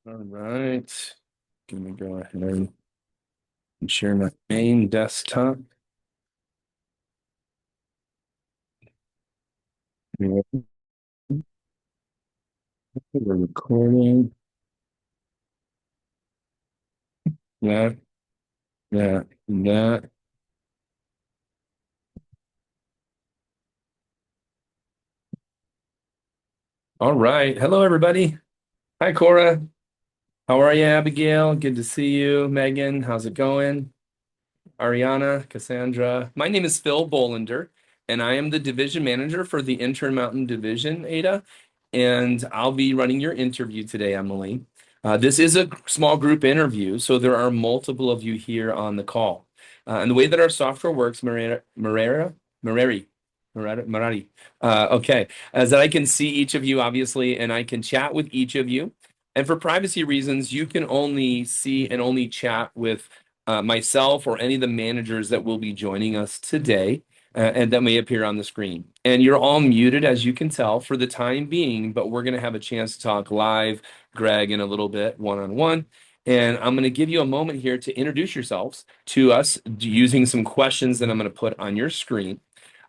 All right. Gonna go ahead and share my main desktop. Yeah, we're recording that, that. All right. Hello, everybody. Hi, Cora. How are you, Abigail? Good to see you. Megan, how's it going? Ariana, Cassandra. My name is Phil Bolander, and I am the division manager for the Intermountain Division, Ada. And I'll be running your interview today, Emily. This is a small group interview, so there are multiple of you here on the call. And the way that our software works, Marari, okay, is that I can see each of you, obviously, and I can chat with each of you. And for privacy reasons, you can only see and only chat with myself or any of the managers that will be joining us today and that may appear on the screen. And you're all muted, as you can tell, for the time being, but we're going to have a chance to talk live, Greg, in a little bit, one-on-one. And I'm going to give you a moment here to introduce yourselves to us using some questions that I'm going to put on your screen.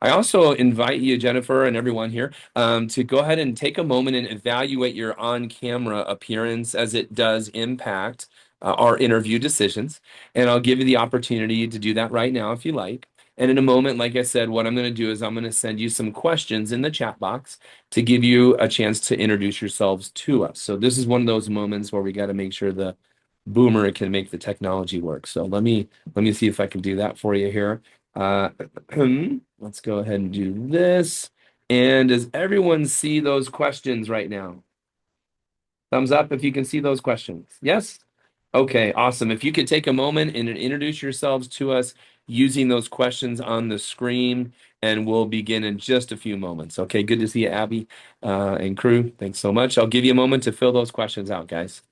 I also invite you, Jennifer, and everyone here, to go ahead and take a moment and evaluate your on-camera appearance as it does impact our interview decisions. And I'll give you the opportunity to do that right now if you like. And in a moment, like I said, what I'm going to do is I'm going to send you some questions in the chat box to give you a chance to introduce yourselves to us. So this is one of those moments where we got to make sure the boomer can make the technology work. So let me see if I can do that for you here. Uh, let's go ahead and do this. And does everyone see those questions right now? Thumbs up if you can see those questions. Yes? Okay, awesome. If you could take a moment and introduce yourselves to us using those questions on the screen, and we'll begin in just a few moments. Okay, good to see you, Abby, and crew. Thanks so much. I'll give you a moment to fill those questions out, guys.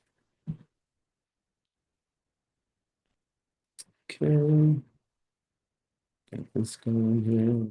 Okay, get this going here.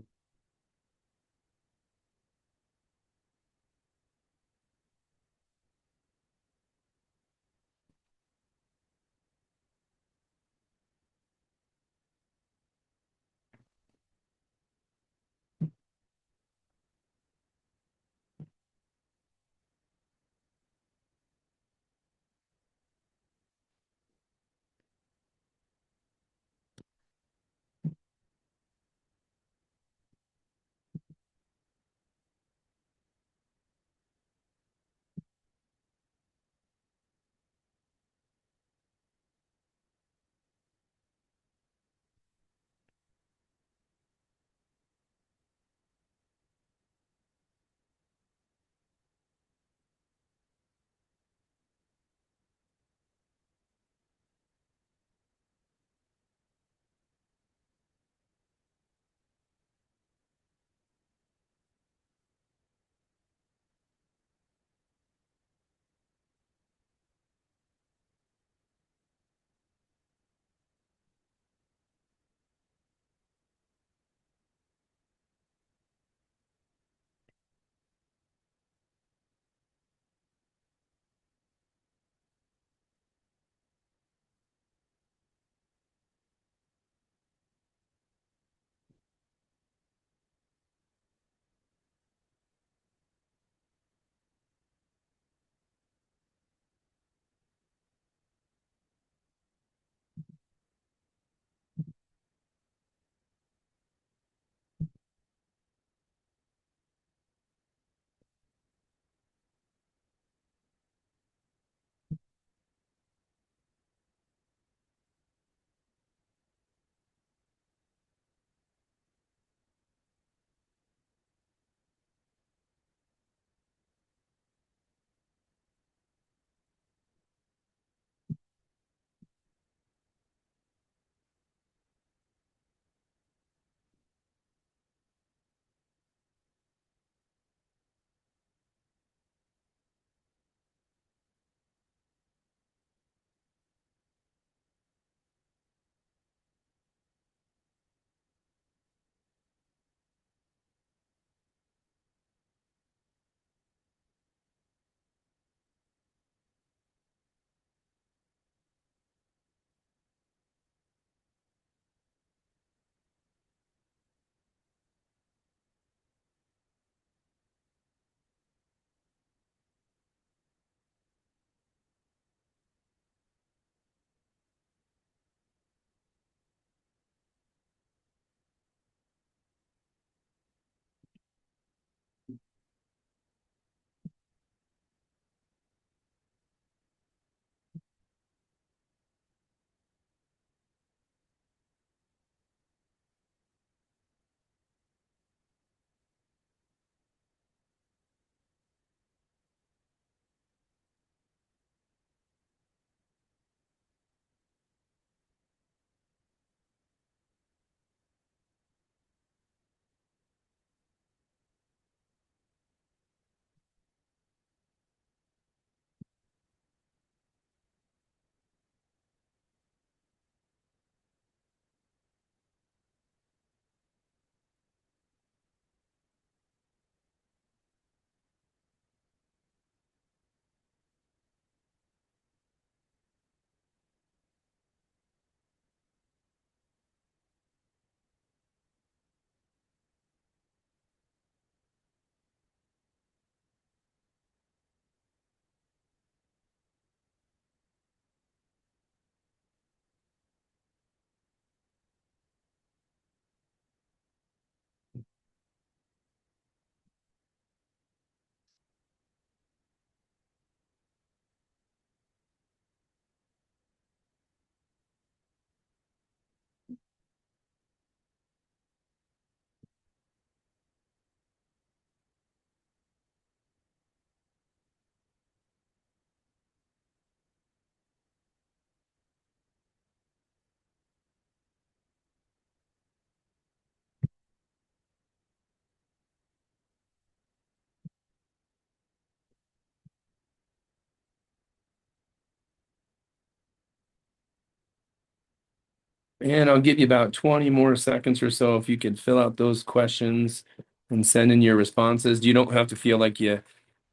And I'll give you about 20 more seconds or so if you could fill out those questions and send in your responses. You don't have to feel like you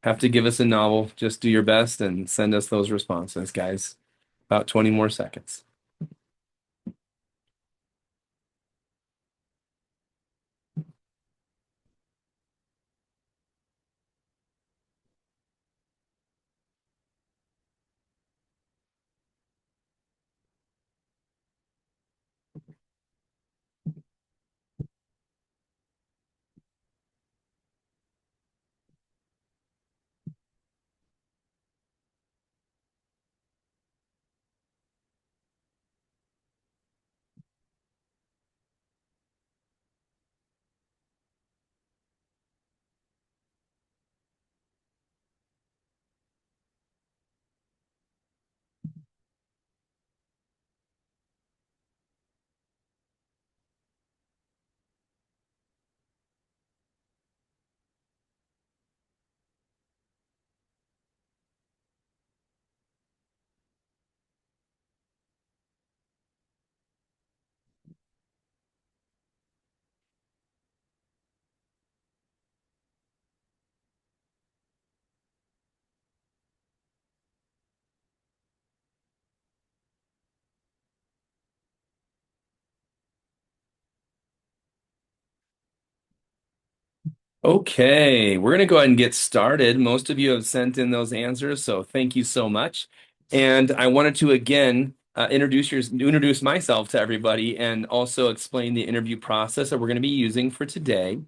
have to give us a novel. Just do your best and send us those responses, guys. About 20 more seconds. Okay, we're going to go ahead and get started. Most of you have sent in those answers, so thank you so much. And I wanted to again introduce myself to everybody and also explain the interview process that we're going to be using for today.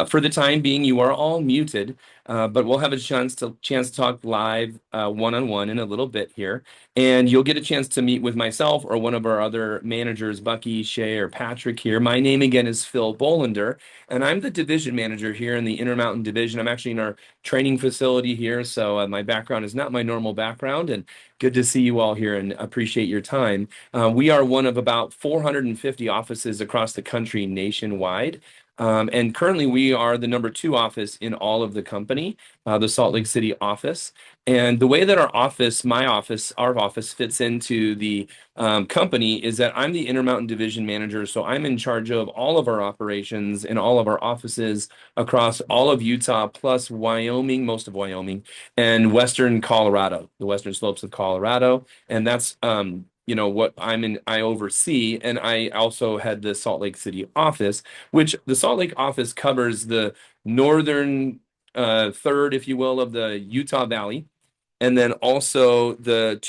For the time being, you are all muted, but we'll have a chance to talk live one-on-one in a little bit here, and you'll get a chance to meet with myself or one of our other managers, Bucky, Shay, or Patrick here. My name again is Phil Bolander. And I'm the division manager here in the Intermountain Division. I'm actually in our training facility here, so my background is not my normal background. And good to see you all here and appreciate your time. We are one of about 450 offices across the country nationwide. And currently, we are the number two office in all of the company, the Salt Lake City office. And the way that our office fits into the company is that I'm the Intermountain Division Manager. So I'm in charge of all of our operations in all of our offices across all of Utah, plus Wyoming, most of Wyoming, and Western Colorado, the Western slopes of Colorado. And that's what I oversee. And I also head the Salt Lake City office, which the Salt Lake office covers the northern third, if you will, of the Utah Valley, and then also the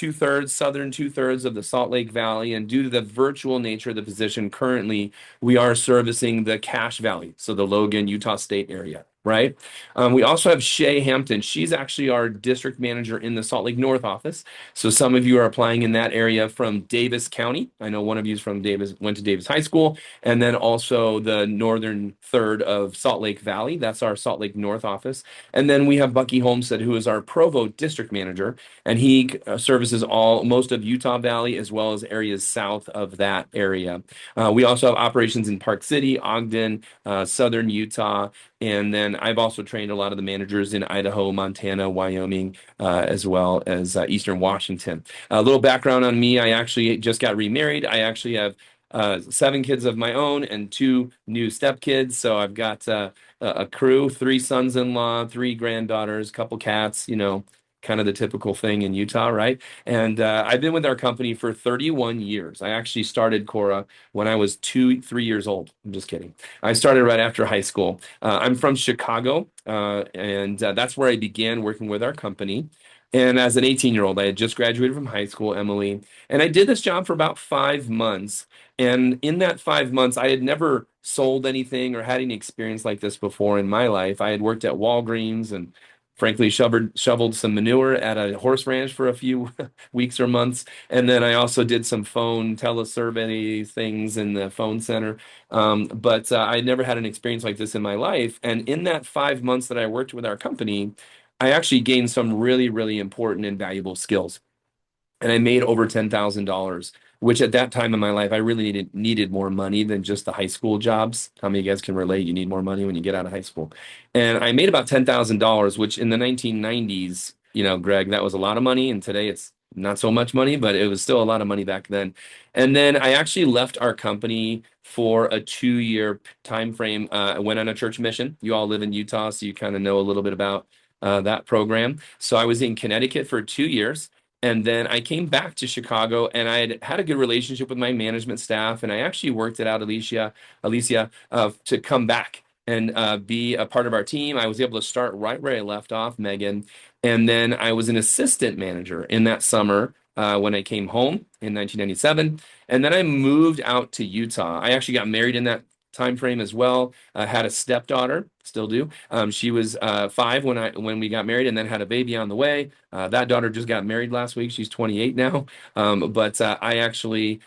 southern two-thirds of the Salt Lake Valley. And due to the virtual nature of the position currently, we are servicing the Cache Valley, so the Logan, Utah State area, right? We also have Shay Hampton. She's actually our district manager in the Salt Lake North office. So some of you are applying in that area from Davis County. I know one of you is from Davis, went to Davis High School, and then also the northern third of Salt Lake Valley. That's our Salt Lake North office. And then we have Bucky Homestead, who is our Provo district manager, and he services most of Utah Valley as well as areas south of that area. We also have operations in Park City, Ogden, southern Utah, and then I've also trained a lot of the managers in Idaho, Montana, Wyoming, as well as Eastern Washington. A little background on me: I actually just got remarried. I actually have seven kids of my own and two new stepkids. So I've got a crew, three sons-in-law, three granddaughters, couple cats, kind of the typical thing in Utah, right? And I've been with our company for 31 years. I actually started Cora when I was 3 years old. I'm just kidding. I started right after high school. I'm from Chicago, and that's where I began working with our company. And as an 18-year-old, I had just graduated from high school, Emily, and I did this job for about 5 months. And in that 5 months, I had never sold anything or had any experience like this before in my life. I had worked at Walgreens and frankly shoveled some manure at a horse ranch for a few weeks or months. And then I also did some phone telesurvey things in the phone center. But I had never had an experience like this in my life. And in that 5 months that I worked with our company, I actually gained some really, really important and valuable skills, and I made over $10,000, which at that time in my life, I really needed more money than just the high school jobs. How many of you guys can relate? You need more money when you get out of high school. And I made about $10,000, which in the 1990s, Greg, that was a lot of money. And today not so much money, but it was still a lot of money back then. And then I actually left our company for a 2-year time frame. I went on a church mission. You all live in Utah, so you kind of know a little bit about that program. So I was in Connecticut for 2 years. And then I came back to Chicago, and I had a good relationship with my management staff. And I actually worked it out, Alicia, to come back and be a part of our team. I was able to start right where I left off, Megan. And then I was an assistant manager in that summer when I came home in 1997. And then I moved out to Utah. I actually got married in that time frame as well. Had a stepdaughter, still do. She was 5 when we got married, and then had a baby on the way. That daughter just got married last week. She's 28 now. But I actually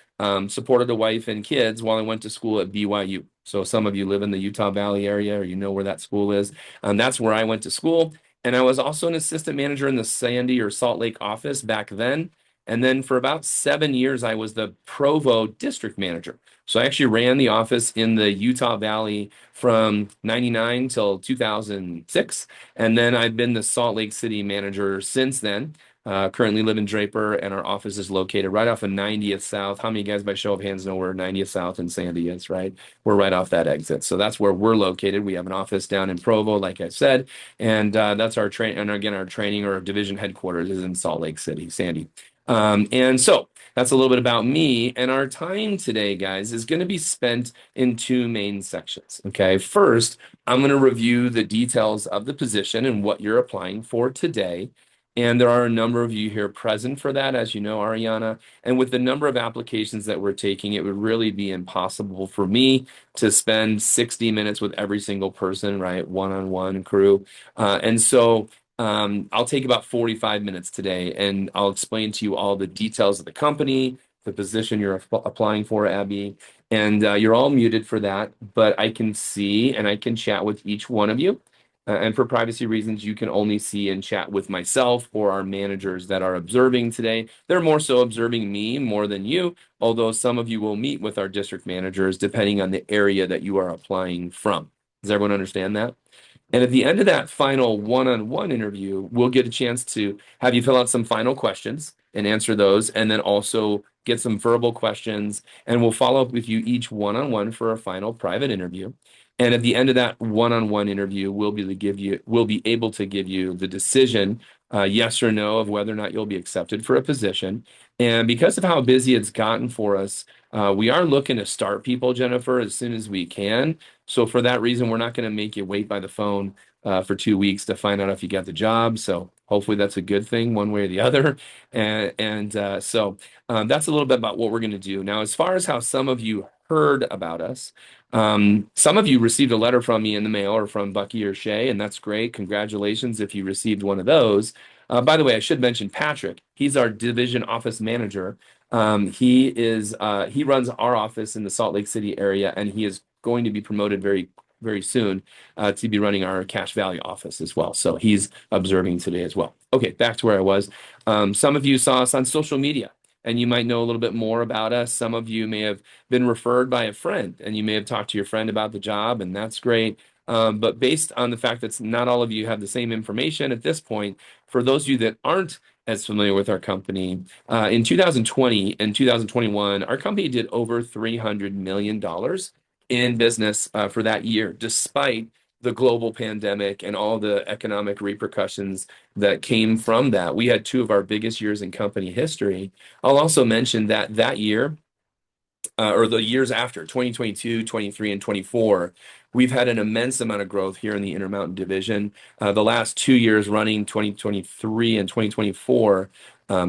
supported a wife and kids while I went to school at BYU. So some of you live in the Utah Valley area, or you know where that school is. That's where I went to school. And I was also an assistant manager in the Sandy or Salt Lake office back then. And then for about 7 years, I was the Provo district manager. So I actually ran the office in the Utah Valley from 99 till 2006. And then I've been the Salt Lake City manager since then. Currently live in Draper, and our office is located right off of 90th South. How many guys, by show of hands, know where 90th South and Sandy is, right? We're right off that exit. So that's where we're located. We have an office down in Provo, like I said, and that's our train. And again, our training or division headquarters is in Salt Lake City, Sandy. And so that's a little bit about me. And our time today, guys, is going to be spent in two main sections. Okay. First, I'm going to review the details of the position and what you're applying for today. And there are a number of you here present for that, as you know, Ariana. And with the number of applications that we're taking, it would really be impossible for me to spend 60 minutes with every single person, right? One-on-one crew. And so I'll take about 45 minutes today, and I'll explain to you all the details of the company, the position you're applying for, Abby. And you're all muted for that, but I can see and I can chat with each one of you. And for privacy reasons, you can only see and chat with myself or our managers that are observing today. They're more so observing me more than you, although some of you will meet with our district managers depending on the area that you are applying from. Does everyone understand that? And at the end of that final one-on-one interview, we'll get a chance to have you fill out some final questions and answer those, and then also get some verbal questions. And we'll follow up with you each one-on-one for a final private interview. And at the end of that one-on-one interview, we'll be able to give you the decision, yes or no, of whether or not you'll be accepted for a position. And because of how busy it's gotten for us, we are looking to start people, Jennifer, as soon as we can. So for that reason, we're not going to make you wait by the phone for 2 weeks to find out if you got the job. So hopefully that's a good thing one way or the other. And that's a little bit about what we're going to do. Now, as far as how some of you heard about us, some of you received a letter from me in the mail or from Bucky or Shay, and that's great. Congratulations if you received one of those. By the way, I should mention Patrick. He's our division office manager. He runs our office in the Salt Lake City area, and he is going to be promoted very, very soon to be running our Cache Valley office as well. So he's observing today as well. Okay, back to where I was. Some of you saw us on social media, and you might know a little bit more about us. Some of you may have been referred by a friend, and you may have talked to your friend about the job, and that's great. But based on the fact that not all of you have the same information at this point, for those of you that aren't as familiar with our company, in 2020 and 2021, our company did over $300 million in business for that year, despite the global pandemic and all the economic repercussions that came from that. We had two of our biggest years in company history. I'll also mention that that year, or the years after, 2022, 23, and 24, we've had an immense amount of growth here in the Intermountain Division. The last 2 years running, 2023 and 2024,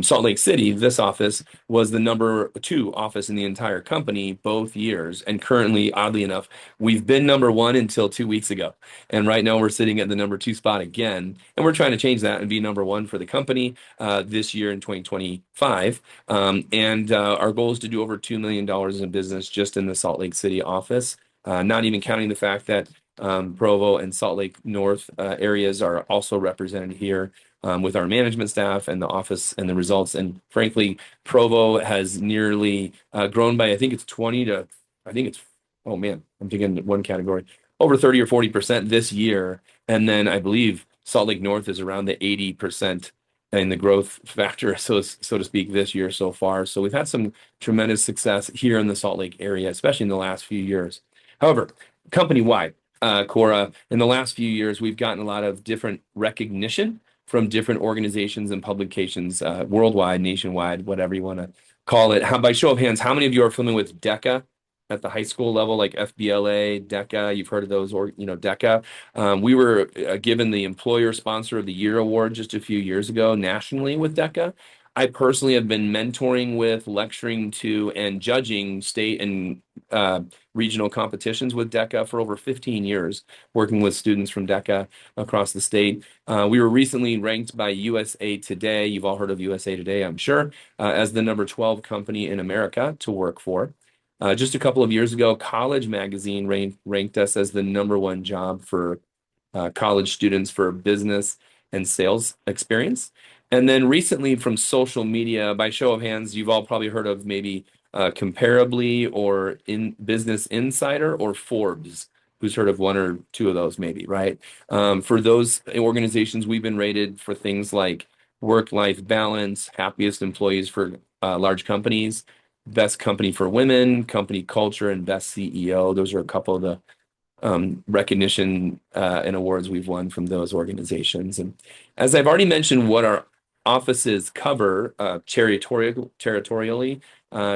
Salt Lake City, this office was the number 2 office in the entire company both years. And currently, oddly enough, we've been number 1 until 2 weeks ago. And right now we're sitting at the number 2 spot again. And we're trying to change that and be number 1 for the company this year in 2025. Our goal is to do over $2 million in business just in the Salt Lake City office, not even counting the fact that Provo and Salt Lake North areas are also represented here with our management staff and the office and the results. And frankly, Provo has nearly grown by, I think it's 20 to, I think it's, oh man, I'm thinking one category, over 30 or 40% this year. And then I believe Salt Lake North is around the 80% and the growth factor, so to speak, this year so far. So we've had some tremendous success here in the Salt Lake area, especially in the last few years. However, company-wide, Cora, in the last few years, we've gotten a lot of different recognition from different organizations and publications, worldwide, nationwide, whatever you want to call it. By show of hands, how many of you are familiar with DECA at the high school level, like FBLA, DECA? You've heard of those, or DECA. We were given the Employer Sponsor of the Year award just a few years ago nationally with DECA. I personally have been mentoring with, lecturing to, and judging state and regional competitions with DECA for over 15 years, working with students from DECA across the state. We were recently ranked by USA Today. You've all heard of USA Today, I'm sure, as the number 12 company in America to work for. Just a couple of years ago, College Magazine ranked us as the number one job for college students for business and sales experience. And then recently from social media, by show of hands, you've all probably heard of maybe Comparably or in Business Insider or Forbes. Who's heard of one or two of those, maybe, right? For those organizations, we've been rated for things like work-life balance, happiest employees for large companies, best company for women, company culture, and best CEO. Those are a couple of the recognition and awards we've won from those organizations. And as I've already mentioned, what our offices cover territorially,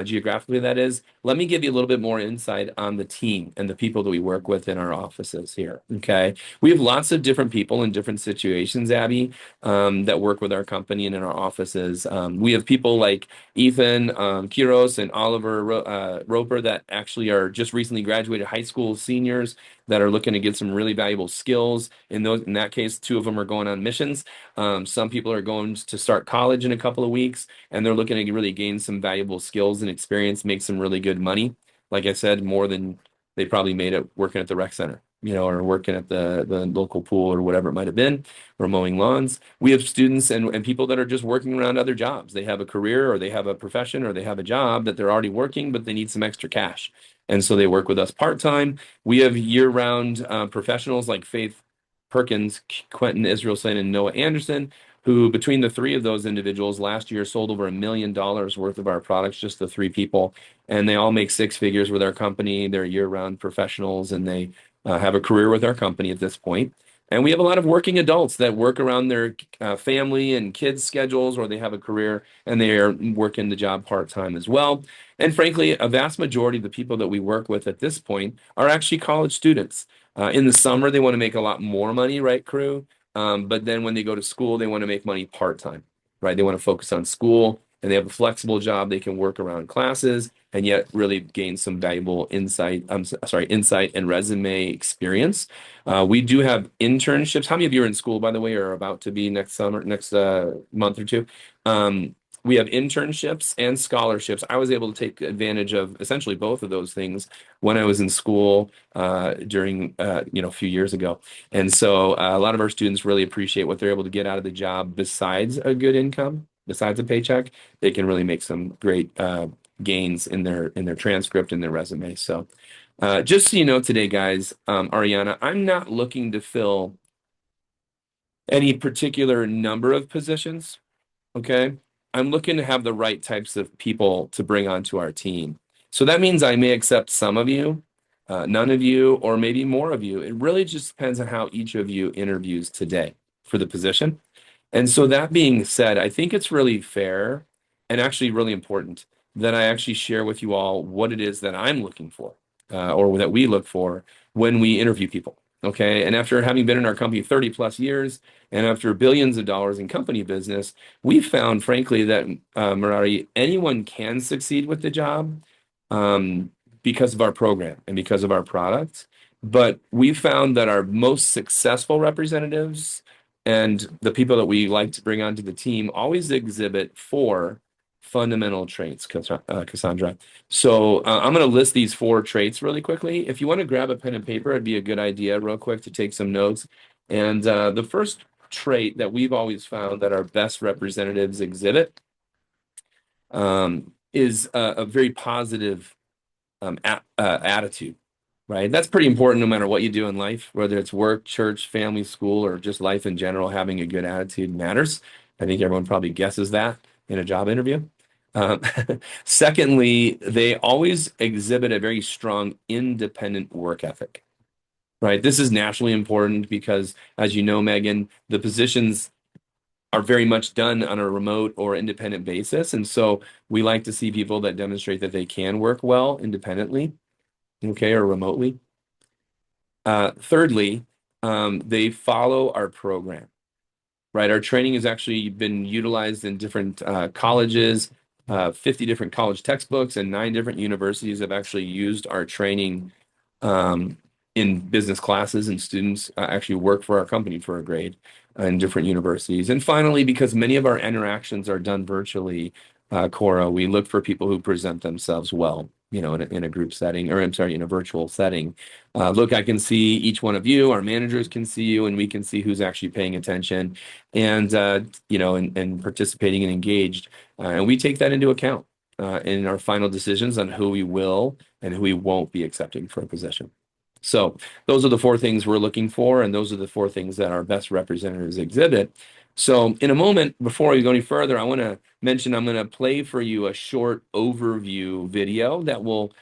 geographically, that is, let me give you a little bit more insight on the team and the people that we work with in our offices here. Okay. We have lots of different people in different situations, Abby, that work with our company and in our offices. We have people like Ethan Kiros and Oliver Roper that actually are just recently graduated high school seniors that are looking to get some really valuable skills. In that case, two of them are going on missions. Some people are going to start college in a couple of weeks, and they're looking to really gain some valuable skills and experience, make some really good money. Like I said, more than they probably made it working at the rec center, or working at the local pool or whatever it might have been, or mowing lawns. We have students and people that are just working around other jobs. They have a career or they have a profession or they have a job that they're already working, but they need some extra cash. And so they work with us part-time. We have year-round professionals like Faith Perkins, Quentin Israelson, and Noah Anderson, who between the three of those individuals last year sold over $1 million worth of our products, just the three people. And they all make six figures with our company. They're year-round professionals, and they have a career with our company at this point. And we have a lot of working adults that work around their family and kids' schedules, or they have a career and they are working the job part-time as well. And frankly, a vast majority of the people that we work with at this point are actually college students. In the summer, they want to make a lot more money, right, crew? But then when they go to school, they want to make money part-time, right? They want to focus on school, and they have a flexible job. They can work around classes and yet really gain some valuable insight and resume experience. We do have internships. How many of you are in school, by the way, or are about to be next month or two? We have internships and scholarships. I was able to take advantage of essentially both of those things when I was in school during a few years ago. And so a lot of our students really appreciate what they're able to get out of the job besides a good income, besides a paycheck. They can really make some great gains in their transcript and their resume. So just so you know today, guys, Ariana, I'm not looking to fill any particular number of positions. Okay. I'm looking to have the right types of people to bring onto our team. So that means I may accept some of you, none of you, or maybe more of you. It really just depends on how each of you interviews today for the position. And so that being said, I think it's really fair and actually really important that I actually share with you all what it is that I'm looking for, or that we look for when we interview people. Okay. And after having been in our company 30 plus years and after billions of dollars in company business, we found, frankly, that Murari, anyone can succeed with the job because of our program and because of our product. But we found that our most successful representatives and the people that we like to bring onto the team always exhibit four fundamental traits, Cassandra. So I'm going to list these four traits really quickly. If you want to grab a pen and paper, it'd be a good idea real quick to take some notes. And the first trait that we've always found that our best representatives exhibit is a very positive attitude, right? That's pretty important no matter what you do in life, whether it's work, church, family, school, or just life in general. Having a good attitude matters. I think everyone probably guesses that in a job interview. Um, Secondly, they always exhibit a very strong independent work ethic, right? This is nationally important because, as you know, Megan, the positions are very much done on a remote or independent basis. And so we like to see people that demonstrate that they can work well independently, okay, or remotely. Thirdly, they follow our program, right? Our training has actually been utilized in different colleges, 50 different college textbooks, and 9 different universities have actually used our training um, in business classes, and students actually work for our company for a grade in different universities. And finally, because many of our interactions are done virtually, Cora, we look for people who present themselves well, in a group setting, or I'm sorry, in a virtual setting. Look, I can see each one of you, our managers can see you, and we can see who's actually paying attention and, and participating and engaged. And we take that into account in our final decisions on who we will and who we won't be accepting for a position. So those are the 4 things we're looking for, and those are the 4 things that our best representatives exhibit. So in a moment, before we go any further, I want to mention I'm going to play for you a short overview video that will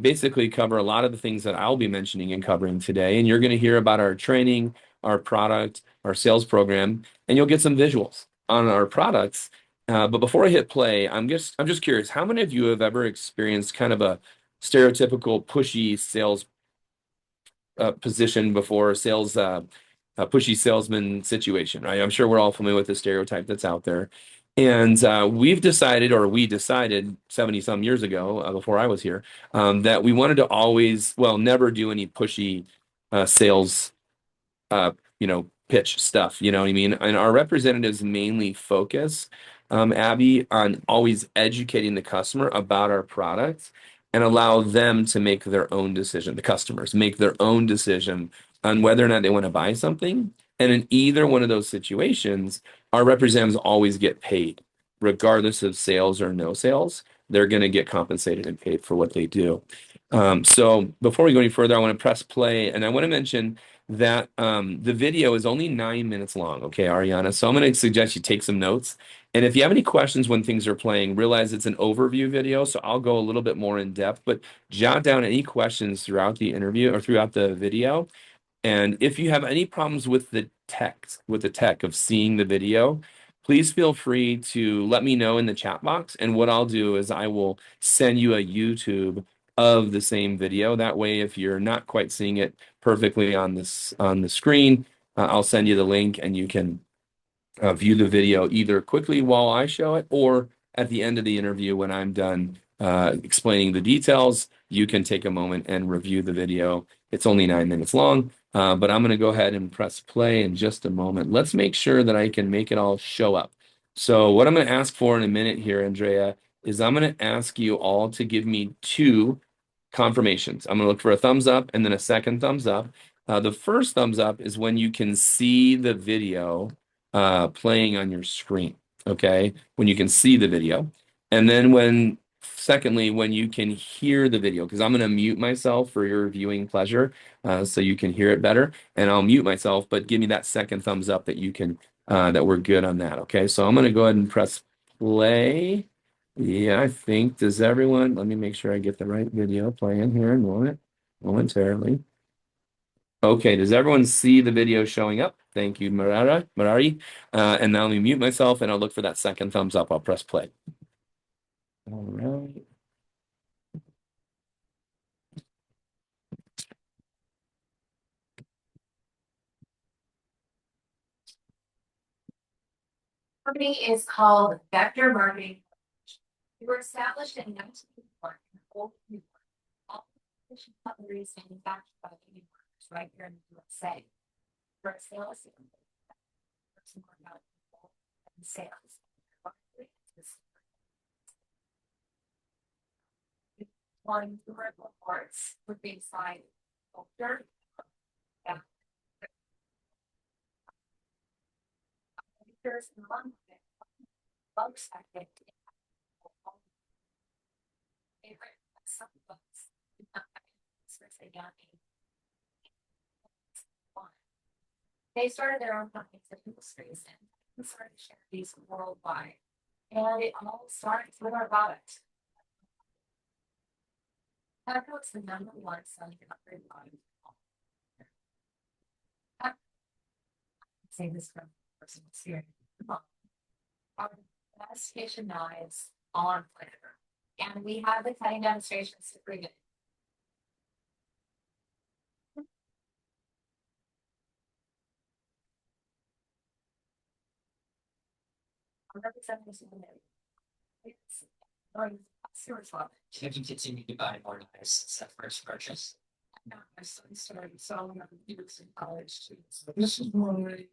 basically cover a lot of the things that I'll be mentioning and covering today. And you're going to hear about our training, our product, our sales program, and you'll get some visuals on our products. But before I hit play, I'm just curious, how many of you have ever experienced kind of a stereotypical pushy sales position before, a pushy salesman situation, right? I'm sure we're all familiar with the stereotype that's out there. And we decided 70 some years ago, before I was here, that we wanted to never do any pushy sales pitch stuff, you know what I mean? And our representatives mainly focus, Abby, on always educating the customer about our products and allow them to make their own decision. The customers make their own decision on whether or not they want to buy something. And in either one of those situations, our representatives always get paid, regardless of sales or no sales. They're going to get compensated and paid for what they do. So before we go any further, I want to press play, and I want to mention that the video is only 9 minutes long, okay, Ariana? So I'm going to suggest you take some notes. And if you have any questions when things are playing, realize it's an overview video, so I'll go a little bit more in depth, but jot down any questions throughout the interview or throughout the video. And if you have any problems with the text, with the tech of seeing the video, please feel free to let me know in the chat box. And what I'll do is I will send you a YouTube of the same video. That way, if you're not quite seeing it perfectly on the screen, I'll send you the link and you can view the video either quickly while I show it, or at the end of the interview when I'm done explaining the details, you can take a moment and review the video. It's only 9 minutes long, but I'm going to go ahead and press play in just a moment. Let's make sure that I can make it all show up. So what I'm going to ask for in a minute here, Andrea, is I'm going to ask you all to give me 2 confirmations. I'm going to look for a thumbs up and then a second thumbs up. The first thumbs up is when you can see the video playing on your screen, okay? When you can see the video. And then secondly, when you can hear the video, because I'm going to mute myself for your viewing pleasure, so you can hear it better. And I'll mute myself, but give me that second thumbs up that that we're good on that, okay? So I'm going to go ahead and press play. Yeah, I think, let me make sure I get the right video playing here in a moment, momentarily. Okay, does everyone see the video showing up? Thank you, Marari. And now let me mute myself and I'll look for that second thumbs up. I'll press play. All right. Company is called Vector Marketing. We were established in 1981 in Old New York. All efficient cutlery is manufactured by the workers right here in the USA. For sales, it's more about people and sales. One reports would be inside older. Yeah. There's one bugs I think. Some bugs. They started their own company for people's reason. We started to share these worldwide. And it all starts with our product. Pepco is the #1 selling upgrade product. I say this from personal experience. Our best kitchen knives on flavor. And we have the cutting demonstrations to prove it. I'm representing this in the middle. It's serious love. Have you continued to buy more knives since that first purchase? Now my son started selling them in college too. So This is my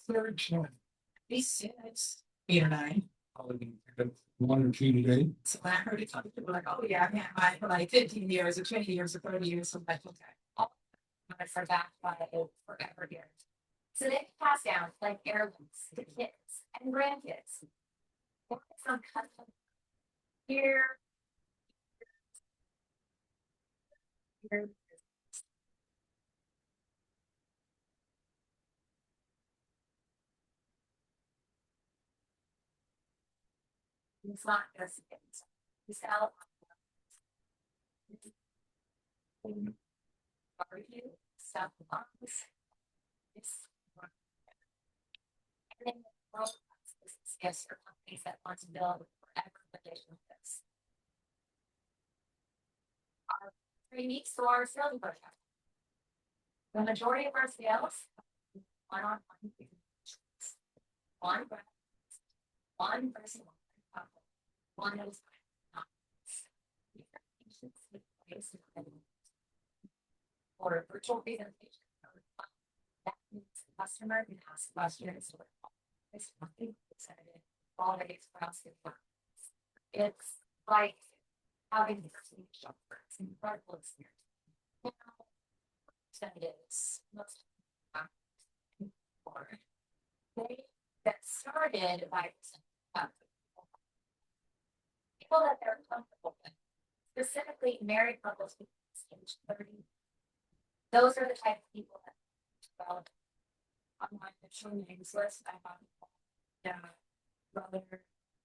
third time. these it's 8 or 9. Probably one or two today. so when I heard it, some people were like, oh yeah, I can't buy it for like 15 years or 20 years or 30 years. So I'm like, okay. I for back by it forever here. So they pass down like heirlooms to kids and grandkids. Some custom here. Here. It's not just kids. We sell barbecue, stuff, bombs. It's and then the world gifts for companies that want to build forever relationships. Our unique to our sales program. The majority of our sales one-on-one, one brand, one person, one is or a virtual presentation. That means the customer can ask questions or it's nothing excited, already expressed it. It's like having the shopper. It's an incredible experience. Now, representatives, most they that started by people that they're comfortable with, specifically married couples age 30. Those are the type of people that develop on my official names list. I have brother,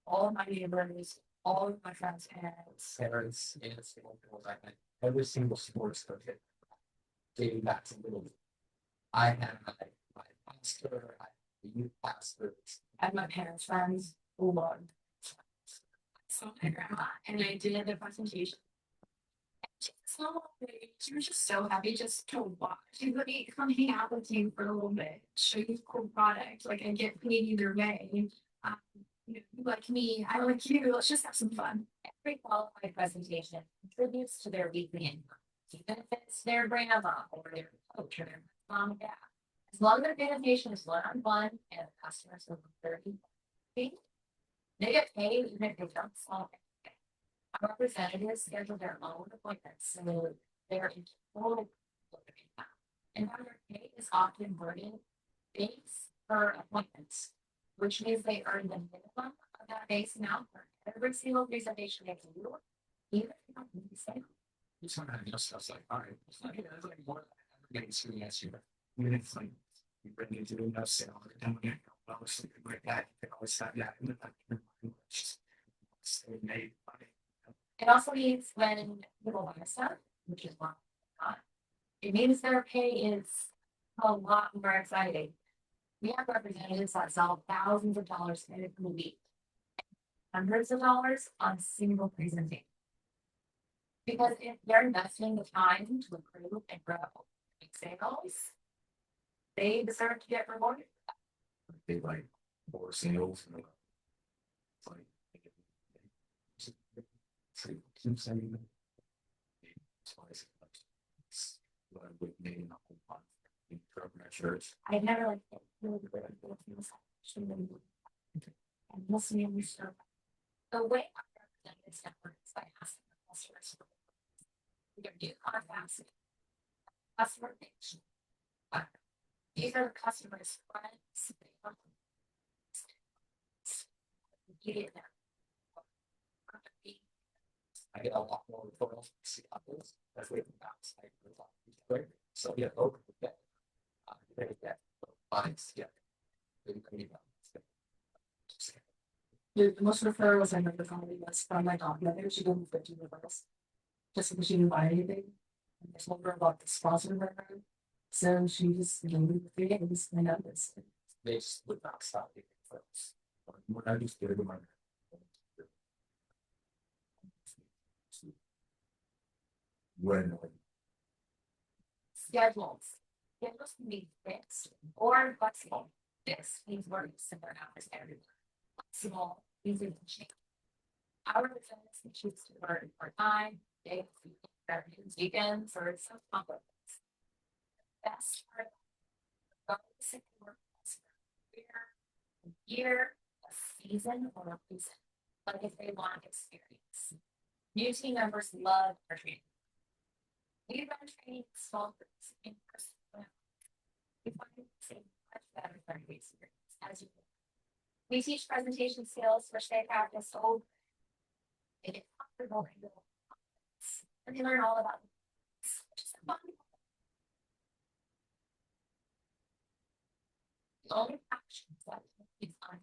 all of my neighbors, all of my friends' parents. Parents and single girls, I had every single sports coach dating back to little. I had my pastor, I had the youth pastors. And my parents' friends who loved. So my grandma and I did a presentation. So she was just so happy just to watch. She would come hang out with you for a little bit, show you cool products, like and get paid either way. You like me, I like you, let's just have some fun. Every qualified presentation contributes to their weekly income, even if it's their grandma or their coach or their mom and dad. As long as their presentation is one-on-one and the customers are 30, they get paid even if they don't solve it. Our representatives schedule their own appointments, so they're in total. And their pay is often worded base per appointments, which means they earn the minimum of that base amount for every single presentation they do, even if they don't need the same. You sort of have your stuff like, all right, it's like, it's like more getting serious here. I mean, it's like you bring it to enough sale or down there, well, something like that. You can always have that in the back of your mind. Stay made money. It also means when people buy stuff, which is not, it means their pay is a lot more exciting. We have representatives that sell thousands of dollars in a week, hundreds of dollars on single presentation. Because if they're investing the time to improve and grow sales, they deserve to get rewarded. They like more sales. And it's like keep saying that. But with me in the whole month in program church. I never like really good at and listening to stuff. The way I represent this network is by asking the customers. We're going to do contacts. Customer page. These are the customers' friends. You get them. I get a lot more referrals from see others as we bounce like so yeah, over the get bodies together. The most referrals I remember from was from my godmother. She didn't fit with us. Just because she didn't buy anything. And I told her about the sponsor program. So she just gave me the 3 days and that was it. They just would not stop it first. When I used to do my. When. Schedules. Schedules can be fixed or flexible. Fixed means working similar hours everywhere. Flexible means it can change. Our representatives can choose to work part-time, days, weekends, or some complex. Best part of the work year, a season, or a reason. Like if they want experience. New team members love our training. We run training small groups in person. We find the same much better learning experience as you. We teach presentation skills which they practice over. They get comfortable and build confidence. And they learn all about this, which is fun. The only actions that is on.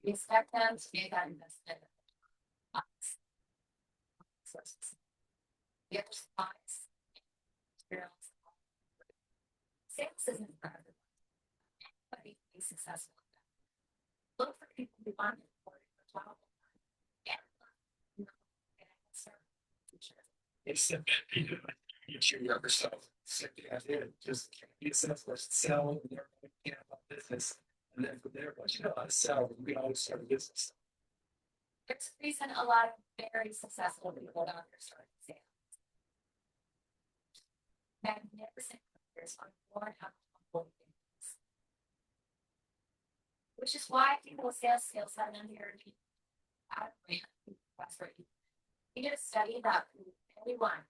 We expect them to make that investment. The other supplies. Sales isn't for everyone. Anybody can be successful. Look for people who want it for travel. It's you shoot younger self. So yeah, just be successful, sell, and they're about business. And then from there, once you know how to sell, we can always start a business. There's a reason a lot of very successful people don't start sales. Magnificent careers are born out of humble things. Which is why people with sales skills have an underrated out of brand. We did a study about everyone,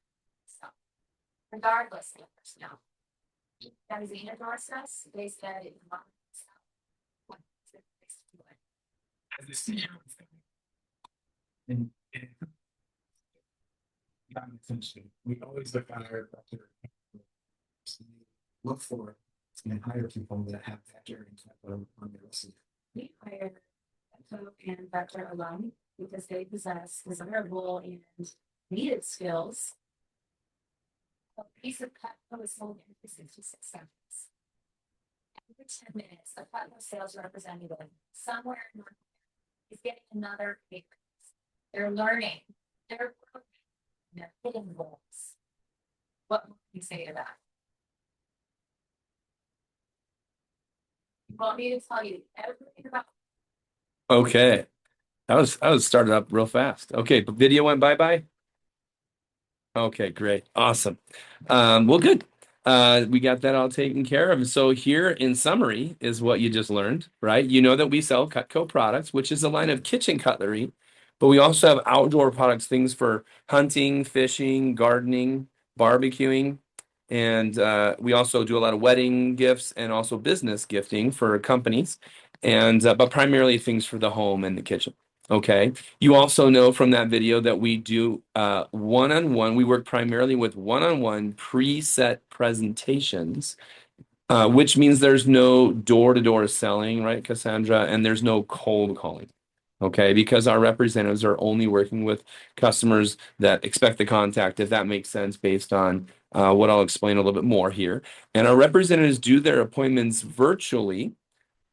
so regardless of personnel. Magazine endorsed us, they said it was As a CEO, and not attention. We always look at our look for and hire people that have that journey on their resume. we hired Echo and Vector alone because they possess desirable and needed skills. A piece of Petco is sold every 66 seconds. Every 10 minutes, a Petco sales representative somewhere in North America is getting another pay raise. They're learning, they're growing, they're hitting goals. What would you say to that? You want me to tell you everything about Okay. I was started up real fast. Okay, but video went bye-bye. Okay, great. Awesome. Well, good. We got that all taken care of. So here in summary is what you just learned, right? You know that we sell Cutco products, which is a line of kitchen cutlery, but we also have outdoor products, things for hunting, fishing, gardening, barbecuing, and we also do a lot of wedding gifts and also business gifting for companies, and but primarily things for the home and the kitchen. Okay. You also know from that video that we do one-on-one. We work primarily with one-on-one preset presentations, which means there's no door-to-door selling, right, Cassandra? And there's no cold calling. Okay, because our representatives are only working with customers that expect the contact, if that makes sense, based on what I'll explain a little bit more here. And our representatives do their appointments virtually,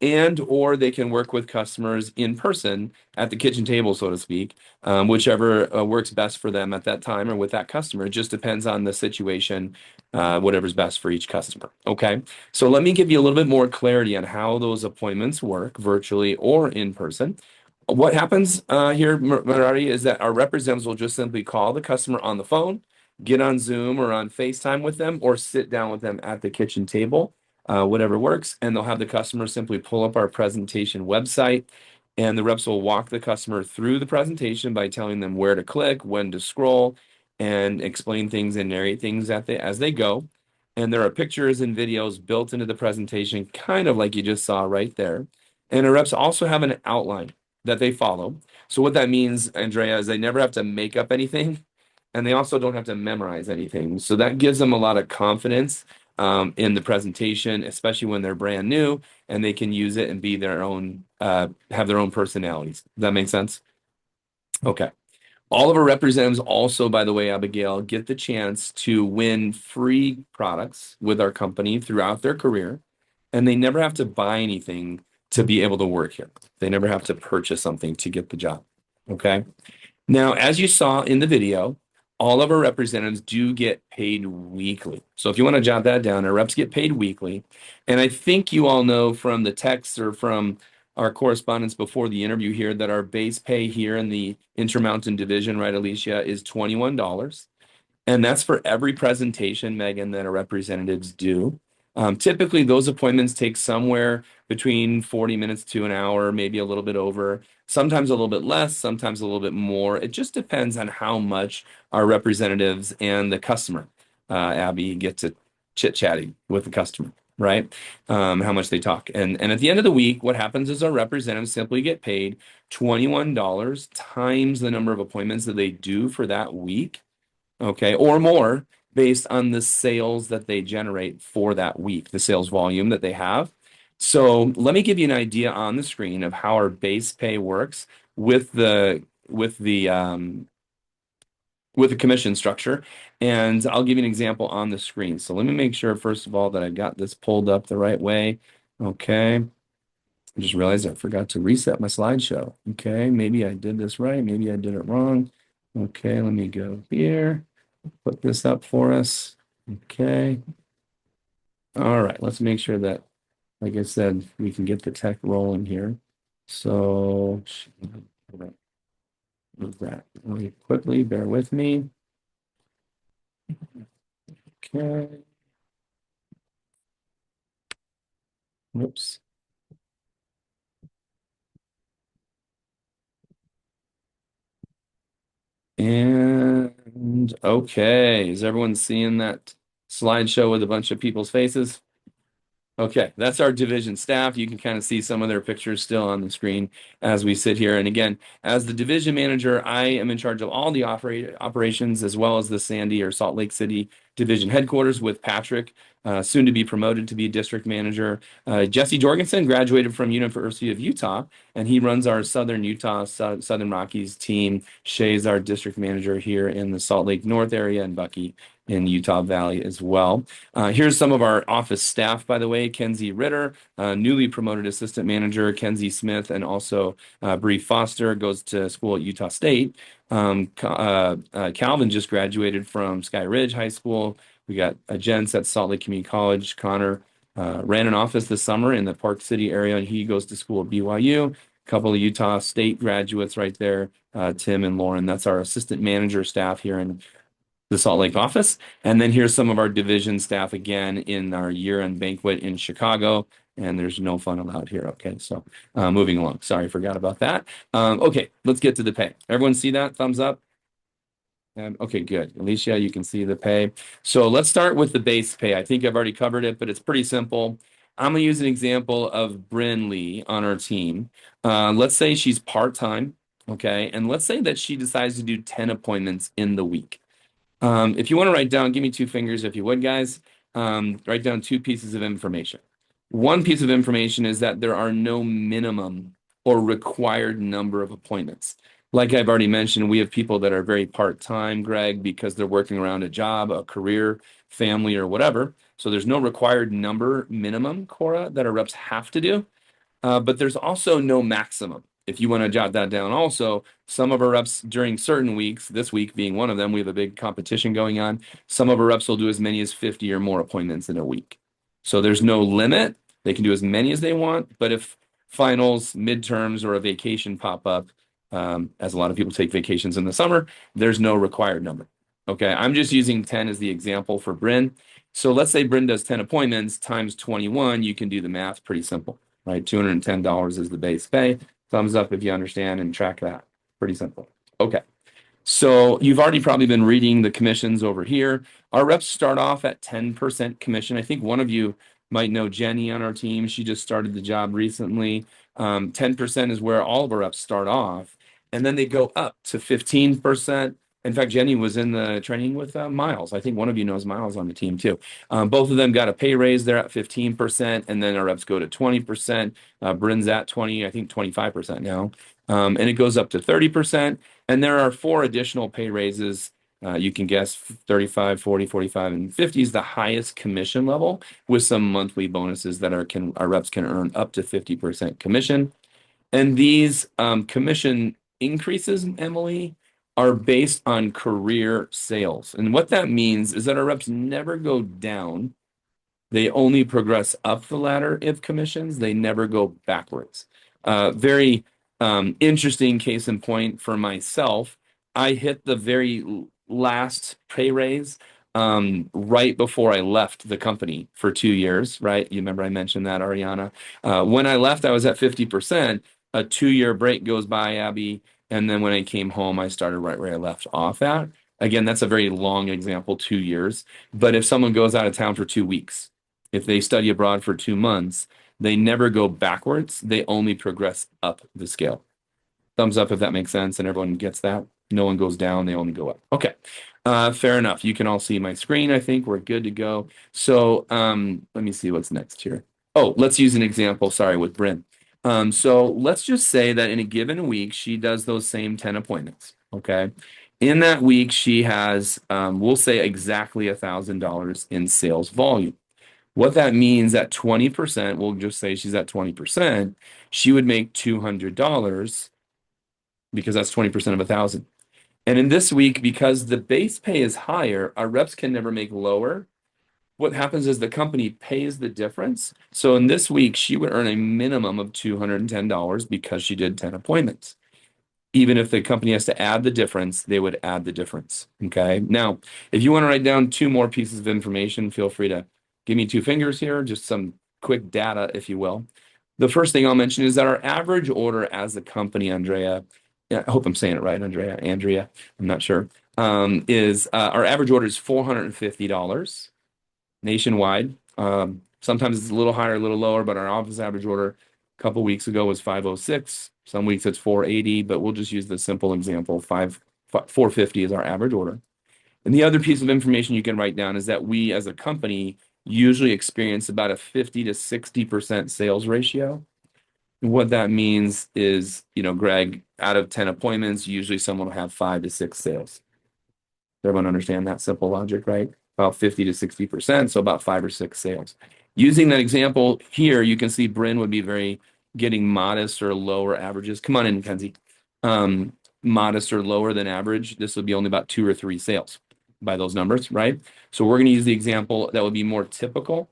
and or they can work with customers in person at the kitchen table, so to speak, whichever works best for them at that time or with that customer. It just depends on the situation, whatever's best for each customer. Okay, so let me give you a little bit more clarity on how those appointments work, virtually or in person. What happens here, Marari, is that our representatives will just simply call the customer on the phone, get on Zoom or on FaceTime with them, or sit down with them at the kitchen table, whatever works, and they'll have the customer simply pull up our presentation website, and the reps will walk the customer through the presentation by telling them where to click, when to scroll, and explain things and narrate things as they go. And there are pictures and videos built into the presentation, kind of like you just saw right there. And our reps also have an outline that they follow. So what that means, Andrea, is they never have to make up anything, and they also don't have to memorize anything. So that gives them a lot of confidence in the presentation, especially when they're brand new and they can use it and be their own, have their own personalities. Does that make sense? Okay. All of our representatives also, by the way, Abigail, get the chance to win free products with our company throughout their career, and they never have to buy anything to be able to work here. They never have to purchase something to get the job. Okay. Now, as you saw in the video, all of our representatives do get paid weekly. So if you want to jot that down, our reps get paid weekly. And I think you all know from the text or from our correspondence before the interview here that our base pay here in the Intermountain Division, right, Alicia, is $21. And that's for every presentation, Megan, that our representatives do. Typically, those appointments take somewhere between 40 minutes to an hour, maybe a little bit over, sometimes a little bit less, sometimes a little bit more. It just depends on how much our representatives and the customer, Abby, get to chit-chatting with the customer, right? How much they talk. And at the end of the week, what happens is our representatives simply get paid $21 times the number of appointments that they do for that week, okay, or more based on the sales that they generate for that week, the sales volume that they have. So let me give you an idea on the screen of how our base pay works with the commission structure, and I'll give you an example on the screen. So let me make sure first of all that I've got this pulled up the right way. Okay. I just realized I forgot to reset my slideshow. Okay, maybe I did this right, maybe I did it wrong. Okay, let me go here. Put this up for us. Okay. All right. Let's make sure that, like I said, we can get the tech rolling here. So, move that really quickly. Bear with me. Okay. Whoops. And okay. Is everyone seeing that slideshow with a bunch of people's faces? Okay, that's our division staff. You can kind of see some of their pictures still on the screen as we sit here. And again, as the division manager, I am in charge of all the operations as well as the Sandy or Salt Lake City division headquarters with Patrick, soon to be promoted to be district manager. Jesse Jorgensen graduated from University of Utah, and he runs our Southern Utah, Southern Rockies team. Shay's our district manager here in the Salt Lake North area, and Bucky in Utah Valley as well. Here's some of our office staff, by the way. Kenzie Ritter, newly promoted assistant manager, Kenzie Smith, and also Bree Foster goes to school at Utah State. Calvin just graduated from Sky Ridge High School. We got Jens at Salt Lake Community College. Connor ran an office this summer in the Park City area, and he goes to school at BYU. A couple of Utah State graduates right there, Tim and Lauren. That's our assistant manager staff here in the Salt Lake office. And then here's some of our division staff again in our year-end banquet in Chicago. And there's no fun allowed here. Okay, so moving along. Sorry, forgot about that. Okay, let's get to the pay. Everyone see that? Thumbs up. Okay, good. Alicia, you can see the pay. So let's start with the base pay. I think I've already covered it, but it's pretty simple. I'm going to use an example of Bryn Lee on our team. Let's say she's part-time, okay? And let's say that she decides to do 10 appointments in the week. If you want to write down, give me two fingers if you would, guys. Write down two pieces of information. One piece of information is that there are no minimum or required number of appointments. Like I've already mentioned, we have people that are very part-time, Greg, because they're working around a job, a career, family, or whatever. So there's no required number minimum, Cora, that our reps have to do. But there's also no maximum. If you want to jot that down also, some of our reps during certain weeks, this week being one of them, we have a big competition going on. Some of our reps will do as many as 50 or more appointments in a week. So there's no limit. They can do as many as they want. But if finals, midterms, or a vacation pop up, as a lot of people take vacations in the summer, there's no required number. Okay, I'm just using 10 as the example for Bryn. So let's say Bryn does 10 appointments times 21. You can do the math, pretty simple, right? $210 is the base pay. Thumbs up if you understand and track that. Pretty simple. Okay. So you've already probably been reading the commissions over here. Our reps start off at 10% commission. I think one of you might know Jenny on our team. She just started the job recently. 10% is where all of our reps start off. And then they go up to 15%, In fact, Jenny was in the training with Miles. I think one of you knows Miles on the team too. Both of them got a pay raise. They're at 15%, and then our reps go to 20%. Bryn's at 20, I think 25% now. And it goes up to 30%. And there are 4 additional pay raises. You can guess 35, 40, 45, and 50 is the highest commission level with some monthly bonuses that our reps can earn up to 50% commission. And these commission increases, Emily, are based on career sales. And what that means is that our reps never go down. They only progress up the ladder if commissions, they never go backwards. Very interesting case in point for myself. I hit the very last pay raise right before I left the company for 2 years, right? You remember I mentioned that, Ariana. When I left, I was at 50%. A 2-year break goes by, Abby. And then when I came home, I started right where I left off at. Again, that's a very long example, 2 years. But if someone goes out of town for 2 weeks, if they study abroad for 2 months, they never go backwards. They only progress up the scale. Thumbs up if that makes sense and everyone gets that. No one goes down, they only go up. Okay. Fair enough. You can all see my screen. I think we're good to go. So let me see what's next here. Oh, let's use an example. Sorry, with Bryn. So let's just say that in a given week, she does those same 10 appointments. Okay. In that week, she has, we'll say exactly $1,000 in sales volume. What that means at 20%, we'll just say she's at 20%, she would make $200 because that's 20% of 1,000. And in this week, because the base pay is higher, our reps can never make lower. What happens is the company pays the difference. So in this week, she would earn a minimum of $210 because she did 10 appointments. Even if the company has to add the difference, they would add the difference. Okay. Now, if you want to write down 2 more pieces of information, feel free to give me 2 fingers here, just some quick data, if you will. The first thing I'll mention is that our average order as a company, Andrea, I hope I'm saying it right, Andrea, I'm not sure, is our average order is $450 nationwide. Sometimes it's a little higher, a little lower, but our office average order a couple weeks ago was 506. Some weeks it's 480, but we'll just use the simple example. 450 is our average order. And the other piece of information you can write down is that we as a company usually experience about a 50 to 60% sales ratio. And what that means is, Greg, out of 10 appointments, usually someone will have 5 to 6 sales. Everyone understand that simple logic, right? About 50 to 60%, so about 5 or 6 sales. Using that example here, you can see Bryn would be very getting modest or lower averages. Come on in, Mackenzie. Modest or lower than average. This would be only about 2 or 3 sales by those numbers, right? So we're going to use the example that would be more typical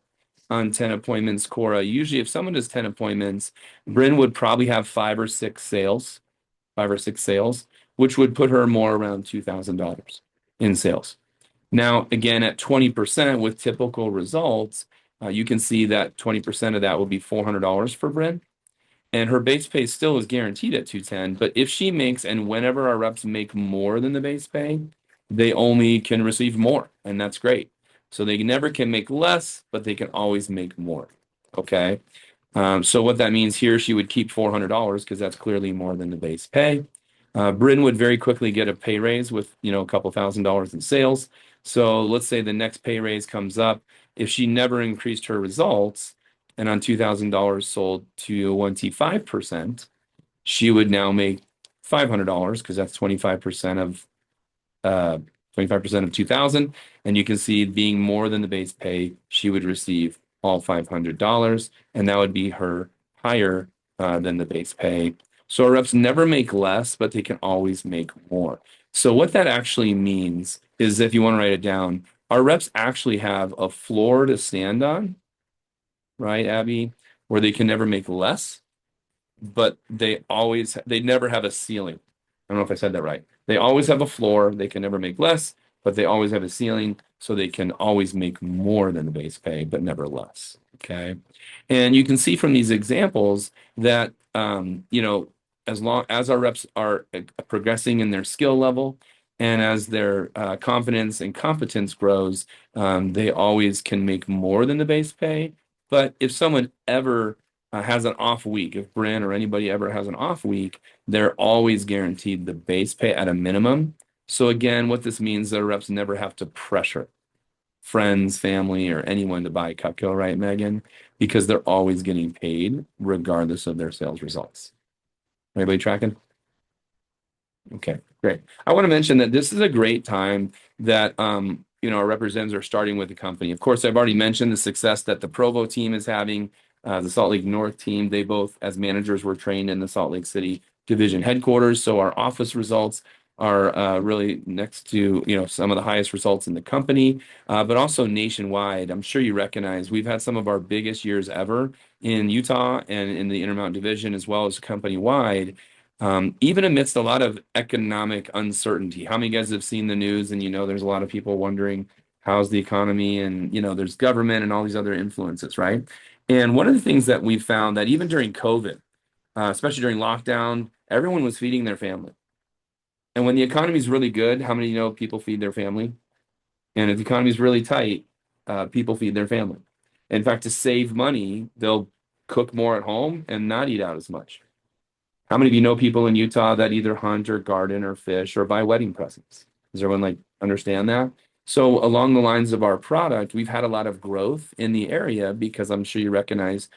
on 10 appointments. Cora, usually if someone does 10 appointments, Bryn would probably have 5 or 6 sales, which would put her more around $2,000 in sales. Now, again, at 20% with typical results, you can see that 20% of that will be $400 for Bryn. And her base pay still is guaranteed at 210. But if she makes, and whenever our reps make more than the base pay, they only can receive more. And that's great. So they never can make less, but they can always make more. Okay. So what that means here, she would keep $400 because that's clearly more than the base pay. Bryn would very quickly get a pay raise with, a couple $1,000s in sales. So let's say the next pay raise comes up. If she never increased her results and on $2,000 sold to 25%, she would now make $500 because that's 25% of 25% of 2,000. And you can see being more than the base pay, she would receive all $500, and that would be her higher than the base pay. So our reps never make less, but they can always make more. So what that actually means is, if you want to write it down, our reps actually have a floor to stand on, right, Abby, where they can never make less, but they never have a ceiling. I don't know if I said that right. They always have a floor. They can never make less, but they always have a ceiling, so they can always make more than the base pay, but never less. Okay. And you can see from these examples that, as long as our reps are progressing in their skill level and as their confidence and competence grows, they always can make more than the base pay. But if someone ever has an off week, if Bryn or anybody ever has an off week, they're always guaranteed the base pay at a minimum. So again, what this means is that our reps never have to pressure friends, family, or anyone to buy Cutco, right, Megan? Because they're always getting paid regardless of their sales results. Everybody tracking? Okay, great. I want to mention that this is a great time that our representatives are starting with the company. Of course, I've already mentioned the success that the Provo team is having, the Salt Lake North team. They both, as managers, were trained in the Salt Lake City division headquarters. So our office results are really next to some of the highest results in the company, but also nationwide. I'm sure you recognize we've had some of our biggest years ever in Utah and in the Intermountain Division, as well as company wide. Even amidst a lot of economic uncertainty. How many of you guys have seen the news and there's a lot of people wondering how's the economy and there's government and all these other influences, right? And one of the things that we found that even during COVID, especially during lockdown, everyone was feeding their family. And when the economy is really good, how many people feed their family? And if the economy is really tight, people feed their family. In fact, to save money, they'll cook more at home and not eat out as much. How many of you know people in Utah that either hunt or garden or fish or buy wedding presents? Does everyone understand that? So along the lines of our product, we've had a lot of growth in the area because I'm sure you recognize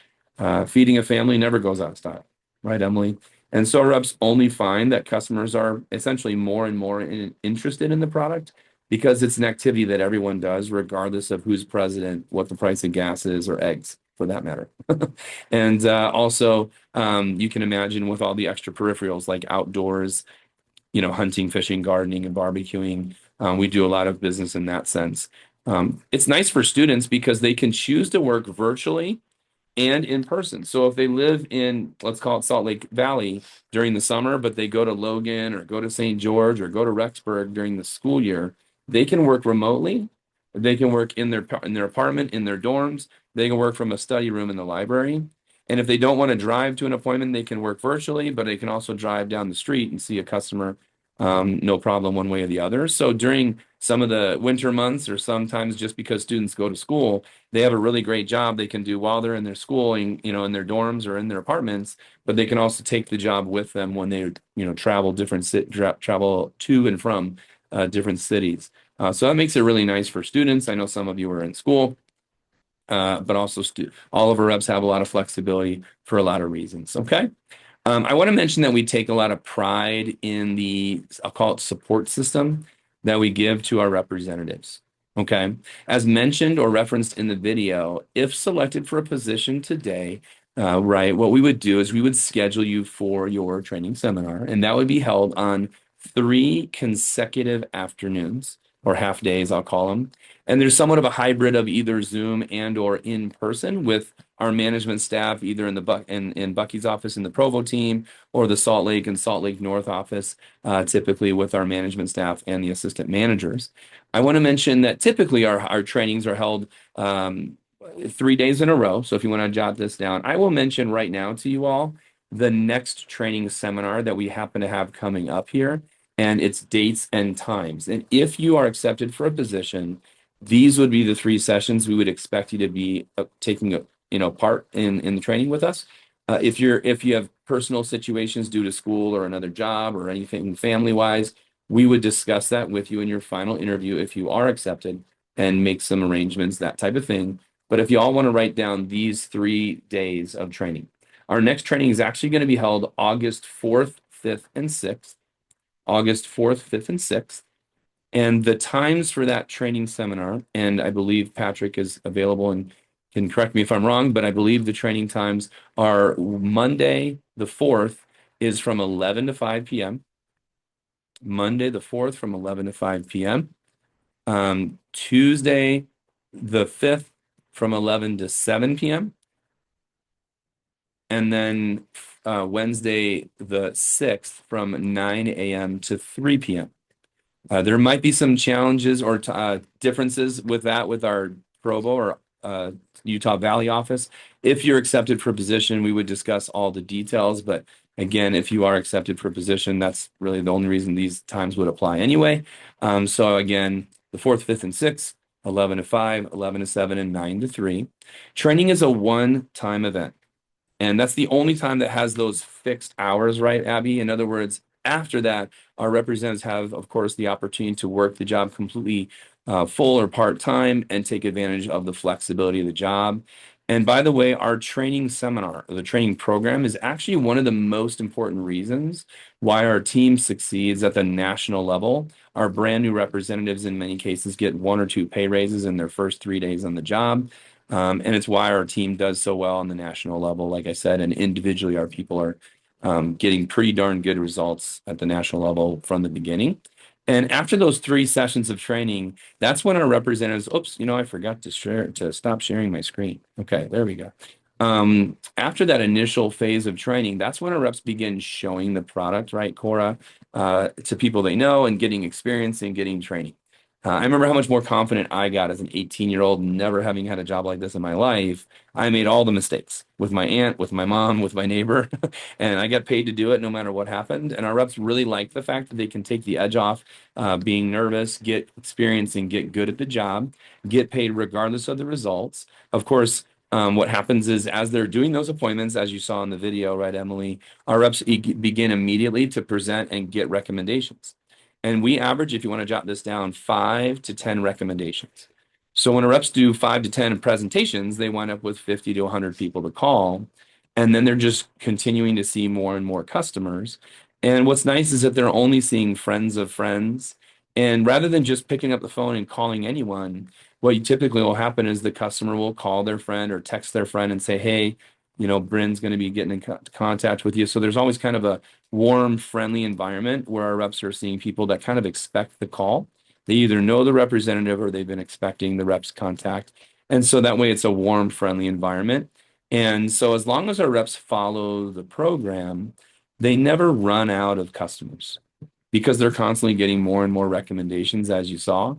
feeding a family never goes out of style, right, Emily? And so our reps only find that customers are essentially more and more interested in the product because it's an activity that everyone does, regardless of who's president, what the price of gas is, or eggs, for that matter. And also, you can imagine with all the extra peripherals like outdoors, hunting, fishing, gardening, and barbecuing. We do a lot of business in that sense. It's nice for students because they can choose to work virtually and in person. So if they live in, let's call it Salt Lake Valley during the summer, but they go to Logan or go to St. George or go to Rexburg during the school year, they can work remotely. They can work in their apartment, in their dorms. They can work from a study room in the library. And if they don't want to drive to an appointment, they can work virtually, but they can also drive down the street and see a customer, no problem one way or the other. So during some of the winter months, or sometimes just because students go to school, they have a really great job they can do while they're in their schooling, in their dorms or in their apartments, but they can also take the job with them when they, travel to and from different cities. So that makes it really nice for students. I know some of you are in school, but also all of our reps have a lot of flexibility for a lot of reasons. Okay. I want to mention that we take a lot of pride in I'll call it support system that we give to our representatives. Okay. As mentioned or referenced in the video, if selected for a position today, right, what we would do is we would schedule you for your training seminar, and that would be held on 3 consecutive afternoons or half days, I'll call them. And there's somewhat of a hybrid of either Zoom and or in person with our management staff, either in in Bucky's office in the Provo team or the Salt Lake and Salt Lake North office, typically with our management staff and the assistant managers. I want to mention that typically our trainings are held 3 days in a row. So if you want to jot this down, I will mention right now to you all the next training seminar that we happen to have coming up here and its dates and times. And if you are accepted for a position, these would be the 3 sessions we would expect you to be taking part in the training with us. If you have personal situations due to school or another job or anything family wise, we would discuss that with you in your final interview if you are accepted and make some arrangements, that type of thing. But if you all want to write down these 3 days of training, our next training is actually going to be held August 4th, 5th, and 6th. August 4th, 5th, and 6th. And the times for that training seminar, and I believe Patrick is available and can correct me if I'm wrong, but I believe the training times are Monday, the 4th, is from 11 to 5 p.m. Monday, the 4th, from 11 to 5 p.m. Tuesday, the 5th, from 11 to 7 p.m. And then Wednesday, the 6th, from 9 a.m. to 3 p.m. There might be some challenges or differences with that with our Provo or Utah Valley office. If you're accepted for a position, we would discuss all the details. But again, if you are accepted for a position, that's really the only reason these times would apply anyway. So again, the 4th, 5th, and 6th, 11 to 5, 11 to 7, and 9 to 3. Training is a one-time event. And that's the only time that has those fixed hours, right, Abby? In other words, after that, our representatives have, of course, the opportunity to work the job completely full or part-time and take advantage of the flexibility of the job. And by the way, our training seminar, the training program, is actually one of the most important reasons why our team succeeds at the national level. Our brand new representatives, in many cases, get 1 or 2 pay raises in their first 3 days on the job. And it's why our team does so well on the national level, like I said, and individually, our people are getting pretty darn good results at the national level from the beginning. And after those 3 sessions of training, that's when our representatives, oops, I forgot to stop sharing my screen. Okay, there we go. After that initial phase of training, that's when our reps begin showing the product, right, Cora, to people they know and getting experience and getting training. I remember how much more confident I got as an 18-year-old, never having had a job like this in my life. I made all the mistakes with my aunt, with my mom, with my neighbor, and I got paid to do it no matter what happened. And our reps really like the fact that they can take the edge off being nervous, get experience, and get good at the job, get paid regardless of the results. Of course, what happens is as they're doing those appointments, as you saw in the video, right, Emily, our reps begin immediately to present and get recommendations. And we average, if you want to jot this down, 5 to 10 recommendations. So when our reps do 5 to 10 presentations, they wind up with 50 to 100 people to call. And then they're just continuing to see more and more customers. And what's nice is that they're only seeing friends of friends. And rather than just picking up the phone and calling anyone, what typically will happen is the customer will call their friend or text their friend and say, hey, Bryn's going to be getting in contact with you. So there's always kind of a warm, friendly environment where our reps are seeing people that kind of expect the call. They either know the representative or they've been expecting the rep's contact. And so that way it's a warm, friendly environment. And so as long as our reps follow the program, they never run out of customers because they're constantly getting more and more recommendations, as you saw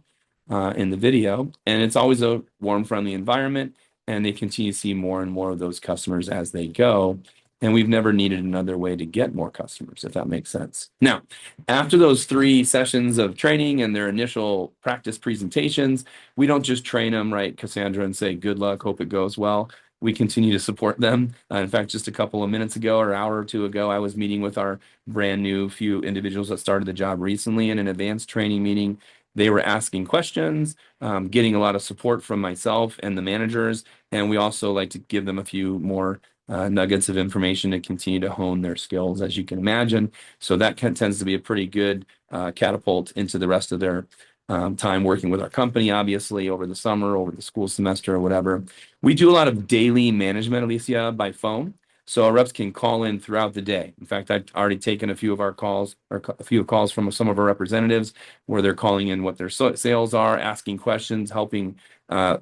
in the video. And it's always a warm, friendly environment. And they continue to see more and more of those customers as they go. And we've never needed another way to get more customers, if that makes sense. Now, after those 3 sessions of training and their initial practice presentations, we don't just train them, right, Cassandra, and say, good luck, hope it goes well. We continue to support them. In fact, just a couple of minutes ago or hour or 2 ago, I was meeting with our brand new few individuals that started the job recently in an advanced training meeting. They were asking questions, getting a lot of support from myself and the managers. And we also like to give them a few more nuggets of information to continue to hone their skills, as you can imagine. So that tends to be a pretty good catapult into the rest of their time working with our company, obviously, over the summer, over the school semester, or whatever. We do a lot of daily management, Alicia, by phone. So our reps can call in throughout the day. In fact, I've already taken a few of our calls or a few calls from some of our representatives where they're calling in what their sales are, asking questions, helping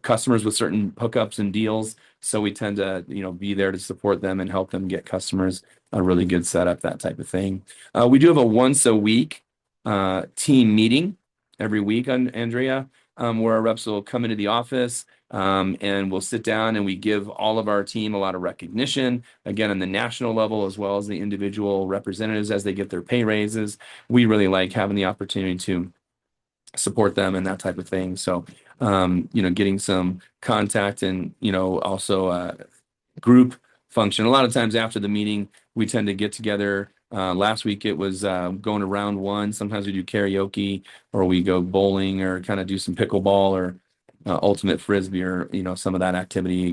customers with certain hookups and deals. So we tend to, be there to support them and help them get customers a really good setup, that type of thing. We do have a once a week team meeting every week, Andrea, where our reps will come into the office and we'll sit down and we give all of our team a lot of recognition, again, on the national level, as well as the individual representatives as they get their pay raises. We really like having the opportunity to support them and that type of thing. So, getting some contact and, also group function. A lot of times after the meeting, we tend to get together. Last week it was going to round 1. Sometimes we do karaoke or we go bowling or kind of do some pickleball or ultimate frisbee or some of that activity,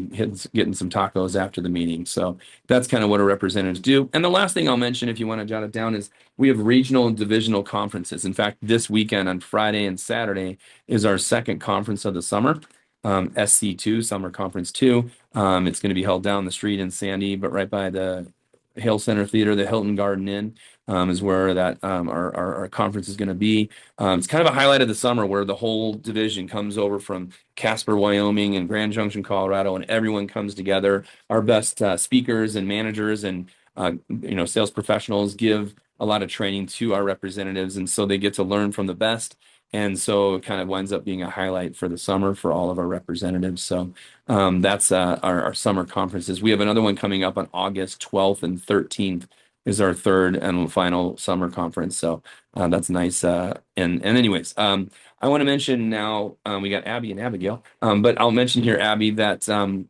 getting some tacos after the meeting. So that's kind of what our representatives do. And the last thing I'll mention, if you want to jot it down, is we have regional and divisional conferences. In fact, this weekend on Friday and Saturday is our second conference of the summer. SC2, Summer Conference 2. It's going to be held down the street in Sandy, but right by the Hale Center Theater, the Hilton Garden Inn, is where that our conference is going to be. It's kind of a highlight of the summer where the whole division comes over from Casper, Wyoming, and Grand Junction, Colorado, and everyone comes together. Our best speakers and managers and sales professionals give a lot of training to our representatives, and so they get to learn from the best. And so it kind of winds up being a highlight for the summer for all of our representatives. So that's our summer conferences. We have another one coming up on August 12th and 13th is our third and final summer conference. So that's nice. And anyways, I want to mention now, we got Abby and Abigail, but I'll mention here, Abby, that I'm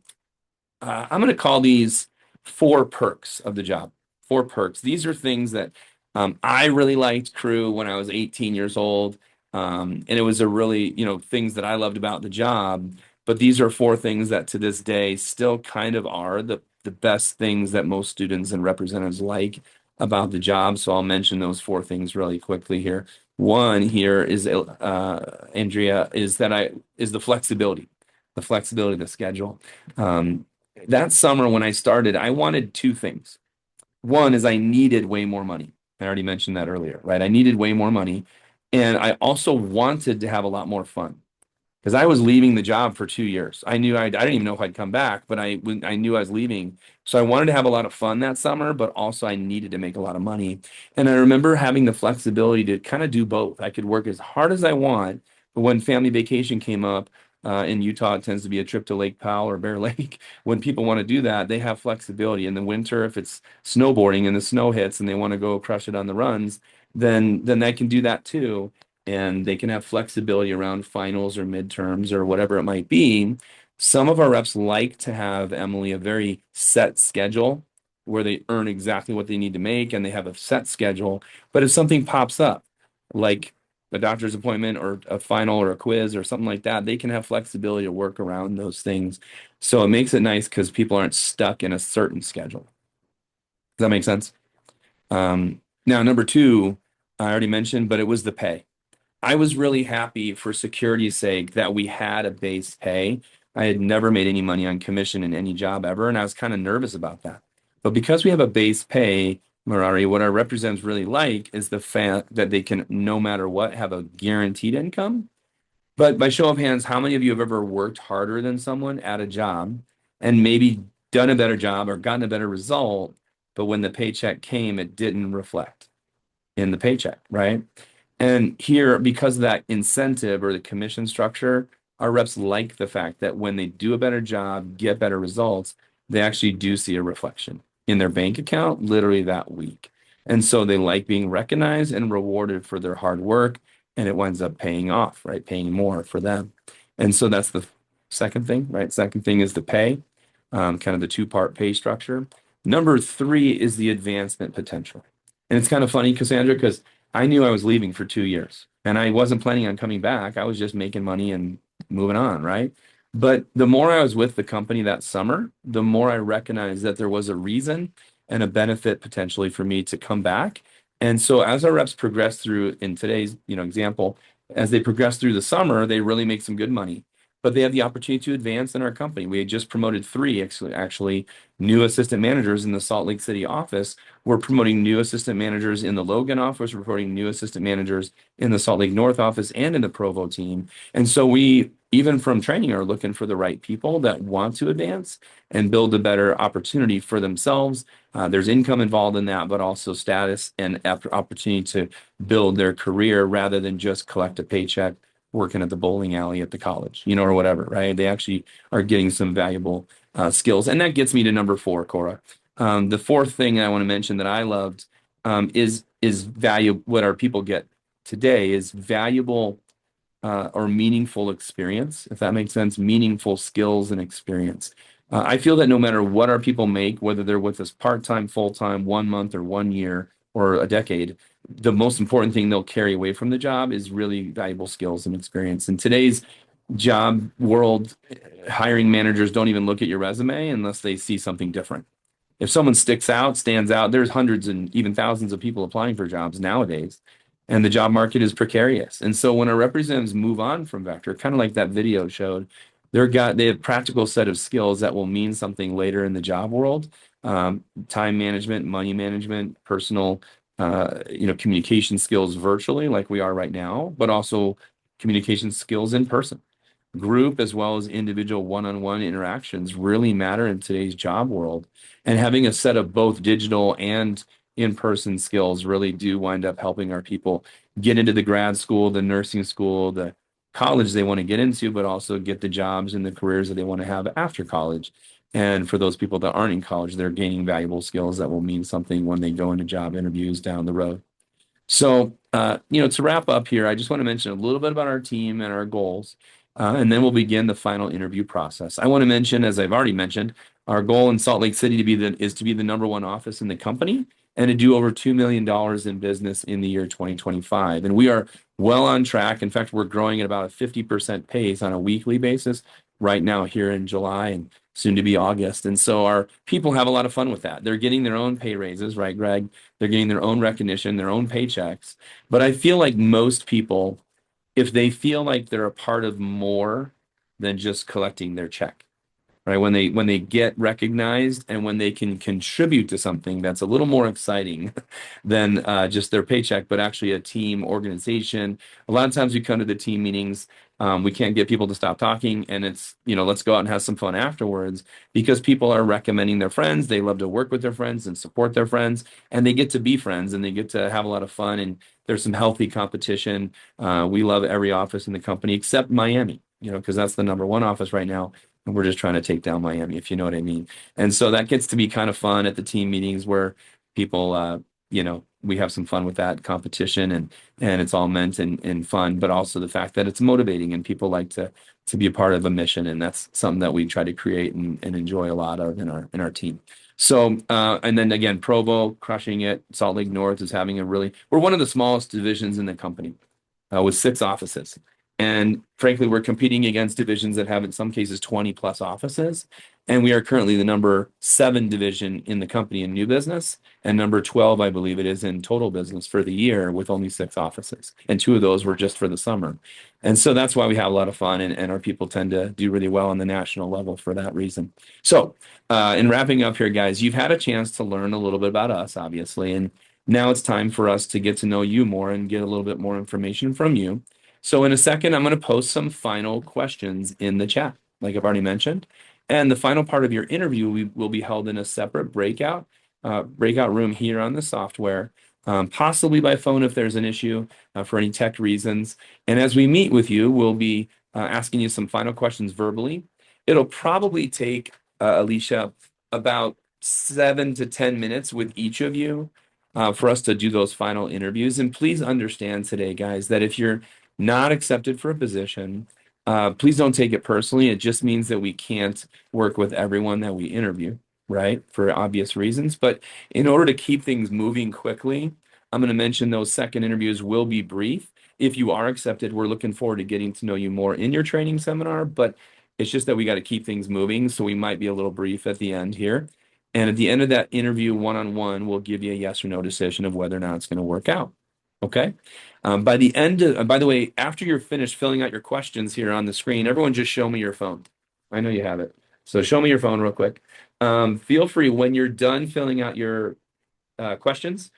going to call these 4 perks of the job. 4 perks. These are things that I really liked crew when I was 18 years old. And it was a really, things that I loved about the job. But these are four things that to this day still kind of are the best things that most students and representatives like about the job. So I'll mention those four things really quickly here. One here is Andrea, is the flexibility of the schedule. Um, that summer when I started, I wanted two things. One is I needed way more money. I already mentioned that earlier, right? I needed way more money. And I also wanted to have a lot more fun because I was leaving the job for 2 years. I didn't even know if I'd come back, but I knew I was leaving. So I wanted to have a lot of fun that summer, but also I needed to make a lot of money. And I remember having the flexibility to kind of do both. I could work as hard as I want, but when family vacation came up, in Utah, it tends to be a trip to Lake Powell or Bear Lake. When people want to do that, they have flexibility. In the winter, if it's snowboarding and the snow hits and they want to go crush it on the runs, then they can do that too, and they can have flexibility around finals or midterms or whatever it might be. Some of our reps like to have, Emily, a very set schedule where they earn exactly what they need to make and they have a set schedule. But if something pops up, like a doctor's appointment or a final or a quiz or something like that, they can have flexibility to work around those things. So it makes it nice because people aren't stuck in a certain schedule. Does that make sense? Now, number two, I already mentioned, but it was the pay. I was really happy for security's sake that we had a base pay. I had never made any money on commission in any job ever, and I was kind of nervous about that. But because we have a base pay, Mirari, what our representatives really like is the fact that they can, no matter what, have a guaranteed income. But by show of hands, how many of you have ever worked harder than someone at a job and maybe done a better job or gotten a better result, but when the paycheck came, it didn't reflect in the paycheck, right? And here, because of that incentive or the commission structure, our reps like the fact that when they do a better job, get better results, they actually do see a reflection in their bank account literally that week. And so they like being recognized and rewarded for their hard work, and it winds up paying off, right? Paying more for them. And so that's the second thing, right? Second thing is the pay, kind of the two-part pay structure. Number three is the advancement potential. And it's kind of funny, Cassandra, because I knew I was leaving for 2 years and I wasn't planning on coming back. I was just making money and moving on, right? But the more I was with the company that summer, the more I recognized that there was a reason and a benefit potentially for me to come back. And so as our reps progress through in today's, example, as they progress through the summer, they really make some good money. But they have the opportunity to advance in our company. We had just promoted three actually new assistant managers in the Salt Lake City office. We're promoting new assistant managers in the Logan office. We're promoting new assistant managers in the Salt Lake North office and in the Provo team. And so we, even from training, are looking for the right people that want to advance and build a better opportunity for themselves. There's income involved in that, but also status and opportunity to build their career rather than just collect a paycheck working at the bowling alley at the college, or whatever, right? They actually are getting some valuable skills. And that gets me to number four, Cora. The fourth thing I want to mention that I loved is value. What our people get today is valuable or meaningful experience, if that makes sense, meaningful skills and experience. I feel that no matter what our people make, whether they're with us part-time, full-time, 1 month or 1 year or a decade, the most important thing they'll carry away from the job is really valuable skills and experience. In today's job world, hiring managers don't even look at your resume unless they see something different. If someone sticks out, stands out, there's hundreds and even thousands of people applying for jobs nowadays, and the job market is precarious. And so when our representatives move on from Vector, kind of like that video showed, they have practical set of skills that will mean something later in the job world. Time management, money management, personal, communication skills virtually, like we are right now, but also communication skills in person. Group as well as individual one-on-one interactions really matter in today's job world. And having a set of both digital and in-person skills really do wind up helping our people get into the grad school, the nursing school, the college they want to get into, but also get the jobs and the careers that they want to have after college. And for those people that aren't in college, they're gaining valuable skills that will mean something when they go into job interviews down the road. So, to wrap up here, I just want to mention a little bit about our team and our goals, and then we'll begin the final interview process. I want to mention, as I've already mentioned, our goal in Salt Lake City is to be the number one office in the company. and to do over $2 million in business in the year 2025. And we are well on track. In fact, we're growing at about a 50% pace on a weekly basis right now here in July and soon to be August. And so our people have a lot of fun with that. They're getting their own pay raises, right, Greg? They're getting their own recognition, their own paychecks. But I feel like most people, if they feel like they're a part of more than just collecting their check, right? When they get recognized and when they can contribute to something that's a little more exciting than just their paycheck, but actually a team organization. A lot of times we come to the team meetings, we can't get people to stop talking, and it's, let's go out and have some fun afterwards because people are recommending their friends. They love to work with their friends and support their friends, and they get to be friends and they get to have a lot of fun. And there's some healthy competition. We love every office in the company except Miami, because that's the number one office right now. And we're just trying to take down Miami, if you know what I mean. And so that gets to be kind of fun at the team meetings where people, we have some fun with that competition, and it's all meant in fun, but also the fact that it's motivating and people like to be a part of a mission. And that's something that we try to create and enjoy a lot of in our team. So, and then again, Provo crushing it. Salt Lake North is having we're one of the smallest divisions in the company with 6 offices. And frankly, we're competing against divisions that have, in some cases, 20 plus offices. And we are currently the number 7 division in the company in new business, and number 12, I believe it is, in total business for the year with only 6 offices. And 2 of those were just for the summer. And so that's why we have a lot of fun, and our people tend to do really well on the national level for that reason. So, in wrapping up here, guys, you've had a chance to learn a little bit about us, obviously. And now it's time for us to get to know you more and get a little bit more information from you. So in a second, I'm going to post some final questions in the chat, like I've already mentioned. And the final part of your interview will be held in a separate breakout room here on the software, possibly by phone if there's an issue for any tech reasons. And as we meet with you, we'll be asking you some final questions verbally. It'll probably take, Alicia, about 7 to 10 minutes with each of you for us to do those final interviews. And please understand today, guys, that if you're not accepted for a position, please don't take it personally. It just means that we can't work with everyone that we interview, right? For obvious reasons. But in order to keep things moving quickly, I'm going to mention those second interviews will be brief. If you are accepted, we're looking forward to getting to know you more in your training seminar, but it's just that we got to keep things moving. So we might be a little brief at the end here. And at the end of that interview, one-on-one, we'll give you a yes or no decision of whether or not it's going to work out. Okay. By the way, after you're finished filling out your questions here on the screen, everyone just show me your phone. I know you have it. So show me your phone real quick. Feel free when you're done filling out your questions,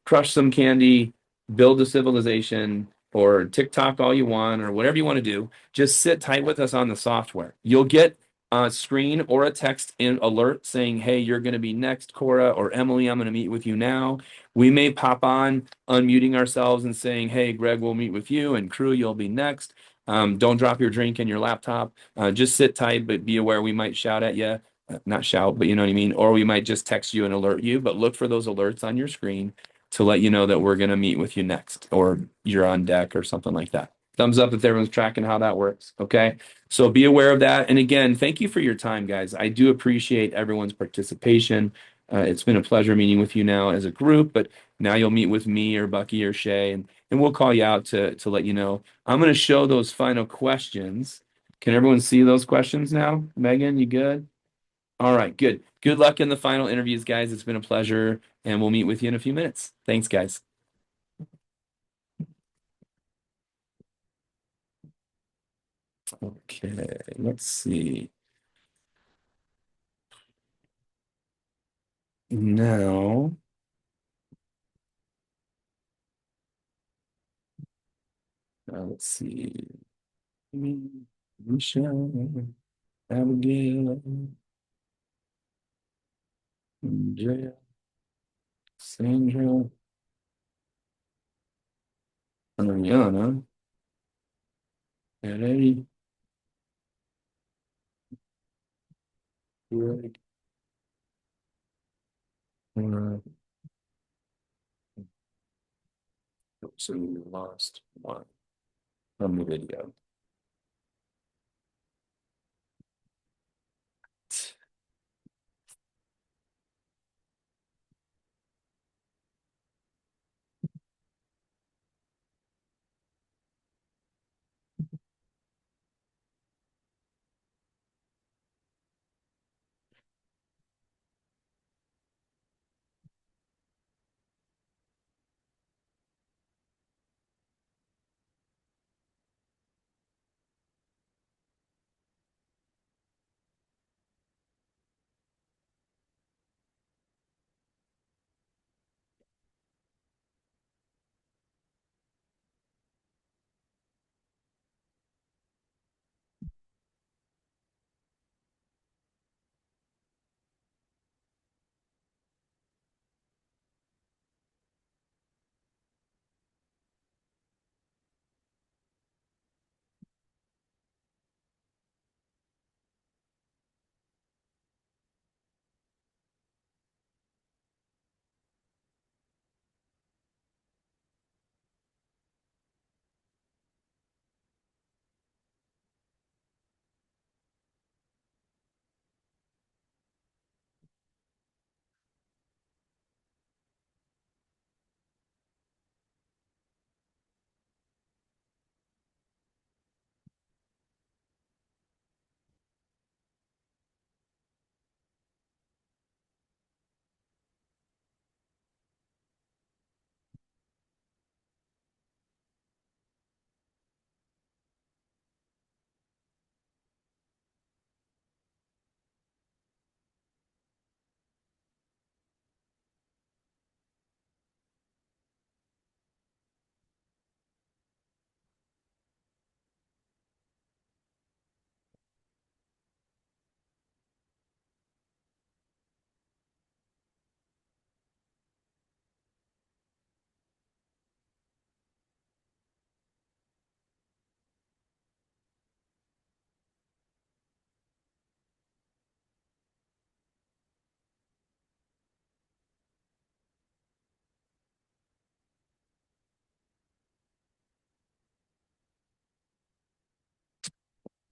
crush some candy, build a civilization, or TikTok all you want, or whatever you want to do. Just sit tight with us on the software. You'll get a screen or a text in alert saying, hey, you're going to be next, Cora or Emily. I'm going to meet with you now. We may pop on, unmuting ourselves and saying, hey, Greg, we'll meet with you, and crew, you'll be next. Don't drop your drink and your laptop. Just sit tight, but be aware we might shout at you. Not shout, but you know what I mean? Or we might just text you and alert you, but look for those alerts on your screen to let you know that we're going to meet with you next, or you're on deck or something like that. Thumbs up if everyone's tracking how that works. Okay. So be aware of that. And again, thank you for your time, guys. I do appreciate everyone's participation. It's been a pleasure meeting with you now as a group, but now you'll meet with me or Bucky or Shay, and we'll call you out to let you know. I'm going to show those final questions. Can everyone see those questions now? Megan, you good? All right, good. Good luck in the final interviews, guys. It's been a pleasure, and we'll meet with you in a few minutes. Thanks, guys. Okay, let's see. Now, let's see. Michelle, Abigail, Andrea, Sandra, Ariana, Eddie, Greg, Laura. So we lost one from the video.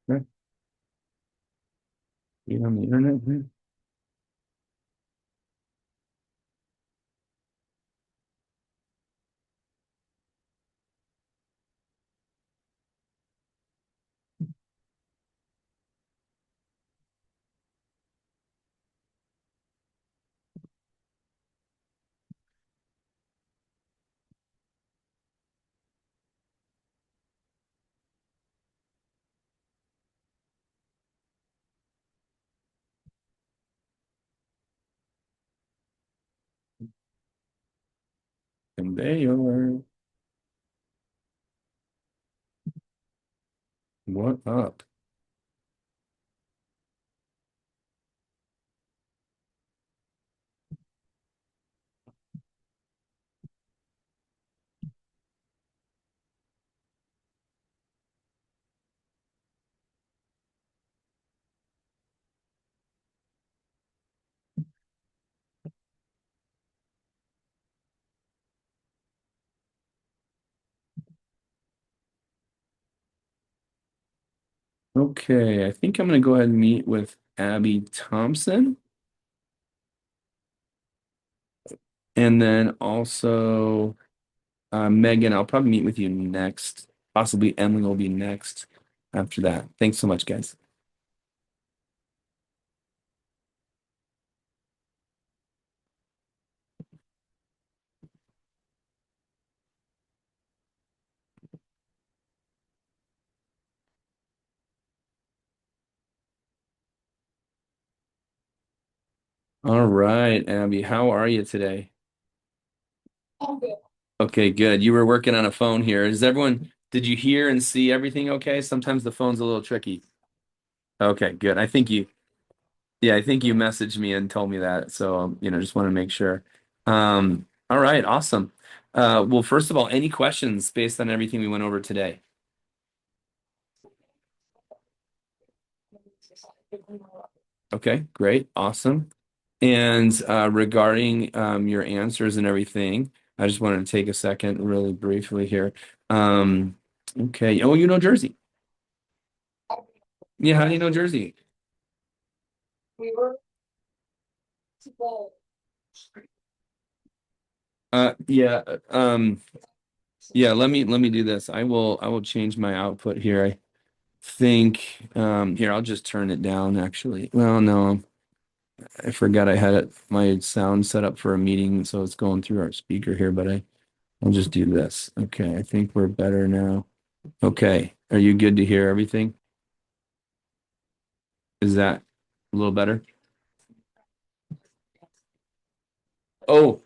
Right. You on the internet? And they are. What up? Okay, I think I'm gonna go ahead and meet with Abby Thompson. And then also Megan, I'll probably meet with you next. Possibly Emily will be next after that. Thanks so much, guys. All right, Abby, how are you today? Okay, good. You were working on a phone here. Did you hear and see everything okay? Sometimes the phone's a little tricky. Okay, good. I think you messaged me and told me that. So, just want to make sure. All right, awesome. Well, first of all, any questions based on everything we went over today? Okay, great, awesome. And regarding your answers and everything, I just wanted to take a second really briefly here. Um, okay, oh, you know Jersey. Yeah, how do you know Jersey? Yeah, yeah, let me do this. I will change my output here. I think here I'll just turn it down actually. Well, no, I forgot I had my sound set up for a meeting, so it's going through our speaker here, but I'll just do this. Okay, I think we're better now. Okay, are you good to hear everything? Is that a little better? Oh,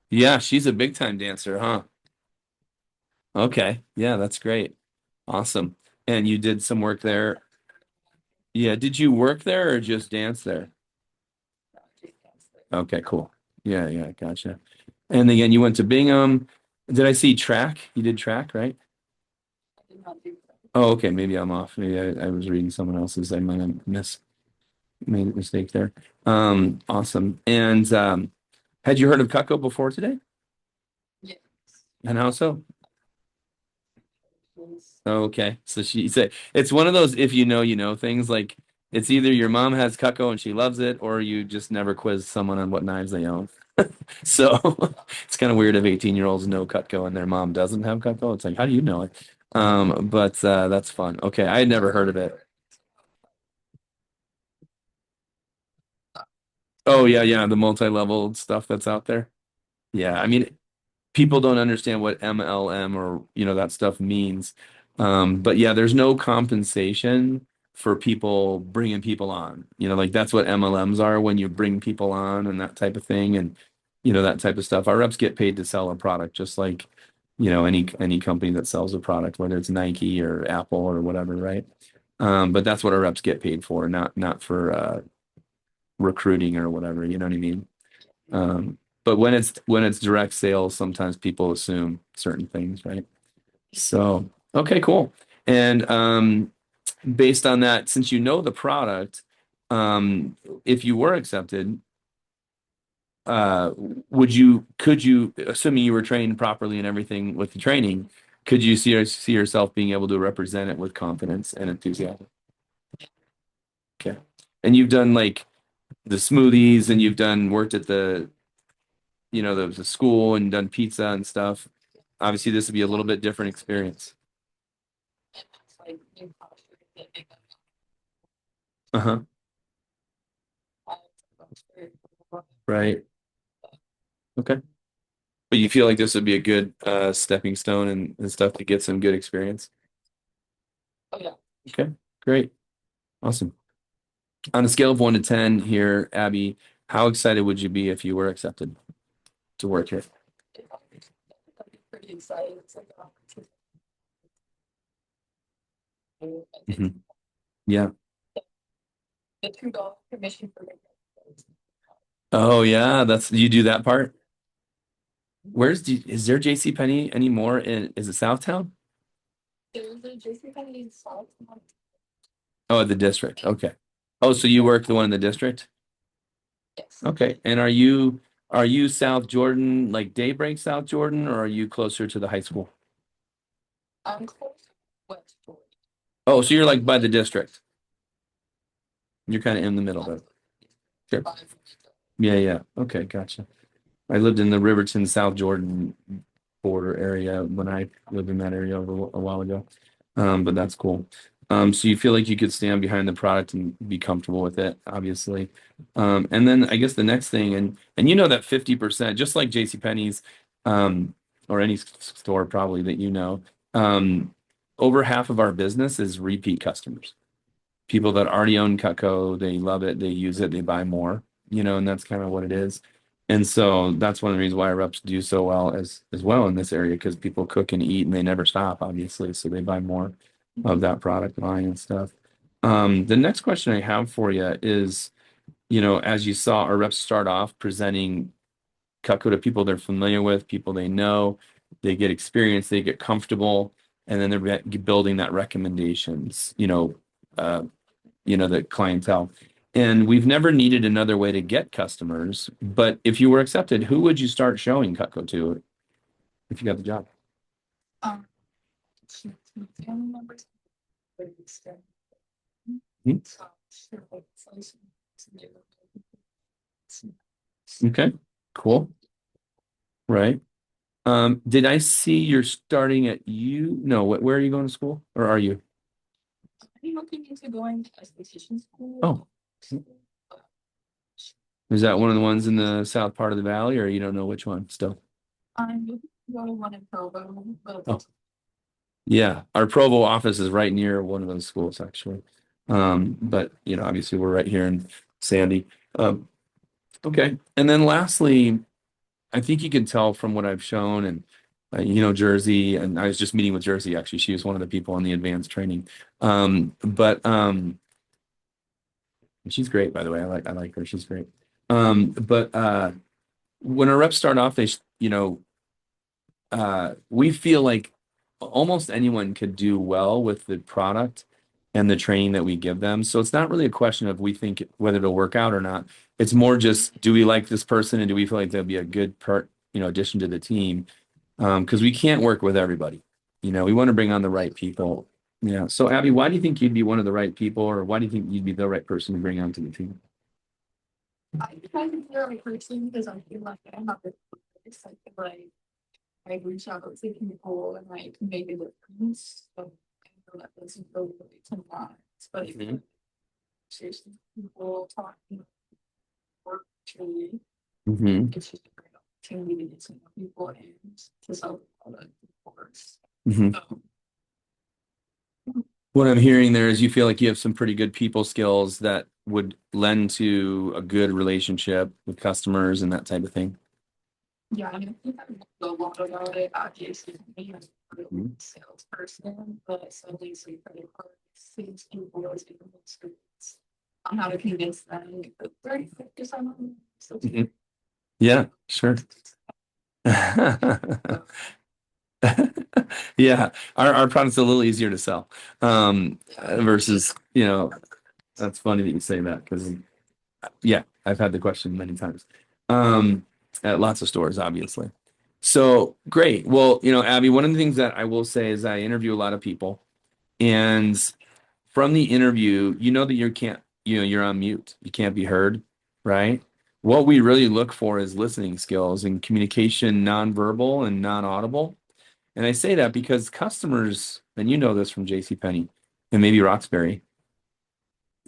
yeah, she's a big time dancer, huh? Okay, yeah, that's great. Awesome. And you did some work there. Yeah, did you work there or just dance there? Okay, cool. Yeah, yeah, gotcha. And again, you went to Bingham. Did I see track? You did track, right? Oh, okay, maybe I'm off. Maybe I was reading someone else's. I might have made a mistake there. Awesome. And had you heard of Cutco before today? And how so? Okay. So she said it's one of those if you know things like it's either your mom has Cutco and she loves it, or you just never quiz someone on what knives they own. So it's kind of weird if 18-year-olds know Cutco and their mom doesn't have Cutco. It's like, how do you know it? But that's fun. Okay, I had never heard of it. Oh yeah, yeah, the multi-level stuff that's out there. Yeah, I mean, people don't understand what MLM or that stuff means. But yeah, there's no compensation for people bringing people on. Like that's what MLMs are when you bring people on and that type of thing, and that type of stuff. Our reps get paid to sell a product, just like any company that sells a product, whether it's Nike or Apple or whatever, right? But that's what our reps get paid for, not for recruiting or whatever. You know what I mean? But when it's direct sales, sometimes people assume certain things, right? So, okay, cool. And based on that, since you know the product, if you were accepted, uh, could you, assuming you were trained properly and everything with the training, could you see yourself being able to represent it with confidence and enthusiasm? And you've done like the smoothies and you've done worked at the school and done pizza and stuff. Obviously, this would be a little bit different experience. It's like new culture that they Uh-huh. got. Right. Okay. But you feel like this would be a good stepping stone and stuff to get some good experience. Oh yeah. Okay. Great. Awesome. On a scale of 1 to 10 here, Abby, how excited would you be if you were accepted to work here? I'd be pretty excited. It's like an opportunity. Mhm. Yeah. The $2 commission for me. Oh yeah, that's you do that part. Is there J.C. Penney anymore is it Southtown? There's a JCPenney in Salt. Oh, the district. Okay. Oh, so you work the one in the district? Yes. Okay. And are you South Jordan, like Daybreak South Jordan, or are you closer to the high school? I'm close to West Georgia. Oh, so you're like by the district. You're kind of in the middle there. Sure. Yeah, yeah. Okay, gotcha. I lived in the Riverton, South Jordan border area when I lived in that area a while ago. But that's cool. So you feel like you could stand behind the product and be comfortable with it, obviously. And then I guess the next thing, and you know that 50%, just like JCPenney's, or any store probably that um, over half of our business is repeat customers. People that already own Cutco, they love it, they use it, they buy more, and that's kind of what it is. And so that's one of the reasons why our reps do so well as well in this area because people cook and eat and they never stop, obviously. So they buy more of that product line and stuff. The next question I have for you is, as you saw, our reps start off presenting Cutco to people they're familiar with, people they know, they get experience, they get comfortable, and then they're building that recommendations, uh, the clientele. And we've never needed another way to get customers. But if you were accepted, who would you start showing Cutco to if you got the job? Um, family members. Hmm? So, sure, like, Okay, cool. Right. Did I see you're starting at No, where are you going to school? Or are you? Are you looking into going to esthetician school? Oh, is that one of the ones in the south part of the valley, or you don't know which one still? I'm looking to go to one in Provo, but Oh. Yeah, our Provo office is right near one of those schools, actually. But obviously we're right here in Sandy. Um, okay. And then lastly, I think you can tell from what I've shown and Jersey, and I was just meeting with Jersey actually. She was one of the people in the advanced training. But she's great, by the way. I like her. She's great. But when our reps start off, we feel like almost anyone could do well with the product and the training that we give them. So it's not really a question of we think whether it'll work out or not. It's more just, do we like this person and do we feel like they'll be a good addition to the team? Because we can't work with everybody. We want to bring on the right people. Yeah. So Abby, why do you think you'd be one of the right people, or why do you think you'd be the right person to bring onto the team? I try to be the right person because I feel like I have this like I reach out to people and like make a difference. So I know that doesn't go really sometimes, but if Mhm. seriously people talking or truly, Hmm. it's just a great opportunity to get to know people and to sell the product, of course. Hmm. So What I'm hearing there is you feel like you have some pretty good people skills that would lend to a good relationship with customers and that type of thing. yeah, I think I know a lot about it. Obviously, me as a Mhm. salesperson, but suddenly some credit cards, things people always get the most experience on how to convince them to put 30, 50 on them. So Mhm. Yeah, sure. Yeah, our product's a little easier to sell. Versus, that's funny that you say that because yeah, I've had the question many times. At lots of stores, obviously. So great. Well, Abby, one of the things that I will say is I interview a lot of people, and from the interview, you know that you can't you're on mute. You can't be heard, right? What we really look for is listening skills and communication, nonverbal and non-audible. And I say that because customers, and you know this from JCPenney and maybe Roxbury,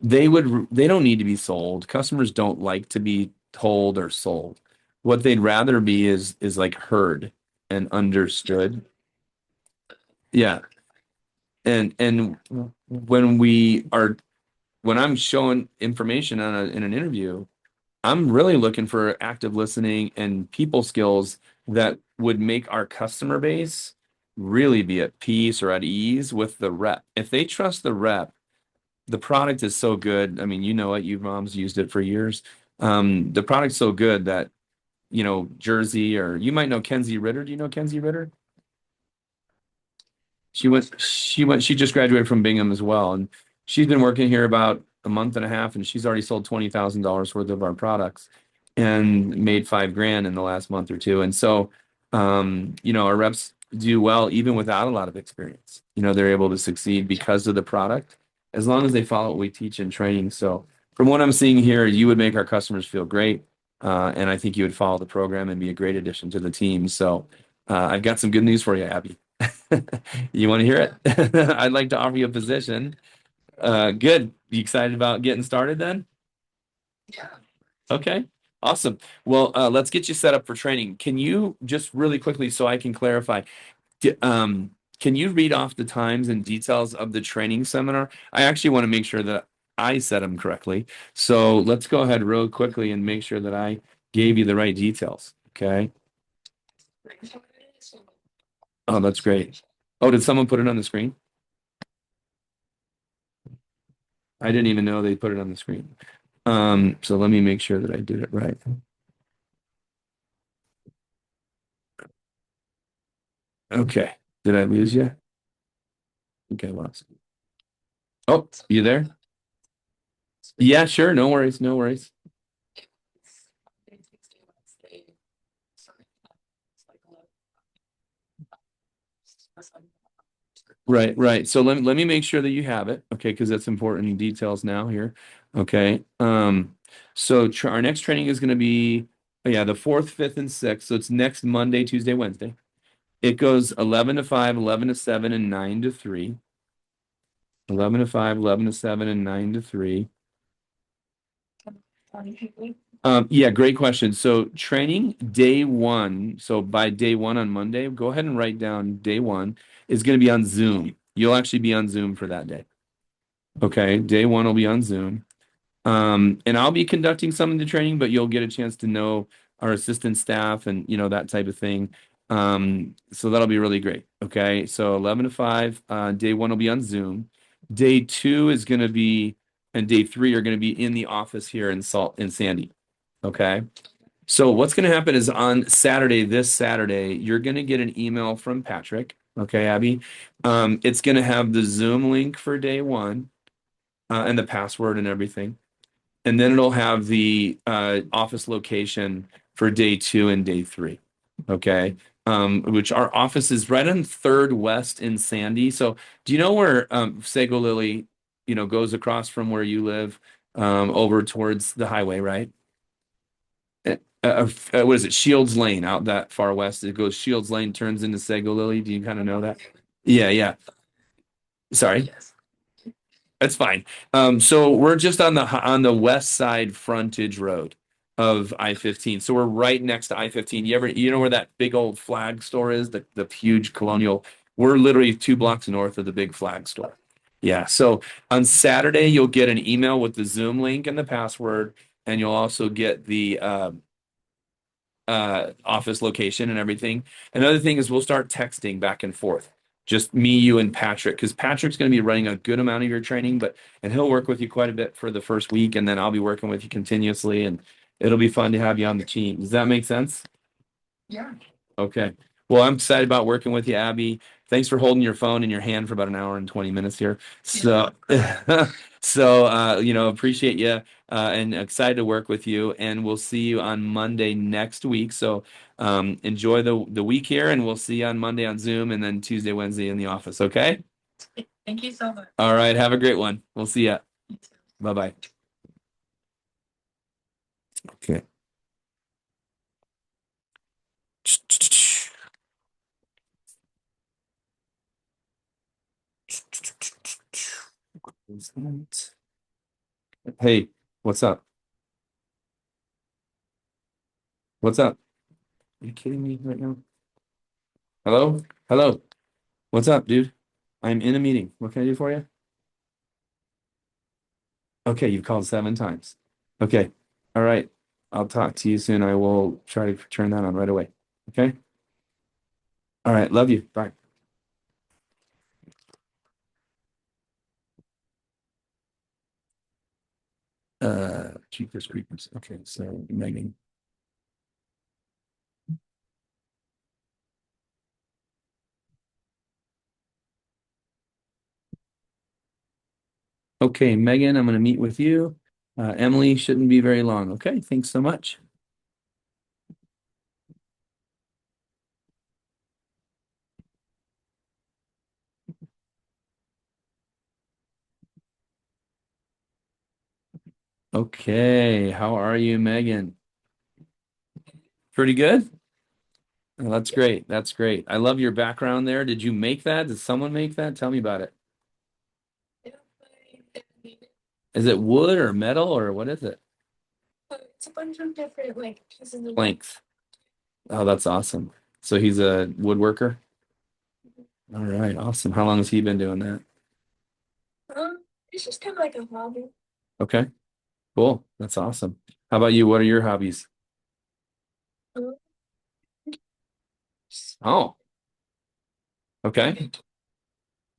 they don't need to be sold. Customers don't like to be told or sold. What they'd rather be is like heard and understood. Yeah. And when I'm showing information in an interview, I'm really looking for active listening and people skills that would make our customer base really be at peace or at ease with the rep. If they trust the rep, the product is so good. I mean, you know it, you moms used it for years. The product's so good that, Jersey, or you might know Kenzie Ritter. Do you know Kenzie Ritter? She just graduated from Bingham as well. And she's been working here about a month and a half, and she's already sold $20,000 worth of our products and made 5 grand in the last month or two. And so, our reps do well even without a lot of experience. They're able to succeed because of the product, as long as they follow what we teach in training. So, from what I'm seeing here, you would make our customers feel great. And I think you would follow the program and be a great addition to the team. So, I've got some good news for you, Abby. You want to hear it? I'd like to offer you a position. Good. You excited about getting started then? Yeah. Okay. Awesome. Well, let's get you set up for training. Can you just really quickly, so I can clarify, can you read off the times and details of the training seminar? I actually want to make sure that I said them correctly. So let's go ahead real quickly and make sure that I gave you the right details. Okay. Oh, that's great. Oh, did someone put it on the screen? I didn't even know they put it on the screen. So let me make sure that I did it right. Okay. Did I lose you? Okay, lost. Oh, you there? Yeah, sure. No worries. No worries. Right, right. So let me make sure that you have it, okay, because that's important details now here. Okay. So our next training is going to be, oh, yeah, the 4th, 5th, and 6th. So it's next Monday, Tuesday, Wednesday. It goes 11 to 5, 11 to 7, and 9 to 3. 11 to 5, 11 to 7, and 9 to 3. Yeah, great question. So training day one. So by day one on Monday, go ahead and write down day one is going to be on Zoom. You'll actually be on Zoom for that day. Okay, day one will be on Zoom. And I'll be conducting some of the training, but you'll get a chance to know our assistant staff and that type of thing. So that'll be really great. Okay, so 11 to 5, day one will be on Zoom. Day two is going to be, and day three are going to be in the office here in Sandy. Okay. So what's going to happen is on Saturday, this Saturday, you're going to get an email from Patrick. Okay, Abby. It's going to have the Zoom link for day one, and the password and everything. And then it'll have the office location for day two and day three. Okay. Which our office is right on 3rd West in Sandy. So do you know where Sago Lily, goes across from where you live, over towards the highway, right? What is it? Shields Lane out that far west. It goes Shields Lane, turns into Sago Lily. Do you kind of know that? Yeah, yeah. Sorry. That's fine. So we're just on the west side frontage road of I-15. So we're right next to I-15. You know where that big old flag store is, the huge colonial. We're literally 2 blocks north of the big flag store. Yeah. So on Saturday you'll get an email with the Zoom link and the password, and you'll also get the office location and everything. Another thing is we'll start texting back and forth. Just me, you, and Patrick, because Patrick's going to be running a good amount of your training, and he'll work with you quite a bit for the first week, and then I'll be working with you continuously, and it'll be fun to have you on the team. Does that make sense? Yeah. Okay. Well, I'm excited about working with you, Abby. Thanks for holding your phone in your hand for about an hour and 20 minutes here. So, appreciate you, and excited to work with you. And we'll see you on Monday next week. So, enjoy the week here, and we'll see you on Monday on Zoom, and then Tuesday, Wednesday in the office. Okay. Thank you so much. All right. Have a great one. We'll see ya. Bye bye. Okay. Hey, what's up? What's up? Are you kidding me right now? Hello? Hello? What's up, dude? I'm in a meeting. What can I do for you? Okay, you've called 7 times. Okay. All right. I'll talk to you soon. I will try to turn that on right away. Okay? All right. Love you. Bye. Jeepers creepers. Okay, so Megan. Okay, Megan, I'm going to meet with you. Emily shouldn't be very long. Okay, thanks so much. Okay, how are you, Megan? Pretty good? Oh, that's great. That's great. I love your background there. Did you make that? Did someone make that? Tell me about it. Is it wood or metal or what is it? It's a bunch of different like pieces of Planks. Oh, that's awesome. So he's a woodworker? All right, awesome. How long has he been doing that? it's just kind of like a hobby. Okay, cool. That's awesome. How about you? What are your hobbies? Um, Oh, okay.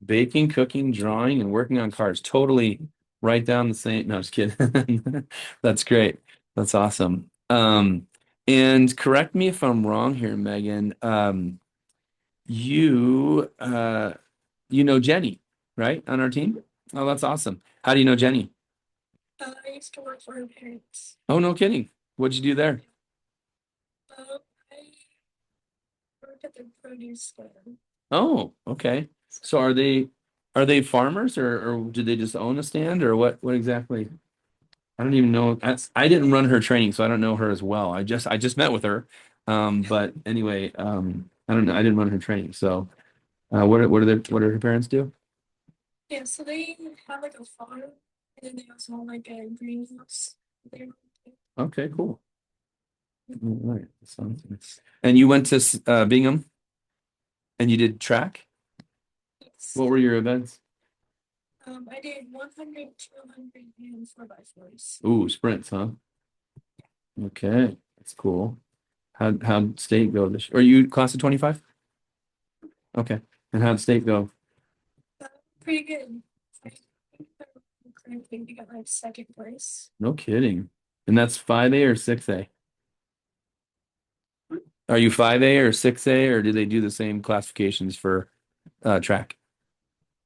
Baking, cooking, drawing, and working on cars. Totally right down the same. No, just kidding. That's great. That's awesome. And correct me if I'm wrong here, Megan. You you know Jenny, right? On our team? Oh, that's awesome. How do you know Jenny? I used to work for her parents. Oh, no kidding. What'd you do there? I worked at the produce store. Oh, okay. So are they farmers or do they just own a stand or what exactly? I don't even know. I didn't run her training, so I don't know her as well. I just met with her. But anyway, I don't know. I didn't run her training. So what do her parents do? Yeah, so they have like a farm, and then they also have like a greenhouse there. Okay, cool. All right. Sounds nice. And you went to Bingham and you did track? Yes. What were your events? I did 100, 200, and 4x4s. Ooh, sprints, huh? Okay, that's cool. How'd state go this year? Are you class of 25? Okay. And how'd state go? Uh, Pretty good. I think we got like second place. No kidding. And that's 5A or 6A? Are you 5A or 6A, or do they do the same classifications for track?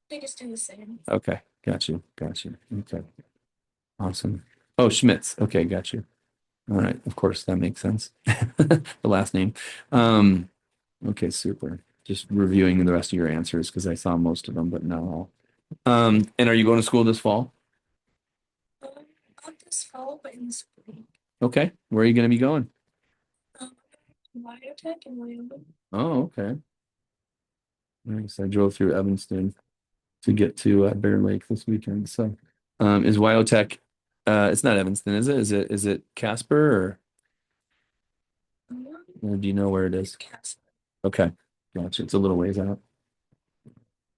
They just do the same. Okay, got you, got you. Okay, awesome. Oh, Schmitz. Okay, got you. All right, of course that makes sense. The last name. Um, okay, super. Just reviewing the rest of your answers because I saw most of them, but not all. And are you going to school this fall? Um, Not this fall, but in the spring. Okay, where are you going to be going? Um, Biotech in Wyoming. Oh, okay. Nice. I drove through Evanston to get to Bear Lake this weekend. So, is Wyotech? It's not Evanston, is it? Is it Casper or do you know where it is? Casper. Okay, gotcha. It's a little ways out.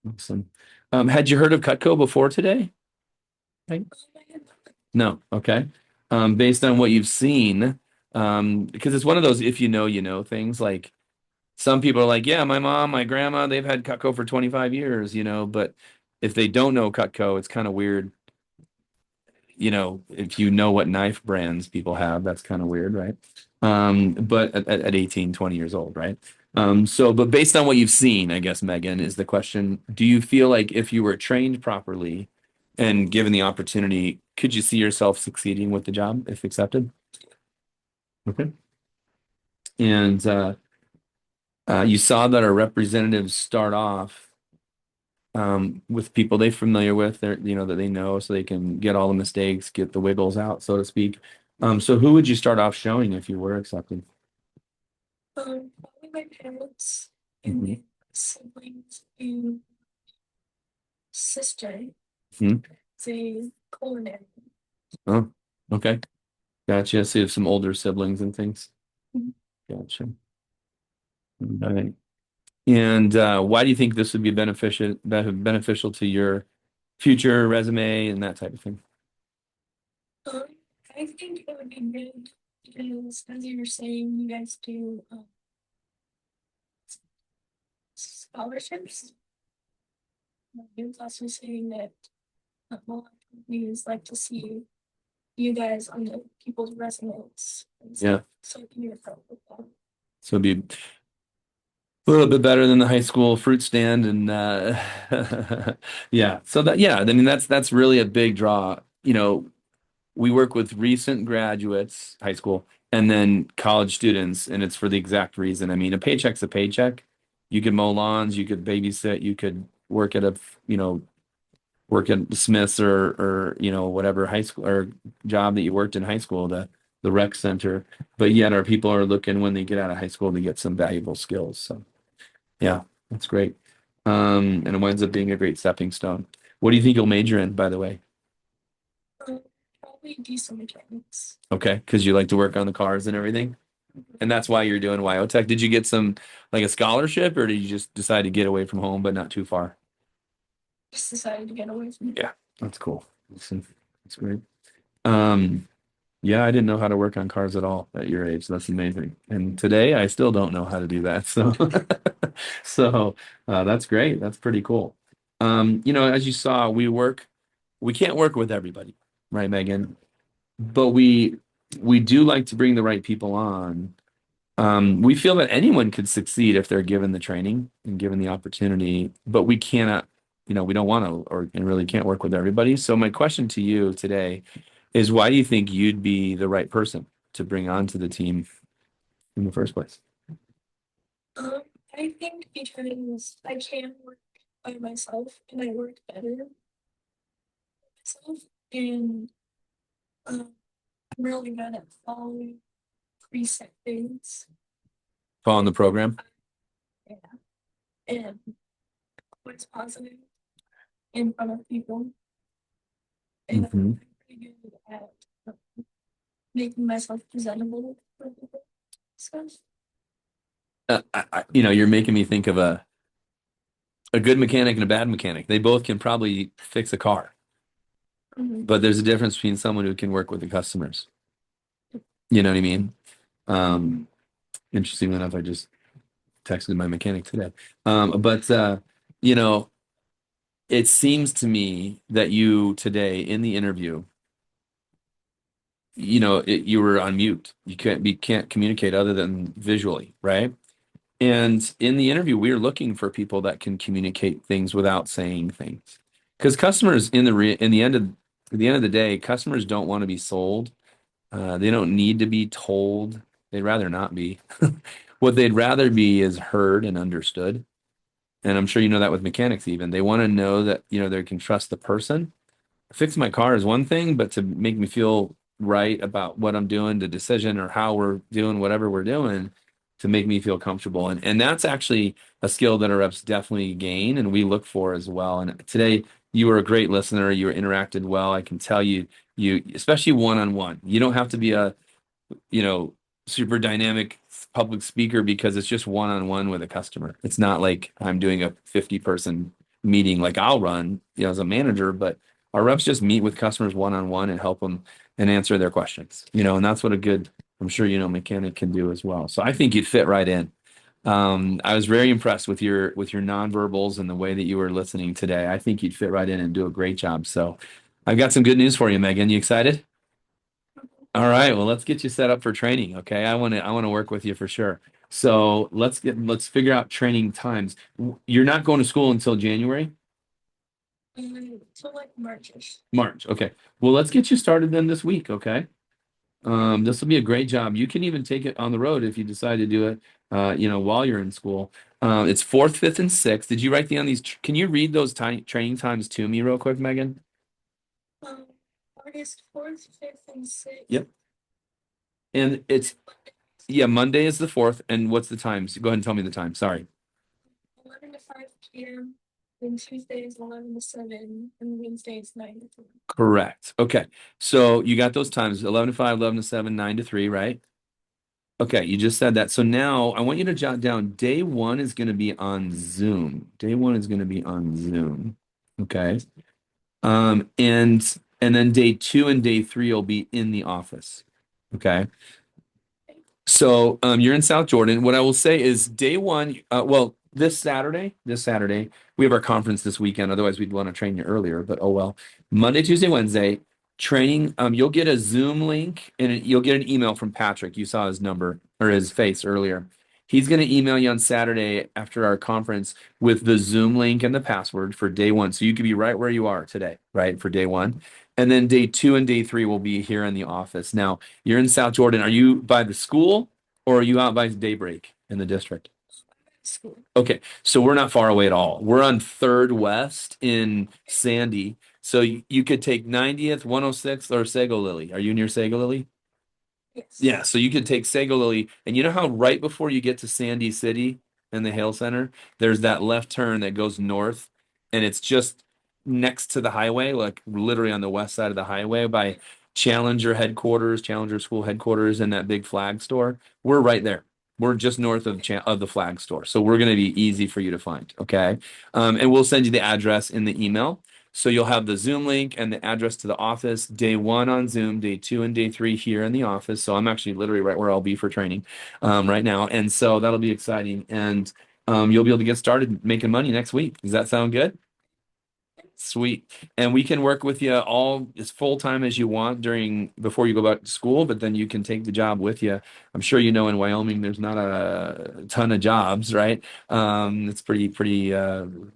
Awesome. Had you heard of Cutco before today? Right? I had No. Okay. Based on what you've seen, because it's one of those if you know things like some people are like, yeah, my mom, my grandma, they've had Cutco for 25 years, but if they don't know Cutco, it's kind of weird. If you know what knife brands people have, that's kind of weird, right? But at 18, 20 years old, right? But based on what you've seen, I guess, Megan, is the question, do you feel like if you were trained properly and given the opportunity, could you see yourself succeeding with the job if accepted? Okay. And you saw that our representatives start off with people they're familiar with, that they know, so they can get all the mistakes, get the wiggles out, so to speak. So who would you start off showing if you were accepted? Probably my parents and Mhm. my siblings and sister. Mhm. They culinary. Oh, okay. Gotcha. So you have some older siblings and things. Mhm. Gotcha. All right. And why do you think this would be beneficial to your future resume and that type of thing? Um, I think it would be good because, as you were saying, you guys do scholarships. You was also saying that a lot of companies like to see you guys on the people's resumes and Yeah. stuff. So I can be proud of that. So it'd be a little bit better than the high school fruit stand and yeah. So that yeah, I mean that's really a big draw. We work with recent graduates, high school, and then college students, and it's for the exact reason. I mean, a paycheck's a paycheck. You could mow lawns, you could babysit, you could work at you know, work at Smith's or whatever high school or job that you worked in high school, the rec center. But yet our people are looking when they get out of high school to get some valuable skills. So yeah, that's great. And it winds up being a great stepping stone. What do you think you'll major in, by the way? Um, Probably diesel mechanics. Okay, because you like to work on the cars and everything. And that's why you're doing Tech. Did you get some like a scholarship or did you just decide to get away from home but not too far? Just decided to get away from it. Yeah, that's cool. That's great. Um, yeah, I didn't know how to work on cars at all at your age. That's amazing. And today I still don't know how to do that. So so that's great. That's pretty cool. As you saw, we can't work with everybody, right, Megan? But we do like to bring the right people on. We feel that anyone could succeed if they're given the training and given the opportunity, but we cannot, we don't want to or and really can't work with everybody. So my question to you today is why do you think you'd be the right person to bring onto the team in the first place? Um, I think because I can work by myself and I work better by myself and I'm really good at following preset things. Follow the program? Yeah. And always positive in front of people. And Hmm. I'm pretty good at making myself presentable for people. Stuff. You're making me think of a good mechanic and a bad mechanic. They both can probably fix a car, Mhm. but there's a difference between someone who can work with the customers. You know what I mean? Um, Interestingly enough, I just texted my mechanic today. But you know, it seems to me that you today in the interview, you were on mute. You can't communicate other than visually, right? And in the interview, we are looking for people that can communicate things without saying things. Because customers in the end of the day, customers don't want to be sold. They don't need to be told. They'd rather not be. What they'd rather be is heard and understood. And I'm sure you know that with mechanics even. They want to know that, they can trust the person. Fix my car is one thing, but to make me feel right about what I'm doing, the decision or how we're doing whatever we're doing, to make me feel comfortable. And that's actually a skill that our reps definitely gain and we look for as well. And today you were a great listener. You were interacted well. I can tell you, especially one-on-one. You don't have to be a you know, super dynamic public speaker because it's just one-on-one with a customer. It's not like I'm doing a 50-person meeting like I'll run, as a manager, but our reps just meet with customers one-on-one and help them and answer their questions, and that's what a good, I'm sure, mechanic can do as well. So I think you'd fit right in. I was very impressed with your nonverbals and the way that you were listening today. I think you'd fit right in and do a great job. So I've got some good news for you, Megan. You excited? All right, well, let's get you set up for training. Okay, I want to work with you for sure. So let's figure out training times. You're not going to school until January? So like Marchish. March. Okay. Well, let's get you started then this week. Okay. This will be a great job. You can even take it on the road if you decide to do it. While you're in school. It's fourth, fifth, and sixth. Did you write down these? Can you read those training times to me real quick, Megan? Um, August 4th, 5th, and 6th. Yep. And it's, yeah, Monday is the 4th. And what's the times? Go ahead and tell me the time. Sorry. 11 to 5 p.m. Then Tuesday is 11 to 7, and Wednesday is 9 to 3. Correct. Okay. So you got those times 11 to 5, 11 to 7, 9 to 3, right? Okay, you just said that. So now I want you to jot down day one is going to be on Zoom. Day one is going to be on Zoom. Okay. And then day two and day three will be in the office. Okay. So you're in South Jordan. What I will say is day one, well, this Saturday, we have our conference this weekend. Otherwise, we'd want to train you earlier, but oh well. Monday, Tuesday, Wednesday, training. You'll get a Zoom link and you'll get an email from Patrick. You saw his number or his face earlier. He's going to email you on Saturday after our conference with the Zoom link and the password for day one. So you could be right where you are today, right? For day one. And then day two and day three will be here in the office. Now, you're in South Jordan. Are you by the school or are you out by Daybreak in the district? School. Okay, so we're not far away at all. We're on 3rd West in Sandy. So you could take 90th, 106th, or Sago Lily. Are you near Sago Lily? Yes. Yeah, so you could take Sago Lily, and you know how right before you get to Sandy City and the Hale Center, there's that left turn that goes north, and it's just next to the highway, like literally on the west side of the highway by Challenger headquarters, Challenger School headquarters, and that big flag store. We're right there. We're just north of the flag store, so we're going to be easy for you to find. Okay, and we'll send you the address in the email. So you'll have the Zoom link and the address to the office. Day one on Zoom, day two and day three here in the office. So I'm actually literally right where I'll be for training right now. And so that'll be exciting. And you'll be able to get started making money next week. Does that sound good? Sweet. And we can work with you all as full time as you want before you go back to school, but then you can take the job with you. I'm sure you know in Wyoming there's not a ton of jobs, right? It's pretty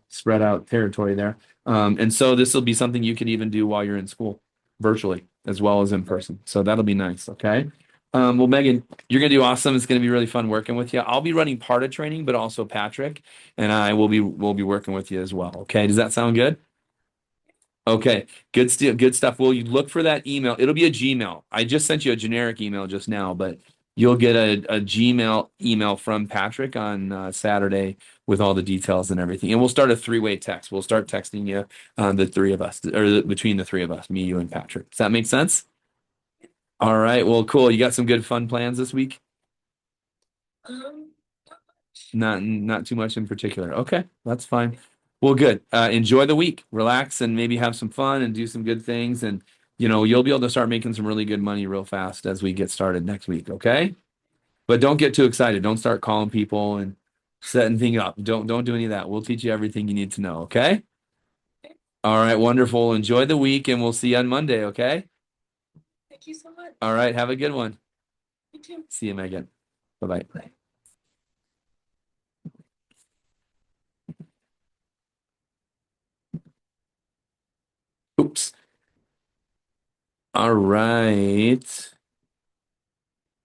spread out territory there. And so this will be something you could even do while you're in school, virtually as well as in person. So that'll be nice, okay? Well, Megan, you're gonna do awesome. It's gonna be really fun working with you. I'll be running part of training, but also Patrick and I will be working with you as well. Okay, does that sound good? Okay, good stuff. Well, you look for that email. It'll be a Gmail. I just sent you a generic email just now, but you'll get a Gmail email from Patrick on Saturday with all the details and everything. And we'll start a three-way text. We'll start texting you, the three of us, or between the three of us, me, you, and Patrick. Does that make sense? All right. Well, cool. You got some good fun plans this week? Um, Not too much in particular. Okay, that's fine. Well, good. Enjoy the week, relax, and maybe have some fun and do some good things. And you'll be able to start making some really good money real fast as we get started next week. Okay, but don't get too excited. Don't start calling people and setting things up. Don't do any of that. We'll teach you everything you need to know. Okay. All right. Wonderful. Enjoy the week, and we'll see you on Monday. Okay. thank you so much. All right. Have a good one. You too. See you, Megan. Bye bye. Oops. All right.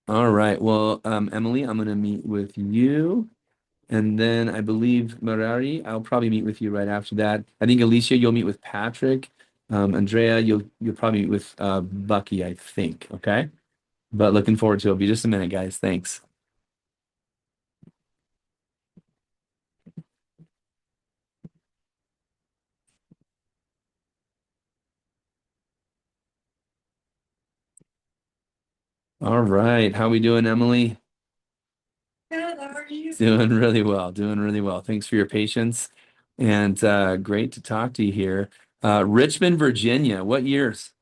All right. Well, Emily, I'm going to meet with you. And then I believe Marari, I'll probably meet with you right after that. I think Alicia, you'll meet with Patrick. Andrea, you'll probably meet with Bucky, I think. Okay. But looking forward to it. It'll be just a minute, guys. Thanks. All right. How we doing, Emily? Good, how are you? Doing really well. Doing really well. Thanks for your patience. And great to talk to you here. Richmond, Virginia. What years?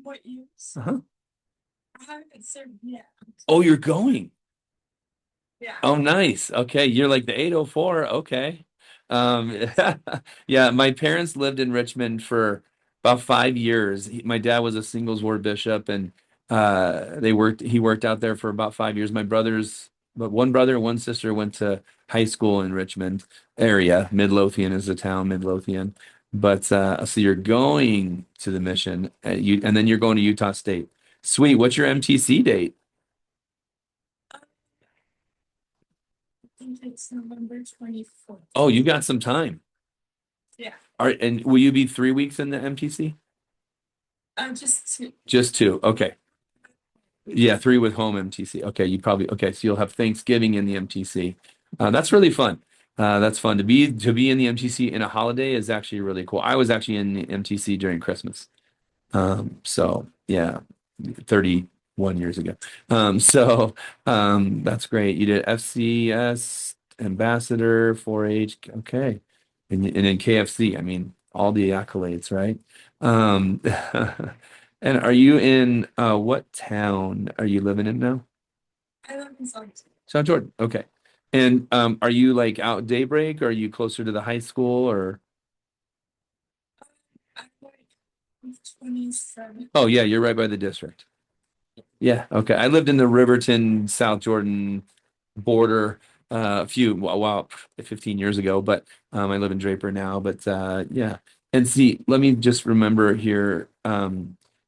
What years? Uh-huh. I haven't served yet. Oh, you're going. Yeah. Oh, nice. Okay, you're like the 804. Okay. Um, yeah, my parents lived in Richmond for about 5 years. My dad was a singles ward bishop and he worked out there for about 5 years. But one brother and one sister went to high school in Richmond area. Midlothian is the town, Midlothian. But so you're going to the mission and then you're going to Utah State. Sweet. What's your MTC date? I think it's November 24th. Oh, you got some time. Yeah. All right, and will you be 3 weeks in the MTC? Just to, Just two. Okay. Yeah, 3 with home MTC. Okay, you probably okay. So you'll have Thanksgiving in the MTC. That's really fun. That's fun to be in the MTC in a holiday is actually really cool. I was actually in the MTC during Christmas. So yeah, 31 years ago. That's great. You did FCS, Ambassador, 4-H. Okay. And then KFC. I mean, all the accolades, right? Um, and are you in what town are you living in now? I live in South. South Jordan. Okay. And are you like out Daybreak? Or are you closer to the high school or? I'm like 27. Oh yeah, you're right by the district. Yeah, okay. I lived in the Riverton, South Jordan border a few, well, 15 years ago, but I live in Draper now. But yeah. And see, let me just remember here.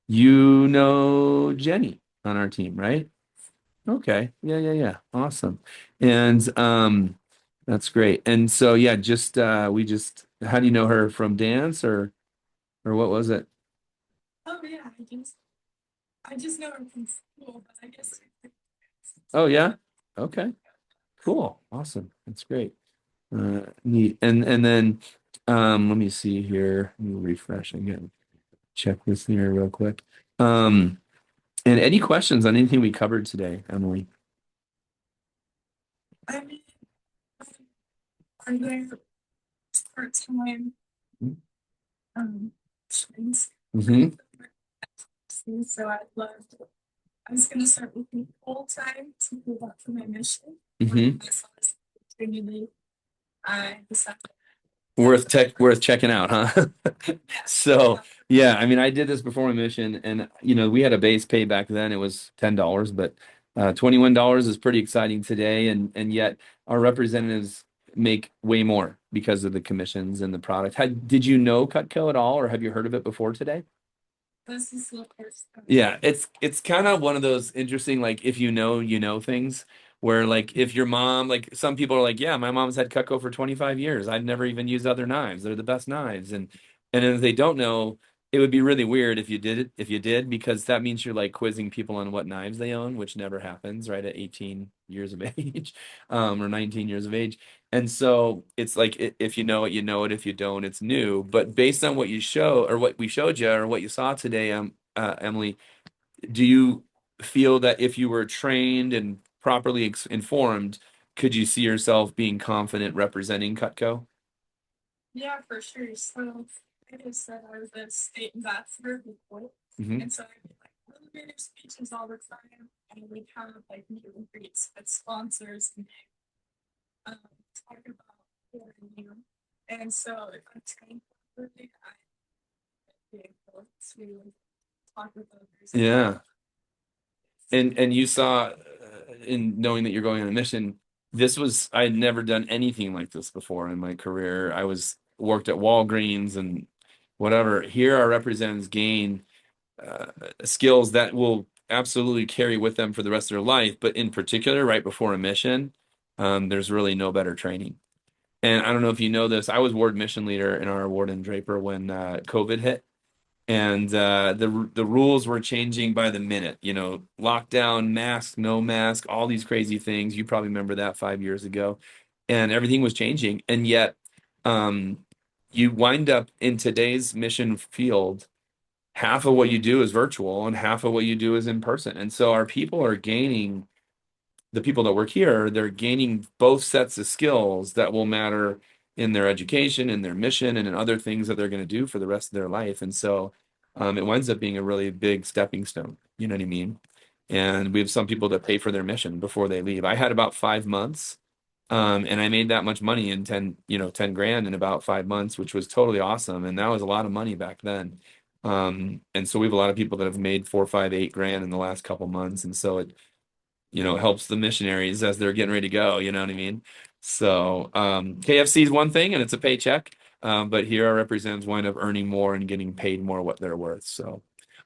You know Jenny on our team, right? Okay. Yeah, yeah, yeah. Awesome. And that's great. And so yeah, just how do you know her from dance or what was it? Oh yeah, I just know her from school, but I guess Oh yeah. Okay. Cool. Awesome. That's great. Neat. And then let me see here. Let me refresh again. Check this here real quick. And any questions on anything we covered today, Emily? I mean, are there part-time things? Mm-hmm. So I was gonna start working full time to move up for my mission. Mm-hmm. When I saw this opportunity, I decided. Worth checking out, huh? So yeah, I mean, I did this before my mission, and we had a base pay back then. It was $10, but $21 is pretty exciting today, and yet our representatives make way more because of the commissions and the product. Did you know Cutco at all, or have you heard of it before today? This is the first time. Yeah, it's kind of one of those interesting, like if you know things where like if your mom, like some people are like, yeah, my mom's had Cutco for 25 years. I've never even used other knives. They're the best knives. And if they don't know, it would be really weird if you did, because that means you're like quizzing people on what knives they own, which never happens, right? At 18 years of age, or 19 years of age. And so it's like if you know it, you know it. If you don't, it's new. But based on what you show or what we showed you or what you saw today, Emily, do you feel that if you were trained and properly informed, could you see yourself being confident representing Cutco? Yeah, for sure. So like I said, I was a state ambassador before. Hmm. And so I did like elevator speeches all the time. And we'd have like meet and greets with sponsors and um, talk about what I knew. And so if I'm trained properly, I'd be able to talk with others. Yeah. And you saw in knowing that you're going on a mission, I had never done anything like this before in my career. I was worked at Walgreens and whatever. Here our representatives gain uh, skills that will absolutely carry with them for the rest of their life. But in particular, right before a mission, there's really no better training. And I don't know if you know this, I was ward mission leader in our ward in Draper when COVID hit. And the rules were changing by the minute, lockdown, mask, no mask, all these crazy things. You probably remember that 5 years ago. And everything was changing. And yet, um, you wind up in today's mission field, half of what you do is virtual and half of what you do is in person. And so our people are gaining, the people that work here, they're gaining both sets of skills that will matter in their education, in their mission, and in other things that they're going to do for the rest of their life. And so it winds up being a really big stepping stone. You know what I mean? And we have some people that pay for their mission before they leave. I had about 5 months, and I made that much money in 10 grand in about 5 months, which was totally awesome. And that was a lot of money back then. And so we have a lot of people that have made 4, 5, 8 grand in the last couple months. And so it helps the missionaries as they're getting ready to go, you know what I mean? So KFC is one thing and it's a paycheck, but here our representatives wind up earning more and getting paid more what they're worth. So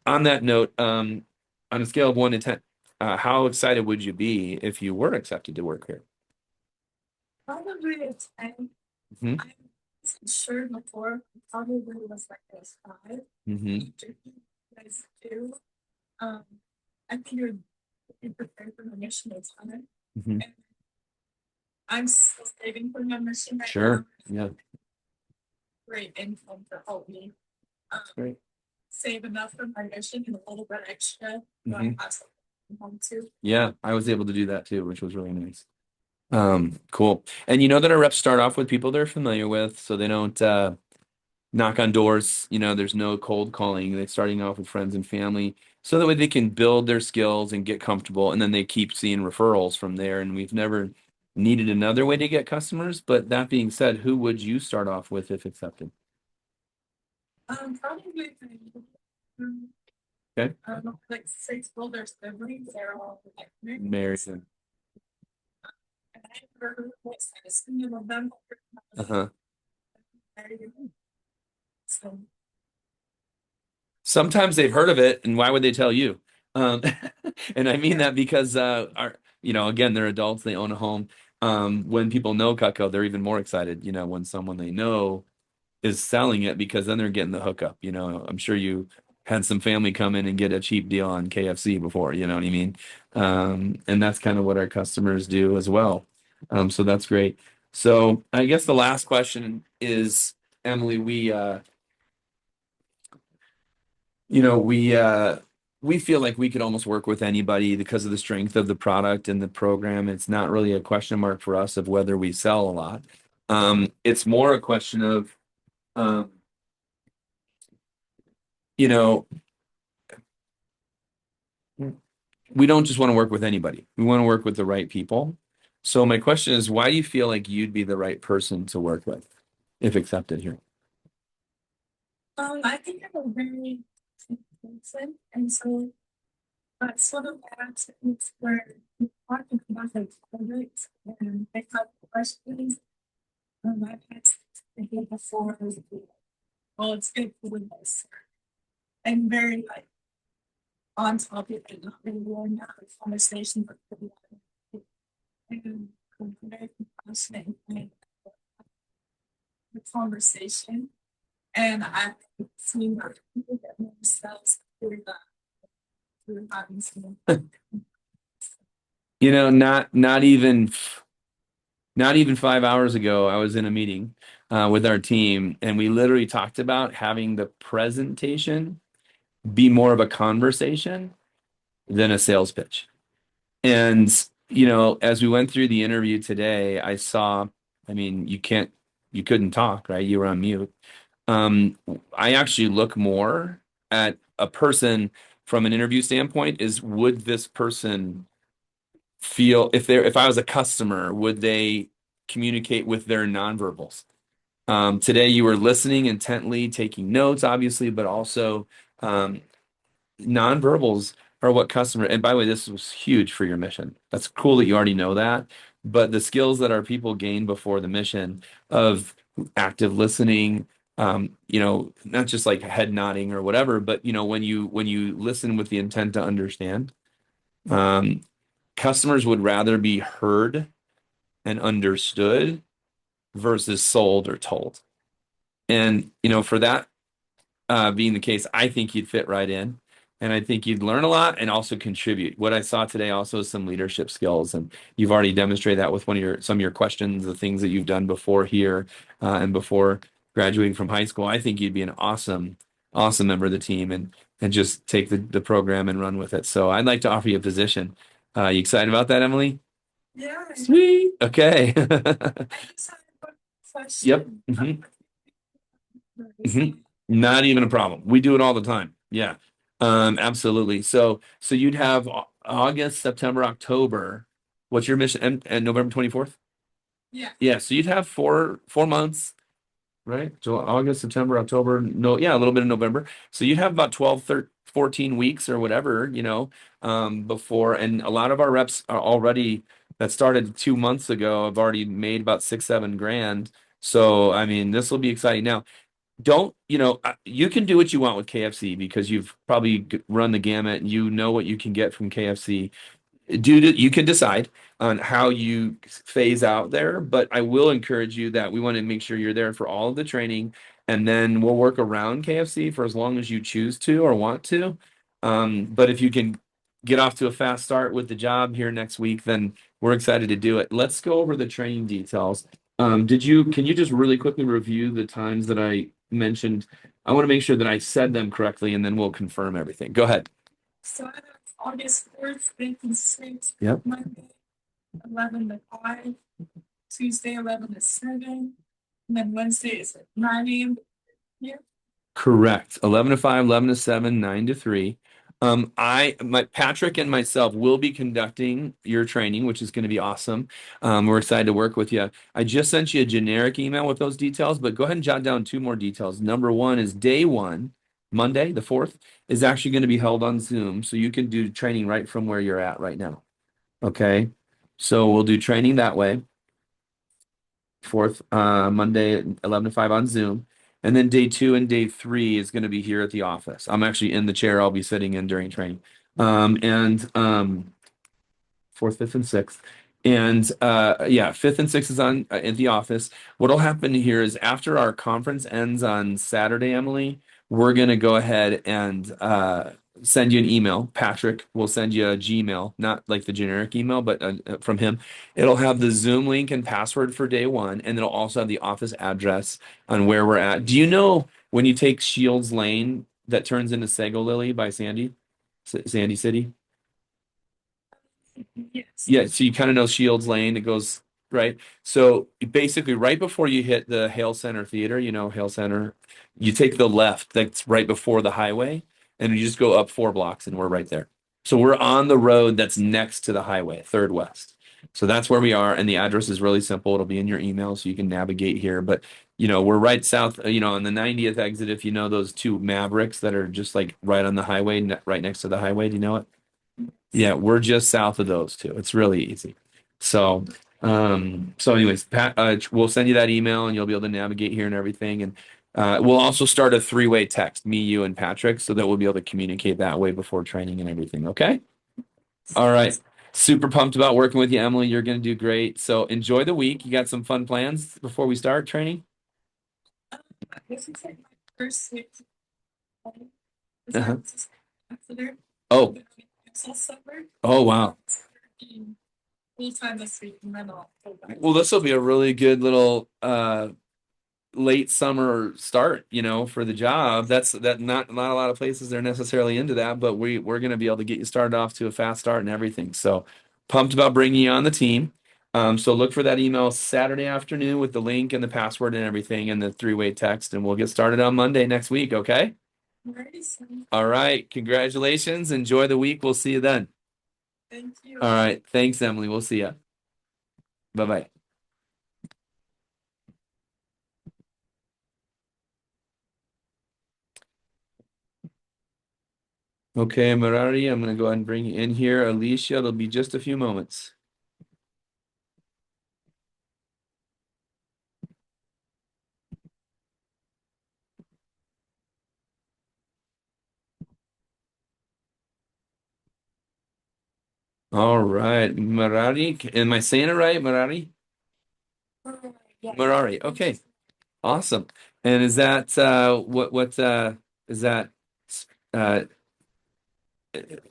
on that note, on a scale of 1 to 10, how excited would you be if you were accepted to work here? probably a 10. Hmm. I wasn't sure before. Probably was like a 5. Hmm. After you guys do. Um, I think you're be prepared for my mission is on it. Mhm. And I'm still saving for my mission right Sure. now. Yeah. Great income to help me Great. save enough for my mission and a little bit extra. So I Mhm. have something to home too. Yeah, I was able to do that too, which was really nice. Cool. And you know that our reps start off with people they're familiar with, so they don't knock on doors. You know, there's no cold calling. They're starting off with friends and family, so that way they can build their skills and get comfortable, and then they keep seeing referrals from there. And we've never needed another way to get customers. But that being said, who would you start off with if accepted? Probably Okay. like 6 older siblings, they're all like Married. and I heard what's in November. Uh-huh. So Sometimes they've heard of it, and why would they tell you? Um, and I mean Yeah. that because again, they're adults, they own a home. When people know Cutco, they're even more excited, when someone they know is selling it because then they're getting the hookup. I'm sure you had some family come in and get a cheap deal on KFC before, you know what I mean? And that's kind of what our customers do as well. So that's great. So I guess the last question is, Emily, we feel like we could almost work with anybody because of the strength of the product and the program. It's not really a question mark for us of whether we sell a lot. It's more a question of, um, you know, we don't just want to work with anybody. We want to work with the right people. So my question is, why do you feel like you'd be the right person to work with if accepted here? I think I'm a very person, and so sort of that is where we talking about the products and I have questions. I've had thinking before, well, it's good for this. I'm very like on topic and not really worrying about the conversation, but and I'm very compassionate in the conversation. And I've seen other people get themselves through that, through having some. Not even 5 hours ago, I was in a meeting with our team, and we literally talked about having the presentation be more of a conversation than a sales pitch. And, as we went through the interview today, I mean, you couldn't talk, right? You were on mute. Um, I actually look more at a person from an interview standpoint is, would this person feel, if I was a customer, would they communicate with their nonverbals? Today you were listening intently, taking notes, obviously, but also um, nonverbals are what customer, and by the way, this was huge for your mission. That's cool that you already know that, but the skills that our people gain before the mission of active listening, not just like head nodding or whatever, but when you listen with the intent to understand, um, customers would rather be heard and understood versus sold or told. And for that being the case, I think you'd fit right in. And I think you'd learn a lot and also contribute. What I saw today also is some leadership skills, and you've already demonstrated that with some of your questions, the things that you've done before here and before graduating from high school. I think you'd be an awesome, awesome member of the team and just take the program and run with it. So I'd like to offer you a position. You excited about that, Emily? Yeah. Sweet. Okay. I just have a question. Yep. Not even a problem. We do it all the time. Yeah. Absolutely. So you'd have August, September, October. What's your mission? And November 24th? Yeah. Yeah. So you'd have four months, right? So August, September, October. No, yeah, a little bit of November. So you'd have about 12, 13, 14 weeks or whatever, before. And a lot of our reps are already that started 2 months ago. Have already made about 6, 7 grand. So, I mean, this will be exciting. Now, don't you can do what you want with KFC because you've probably run the gamut and you know what you can get from KFC. You can decide on how you phase out there, but I will encourage you that we want to make sure you're there for all of the training, and then we'll work around KFC for as long as you choose to or want to. But if you can get off to a fast start with the job here next week, then we're excited to do it. Let's go over the training details. Can you just really quickly review the times that I mentioned? I want to make sure that I said them correctly and then we'll confirm everything. Go ahead. So I have August 4th, 5th, and 6th. Yep. Monday, 11 to 5. Tuesday, 11 to 7. And then Wednesday is at 9 a.m. Yeah. Correct. 11 to 5, 11 to 7, 9 to 3. Patrick and myself will be conducting your training, which is going to be awesome. We're excited to work with you. I just sent you a generic email with those details, but go ahead and jot down two more details. Number one is day one, Monday, the 4th, is actually going to be held on Zoom. So you can do training right from where you're at right now. Okay. So we'll do training that way. 4th, Monday at 11 to 5 on Zoom. And then day 2 and day 3 is going to be here at the office. I'm actually in the chair I'll be sitting in during training. And 4th, 5th, and 6th. And yeah, 5th and 6th is on at the office. What'll happen here is after our conference ends on Saturday, Emily, we're gonna go ahead and send you an email. Patrick will send you a Gmail, not like the generic email, but from him. It'll have the Zoom link and password for day one, and it'll also have the office address on where we're at. Do you know when you take Shields Lane that turns into Sago Lily by Sandy City? Yes. Yeah, so you kind of know Shields Lane. It goes right. So basically, right before you hit the Hale Center Theater, you know, Hale Center, you take the left. That's right before the highway, and you just go up 4 blocks, and we're right there. So we're on the road that's next to the highway, Third West. So that's where we are, and the address is really simple. It'll be in your email, so you can navigate here. But you know, we're right south. You know, on the 90th exit, if you know those two Mavericks that are just like right on the highway, right next to the highway. Do you know it? Yeah, we're just south of those two. It's really easy. So, so anyways, Pat, we'll send you that email and you'll be able to navigate here and everything. And we'll also start a three-way text, me, you, and Patrick, so that we'll be able to communicate that way before training and everything. Okay? All right. Super pumped about working with you, Emily. You're going to do great. So enjoy the week. You got some fun plans before we start training? This is like my first week. Uh-huh. After Oh, summer. oh, wow. Full time this week, and then I'll go back. Well, this will be a really good little late summer start, you know, for the job. That's that not a lot of places are necessarily into that, but we're going to be able to get you started off to a fast start and everything. So pumped about bringing you on the team. So look for that email Saturday afternoon with the link and the password and everything and the three-way text, and we'll get started on Monday next week. Okay. Alrighty, so All right. Congratulations. Enjoy the week. We'll see you then. thank you. All right. Thanks, Emily. We'll see you. Bye-bye. Okay, Marari, I'm going to go ahead and bring you in here. Alicia, it'll be just a few moments. All right, Marari, am I saying it right, Marari? Yeah. Marari, okay, awesome. And is that what is that uh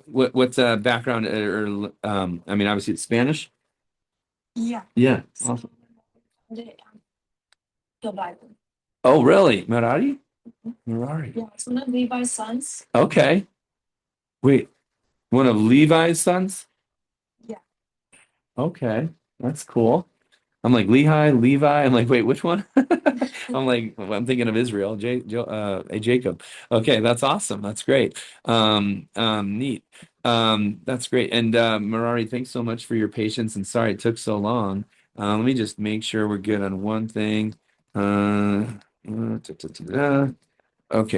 what background or I mean obviously it's Spanish? Yeah. Yeah, So, awesome. the Bible. Oh, really? Marari? Marari. Yeah, it's one of Levi's sons. Okay. Wait, one of Levi's sons? Yeah. Okay, that's cool. I'm like Lehi, Levi. I'm like, wait, which one? I'm like, well, I'm thinking of Israel, Jacob. Okay, that's awesome. That's great. Neat. That's great. And Marari, thanks so much for your patience. And sorry it took so long. Let me just make sure we're good on one thing. Okay,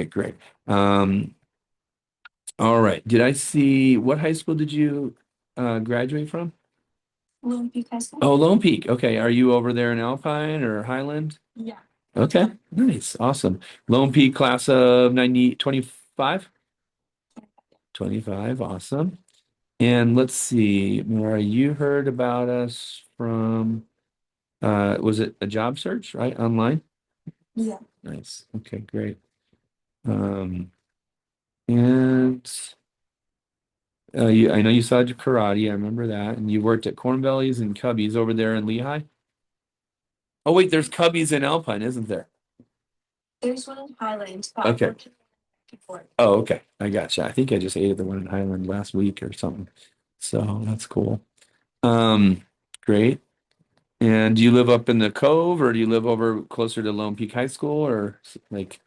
great. All right. Did I see what high school did you graduate from? Lone Peak High School. Oh, Lone Peak. Okay. Are you over there in Alpine or Highland? Yeah. Okay. Nice. Awesome. Lone Peak class of 25? 25. Awesome. And let's see, Maura, you heard about us from was it a job search, right? Online? Yeah. Nice. Okay, great. And I know you saw karate. I remember that, and you worked at Corn Bellies and Cubbies over there in Lehigh. Oh wait, there's Cubbies in Alpine, isn't there? There's one in Highlands, but I Okay. work before. Oh, okay. I gotcha. I think I just ate at the one in Highland last week or something. So that's cool. Um, Great. And do you live up in the Cove or do you live over closer to Lone Peak High School or like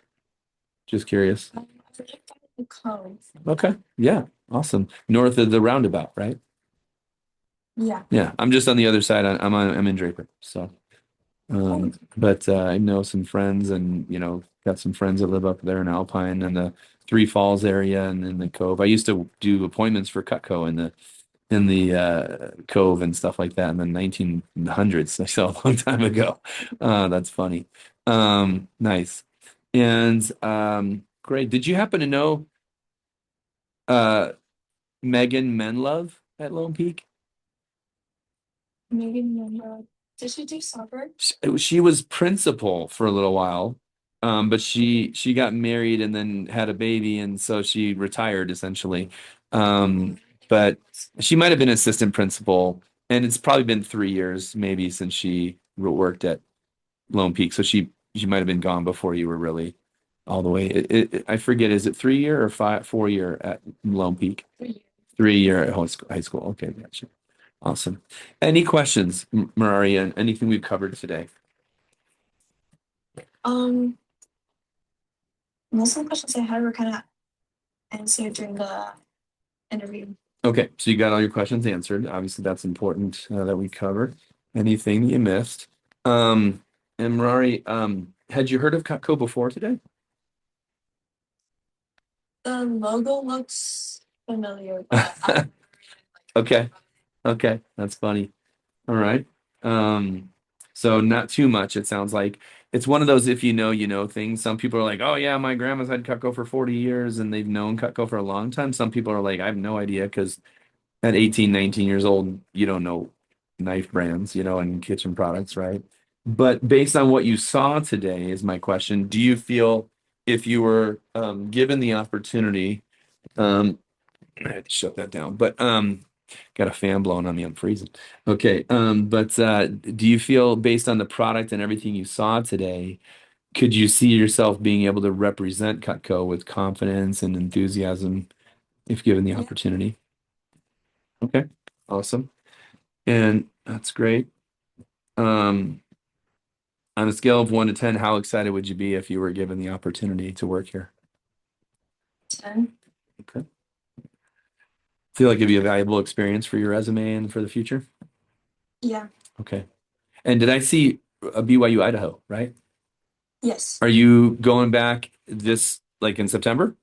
just curious? I live by the cove. Okay. Yeah. Awesome. North of the roundabout, right? Yeah. Yeah. I'm just on the other side. I'm in Draper. So but I know some friends and got some friends that live up there in Alpine and the Three Falls area and in the Cove. I used to do appointments for Cutco in the Cove and stuff like that in the 1900s, so a long time ago. That's funny. Nice. And great. Did you happen to know uh Megan Menlove at Lone Peak? Megan Monroe. Did she do soccer? She was principal for a little while, but she got married and then had a baby, and so she retired essentially. Um, but she might have been assistant principal, and it's probably been 3 years maybe since she worked at Lone Peak. So she might have been gone before you were really all the way. I forget, is it 3 year or 4 year at Lone Peak? 3 years. 3 year at high school. Okay, gotcha. Awesome. Any questions, Mararia, on anything we've covered today? Um, Most of the questions I had were kind of answered during the interview. Okay, so you got all your questions answered. Obviously, that's important that we cover. Anything that you missed? And Murari, had you heard of Cutco before today? The logo looks familiar, but I don't Okay, okay, that's funny. All right. Um, so not too much, it sounds like. It's one of those if you know things. Some people are like, oh yeah, my grandma's had Cutco for 40 years and they've known Cutco for a long time. Some people are like, I have no idea because at 18, 19 years old, you don't know knife brands, and kitchen products, right? But based on what you saw today, is my question, do you feel if you were given the opportunity, um, I had to shut that down, but got a fan blowing on me, I'm freezing. Okay, but do you feel based on the product and everything you saw today, could you see yourself being able to represent Cutco with confidence and enthusiasm if given the yeah. opportunity? Okay, awesome. And that's great. Um, on a scale of 1 to 10, how excited would you be if you were given the opportunity to work here? 10. Okay. Feel like it'd be a valuable experience for your resume and for the future? Yeah. Okay. And did I see a BYU Idaho, right? Yes. Are you going back this like in September?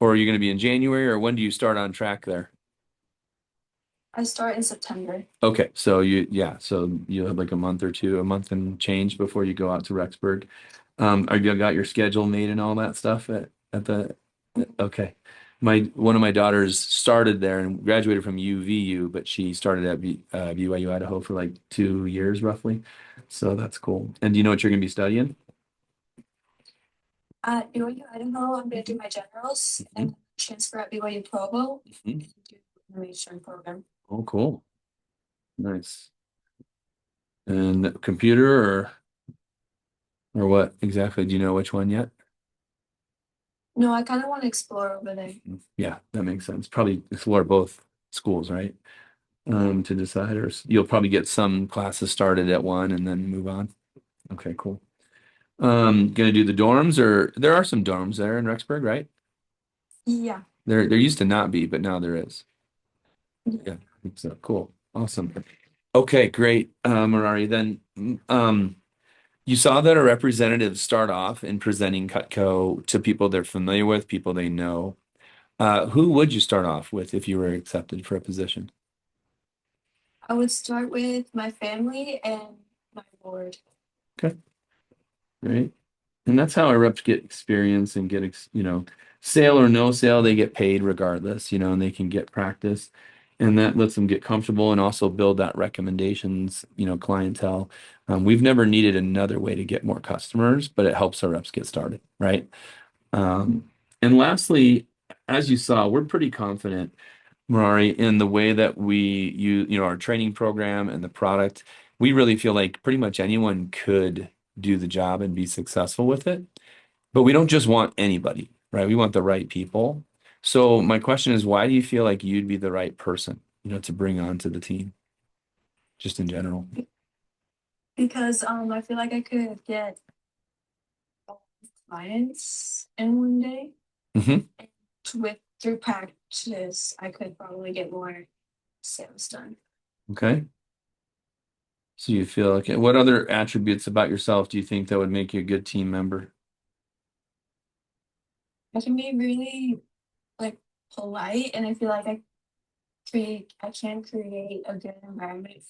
Or are you going to be in January? Or when do you start on track there? I start in September. Okay, so you have like a month or two, a month and change before you go out to Rexburg. Are you got your schedule made and all that stuff at the okay. One of my daughters started there and graduated from UVU, but she started at BYU Idaho for like 2 years roughly. So that's cool. And do you know what you're gonna be studying? At BYU Idaho, I'm going to do my generals and transfer at BYU Provo Mhm. and do information program. Oh, cool. Nice. And computer or what exactly? Do you know which one yet? No, I kind of want to explore over there. Yeah, that makes sense. Probably explore both schools, right? To decide, or you'll probably get some classes started at one and then move on. Okay, cool. Gonna do the dorms, or there are some dorms there in Rexburg, right? Yeah. There used to not be, but now there is. Yeah, so cool, awesome. Okay, great, Marari. Then, you saw that our representatives start off in presenting Cutco to people they're familiar with, people they know. Who would you start off with if you were accepted for a position? I would start with my family and my board. Okay, great. And that's how our reps get experience and get, sale or no sale, they get paid regardless, and they can get practice. And that lets them get comfortable and also build that recommendations, clientele. We've never needed another way to get more customers, but it helps our reps get started, right? And lastly, as you saw, we're pretty confident Murari, in the way that our training program and the product, we really feel like pretty much anyone could do the job and be successful with it. But we don't just want anybody, right? We want the right people. So my question is, why do you feel like you'd be the right person, to bring onto the team, just in general? Because I feel like I could get clients in one day. Hmm. With through practice, I could probably get more sales done. Okay. So you feel like, what other attributes about yourself do you think that would make you a good team member? I can be really like polite, and I feel like I can create a good environment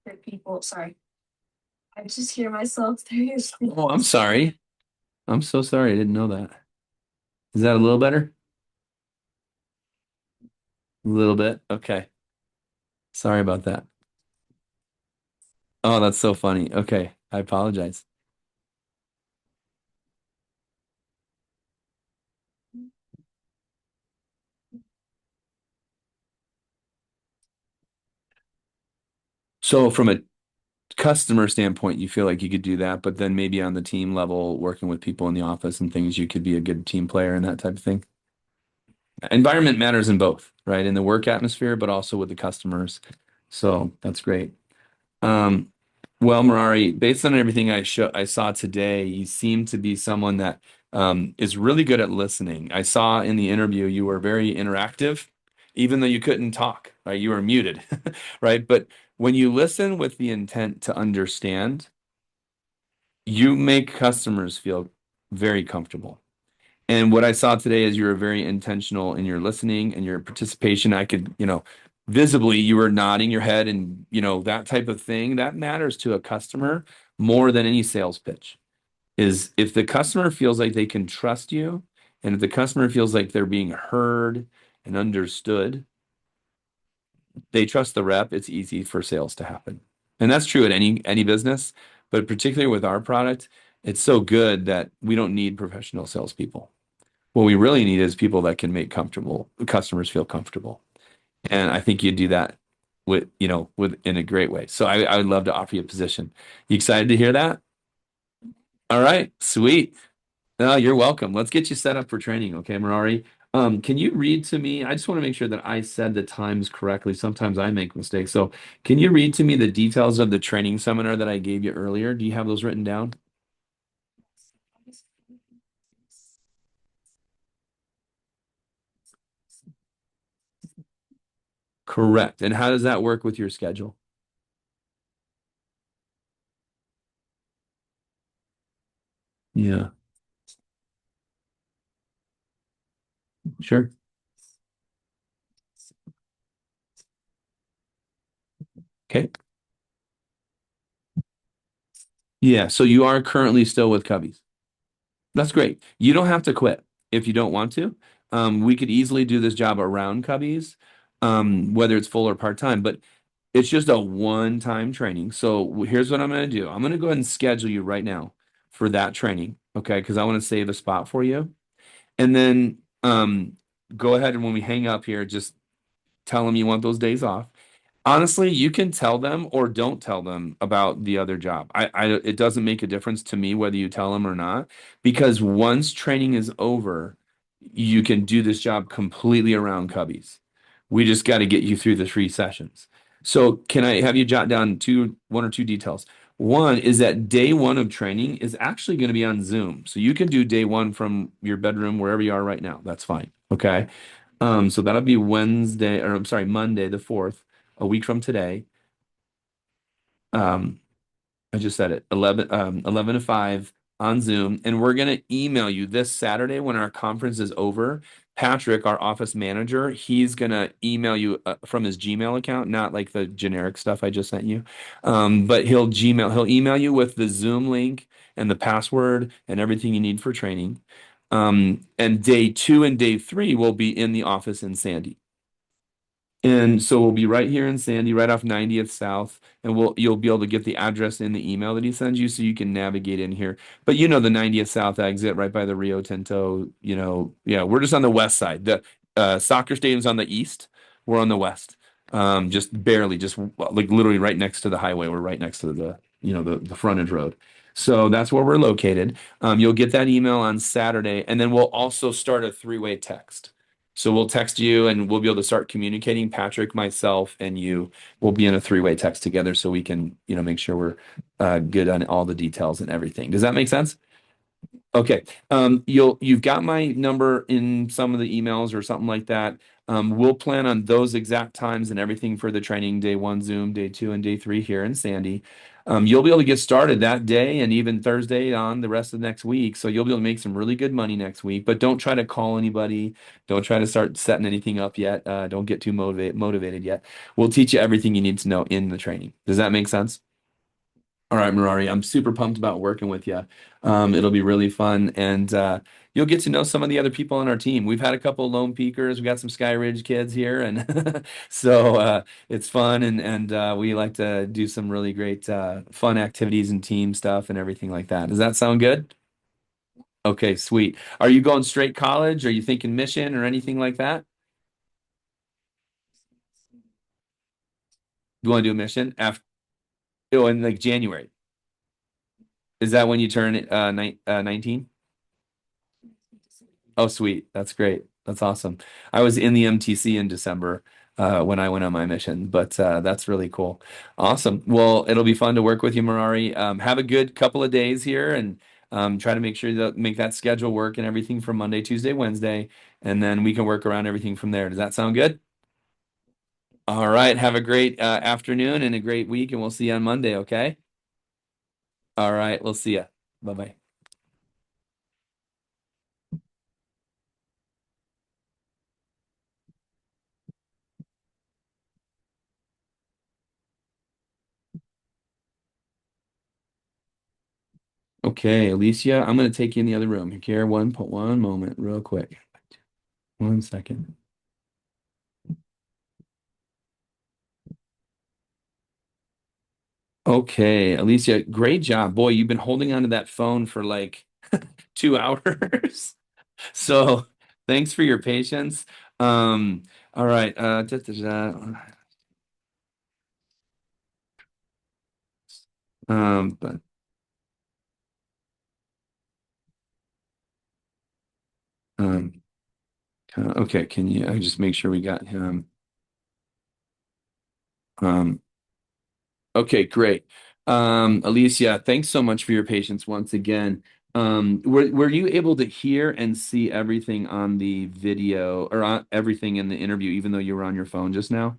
for people. Sorry, I just hear myself through. Oh, I'm sorry. I'm so sorry. I didn't know that. Is that a little better? A little bit. Okay. Sorry about that. Oh, that's so funny. Okay. I apologize. So from a customer standpoint, you feel like you could do that, but then maybe on the team level, working with people in the office and things, you could be a good team player and that type of thing. Environment matters in both, right? In the work atmosphere, but also with the customers. So that's great. Um, well, Mirari, based on everything I saw today, you seem to be someone that is really good at listening. I saw in the interview you were very interactive, even though you couldn't talk, right? You were muted, right? But when you listen with the intent to understand, you make customers feel very comfortable. And what I saw today is you were very intentional in your listening and your participation. I could, visibly you were nodding your head and, that type of thing. That matters to a customer more than any sales pitch. Is if the customer feels like they can trust you and if the customer feels like they're being heard and understood, they trust the rep, it's easy for sales to happen. And that's true at any business, but particularly with our product, it's so good that we don't need professional salespeople. What we really need is people that can make comfortable customers feel comfortable. And I think you do that with in a great way. So I would love to offer you a position. You excited to hear that? All right, sweet. No, you're welcome. Let's get you set up for training, okay, Mirari? Can you read to me? I just want to make sure that I said the times correctly. Sometimes I make mistakes. So can you read to me the details of the training seminar that I gave you earlier? Do you have those written down? Correct. And how does that work with your schedule? Yeah, sure. Okay. Yeah, so you are currently still with Cubbies. That's great. You don't have to quit if you don't want to. We could easily do this job around Cubbies, whether it's full or part-time, but it's just a one-time training. So here's what I'm going to do. I'm going to go ahead and schedule you right now for that training, okay? Because I want to save a spot for you. And then go ahead and when we hang up here, just tell them you want those days off. Honestly, you can tell them or don't tell them about the other job. It doesn't make a difference to me whether you tell them or not, because once training is over, you can do this job completely around Cubbies. We just got to get you through the 3 sessions. So can I have you jot down one or two details? One is that day one of training is actually going to be on Zoom. So you can do day one from your bedroom, wherever you are right now. That's fine. Okay. So that'll be Wednesday, or I'm sorry, Monday the 4th, a week from today. Um, I just said it, 11 to 5 on Zoom. And we're going to email you this Saturday when our conference is over. Patrick, our office manager, he's going to email you from his Gmail account, not like the generic stuff I just sent you. But he'll email you with the Zoom link and the password and everything you need for training. And day two and day three will be in the office in Sandy. And so we'll be right here in Sandy, right off 90th South, and you'll be able to get the address in the email that he sends you so you can navigate in here. But you know the 90th South exit right by the Rio Tinto, yeah, we're just on the west side. The soccer stadium's on the east. We're on the west. Just barely, just like literally right next to the highway. We're right next to the frontage road. So that's where we're located. You'll get that email on Saturday, and then we'll also start a three-way text. So we'll text you and we'll be able to start communicating. Patrick, myself, and you will be in a three-way text together so we can, make sure we're good on all the details and everything. Does that make sense? Okay. You've got my number in some of the emails or something like that. We'll plan on those exact times and everything for the training, day one Zoom, day two, and day three here in Sandy. You'll be able to get started that day and even Thursday on the rest of next week. So you'll be able to make some really good money next week. But don't try to call anybody. Don't try to start setting anything up yet. Don't get too motivated yet. We'll teach you everything you need to know in the training. Does that make sense? All right, Mirari, I'm super pumped about working with you. It'll be really fun, and you'll get to know some of the other people on our team. We've had a couple of Lone Peakers. We got some Sky Ridge kids here, and so it's fun, and we like to do some really great fun activities and team stuff and everything like that. Does that sound good? Okay, sweet. Are you going straight college? Are you thinking mission or anything like that? You want to do a mission after? Oh, in like January. Is that when you turn 19? Oh, sweet. That's great. That's awesome. I was in the MTC in December when I went on my mission, but that's really cool. Awesome. Well, it'll be fun to work with you, Mirari. Have a good couple of days here and try to make sure that make that schedule work and everything from Monday, Tuesday, Wednesday, and then we can work around everything from there. Does that sound good? All right. Have a great afternoon and a great week, and we'll see you on Monday, okay? All right. We'll see you. Bye-bye. Okay, Alicia, I'm going to take you in the other room. Here, one moment, real quick. 1 second. Okay, Alicia, great job. Boy, you've been holding on to that phone for like 2 hours. So thanks for your patience. All right. But um, okay, can you I just make sure we got him? Um, Okay, great. Alicia, thanks so much for your patience once again. Were you able to hear and see everything on the video or on everything in the interview, even though you were on your phone just now?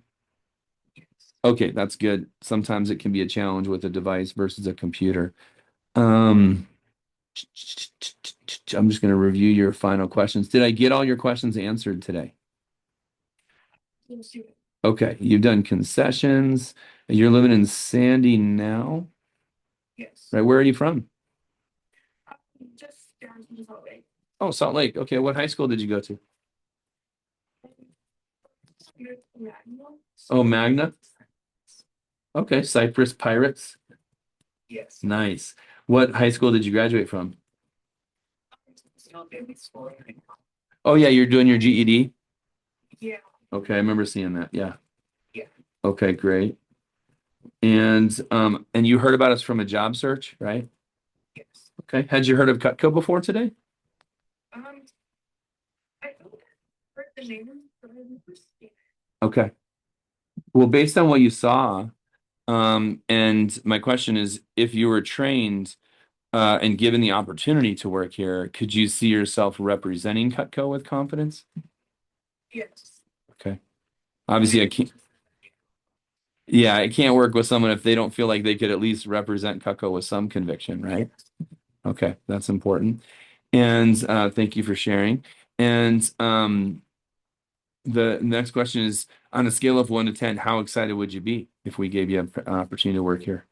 Okay, that's good. Sometimes it can be a challenge with a device versus a computer. Um, I'm just going to review your final questions. Did I get all your questions answered today? Okay, you've done concessions. You're living in Sandy now, Yes. right? Where are you from? Just down to Salt Lake. Oh, Salt Lake. Okay, what high school did you go to? Oh, Magna. Okay, Cypress Pirates. Yes. Nice. What high school did you graduate from? Oh, yeah, you're doing your GED? Yeah. Okay, I remember seeing that. Yeah. Yeah. Okay, great. And you heard about us from a job search, right? Yes. Okay. Had you heard of Cutco before today? Um, I heard the name, but I didn't see it. Okay. Well, based on what you saw, and my question is, if you were trained and given the opportunity to work here, could you see yourself representing Cutco with confidence? Yes. Okay. Obviously, I can't. Yeah, I can't work with someone if they don't feel like they could at least represent Cutco with some conviction, right? Okay, that's important. And thank you for sharing. And the next question is, on a scale of 1 to 10, how excited would you be if we gave you an opportunity to work here?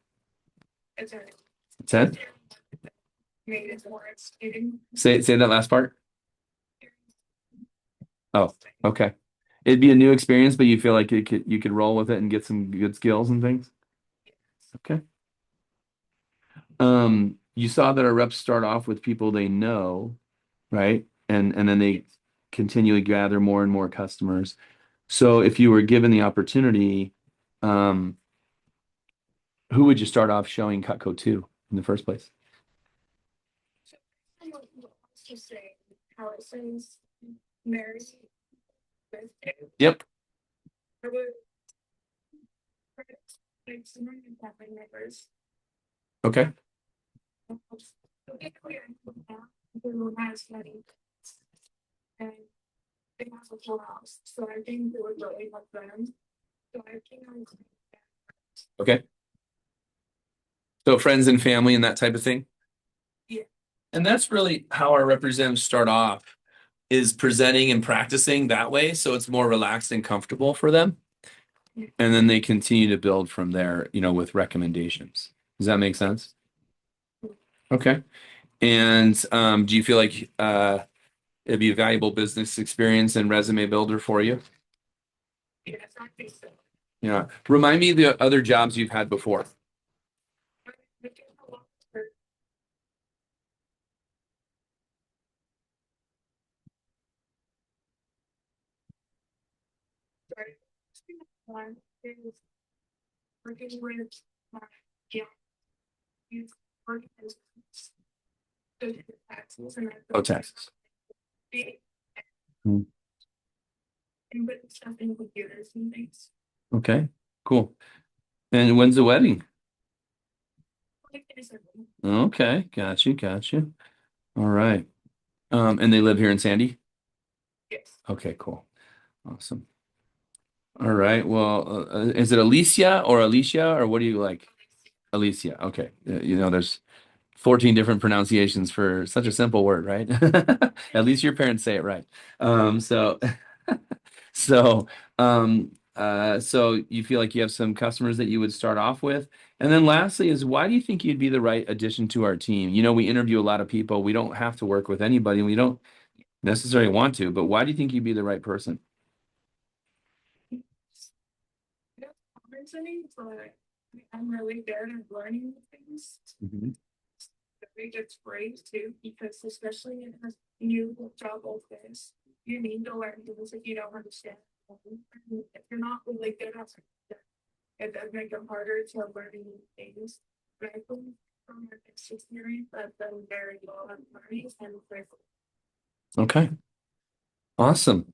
It's a 10? made it more exciting. Say that last part. Oh, okay. It'd be a new experience, but you feel like you could roll with it and get some good skills and things. Okay. You saw that our reps start off with people they know, right? And then they continually gather more and more customers. So if you were given the opportunity, um, who would you start off showing Cutco to in the first place? So I don't know what else to say. How it says Mary birthday. Yep. I would like someone in family members. Okay. So get clear now. Who has money and they have a full house. So I think they would really love them. So I think I'm Okay. So friends and family and that type of thing. Yeah. And that's really how our representatives start off, is presenting and practicing that way. So it's more relaxed and comfortable for them. And then they continue to build from there, with recommendations. Does that make sense? Okay. And do you feel like it'd be a valuable business experience and resume builder for you? yes, I think so. Yeah. Remind me of the other jobs you've had before. I get a lot for sorry. One is working with my yeah, youth organizations. So the taxes and I Oh, Texas. Hmm. and put stuff in computers and things. Okay. Cool. And when's the wedding? Like it is everything. Okay. Got you. Got you. All right. And they live here in Sandy? Yes. Okay, cool. Awesome. All right. Well, is it Alicia or Alicia or what do you like? Alicia. Okay. There's 14 different pronunciations for such a simple word, right? At least your parents say it right. So so so you feel like you have some customers that you would start off with. And then lastly is why do you think you'd be the right addition to our team? We interview a lot of people. We don't have to work with anybody. We don't necessarily want to, but why do you think you'd be the right person? I don't comments any, but I'm really good at learning things. Mhm. I think it's great too, because especially in a new job like this, you need to learn things that you don't understand. If you're not really good at it, it does make it harder to learn new things. But I think from my experience, I've done very well at learning and grateful. Okay. Awesome.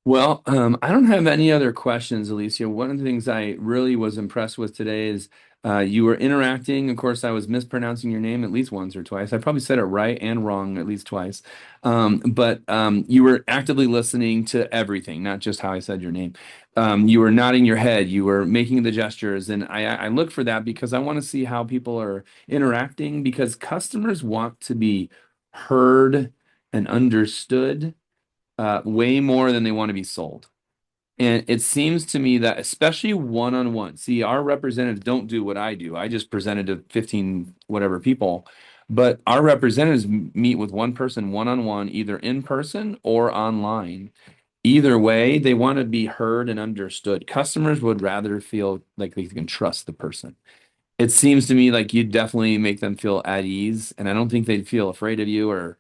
Well, I don't have any other questions, Alicia. One of the things I really was impressed with today is you were interacting. Of course, I was mispronouncing your name at least once or twice. I probably said it right and wrong at least twice. But you were actively listening to everything, not just how I said your name. You were nodding your head. You were making the gestures. And I look for that because I want to see how people are interacting because customers want to be heard and understood way more than they want to be sold. And it seems to me that especially one-on-one, see, our representatives don't do what I do. I just presented to 15 whatever people, but our representatives meet with one person one-on-one, either in person or online. Either way, they want to be heard and understood. Customers would rather feel like they can trust the person. It seems to me like you definitely make them feel at ease, and I don't think they'd feel afraid of you or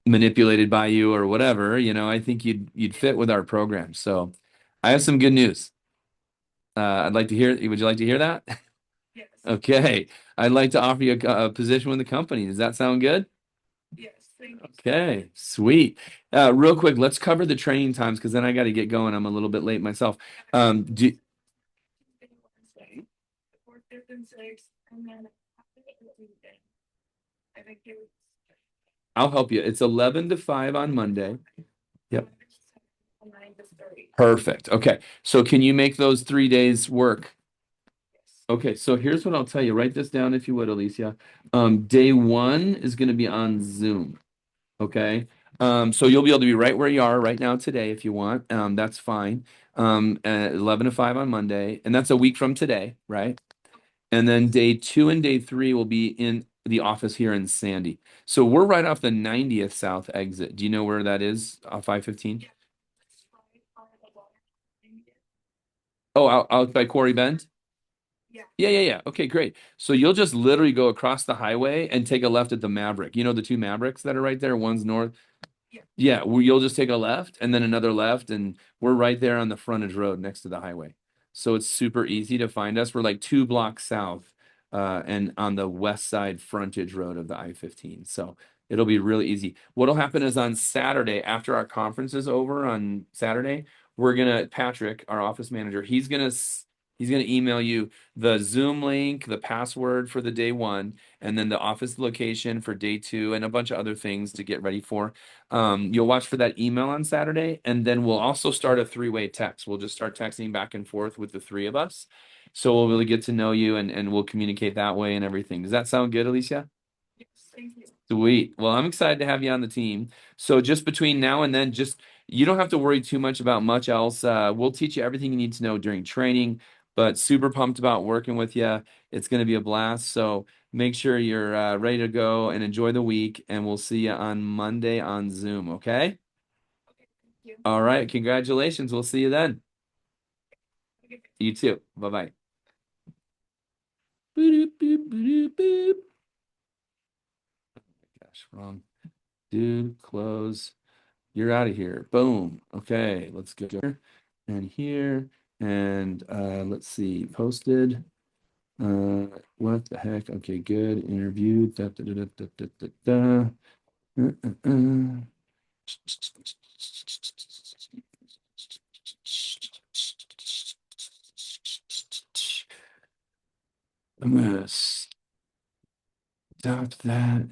manipulated by you or whatever, I think you'd fit with our program. So I have some good news. I'd like to hear, would you like to hear that? Yes. Okay. I'd like to offer you a position with the company. Does that sound good? Yes. Thank you. Okay, sweet. Real quick, let's cover the training times because then I got to get going. I'm a little bit late myself. Do Wednesday, the fourth, fifth, and sixth, and then after the Tuesday. I think it was. I'll help you. It's 11 to 5 on Monday. Yep. 9 to 30. Perfect. Okay. So can you make those 3 days work? Yes. Okay, so here's what I'll tell you. Write this down if you would, Alicia. Day one is going to be on Zoom. Okay. So you'll be able to be right where you are right now today if you want. That's fine. At 11 to 5 on Monday, and that's a week from today, right? And then day two and day three will be in the office here in Sandy. So we're right off the 90th South exit. Do you know where that is? 515? That's right, the water. Oh, out by Quarry Bend? Yeah. Yeah. Okay, great. So you'll just literally go across the highway and take a left at the Maverick. You know the two Mavericks that are right there? One's north. Yeah, you'll just take a left and then another left, and we're right there on the frontage road next to the highway. So it's super easy to find us. We're like 2 blocks south, and on the west side frontage road of the I-15. So it'll be really easy. What'll happen is on Saturday, after our conference is over on Saturday, Patrick, our office manager, he's gonna email you the Zoom link, the password for the day one, and then the office location for day two, and a bunch of other things to get ready for. You'll watch for that email on Saturday, and then we'll also start a three-way text. We'll just start texting back and forth with the three of us. So we'll really get to know you, and we'll communicate that way and everything. Does that sound good, Alicia? Yes, thank you. Sweet. Well, I'm excited to have you on the team. So just between now and then, just you don't have to worry too much about much else. We'll teach you everything you need to know during training, but super pumped about working with you. It's going to be a blast. So make sure you're ready to go and enjoy the week, and we'll see you on Monday on Zoom, okay? Okay, thank you. All right. Congratulations. We'll see you then. Okay. You too. Bye-bye. Boop, boop, boop, boop. Gosh, wrong. Dude, close. You're out of here. Boom. Okay, let's go here and here. And let's see. Posted. What the heck? Okay, good. Interviewed. Da, da, da, da, da, da, da. I'm gonna stop that.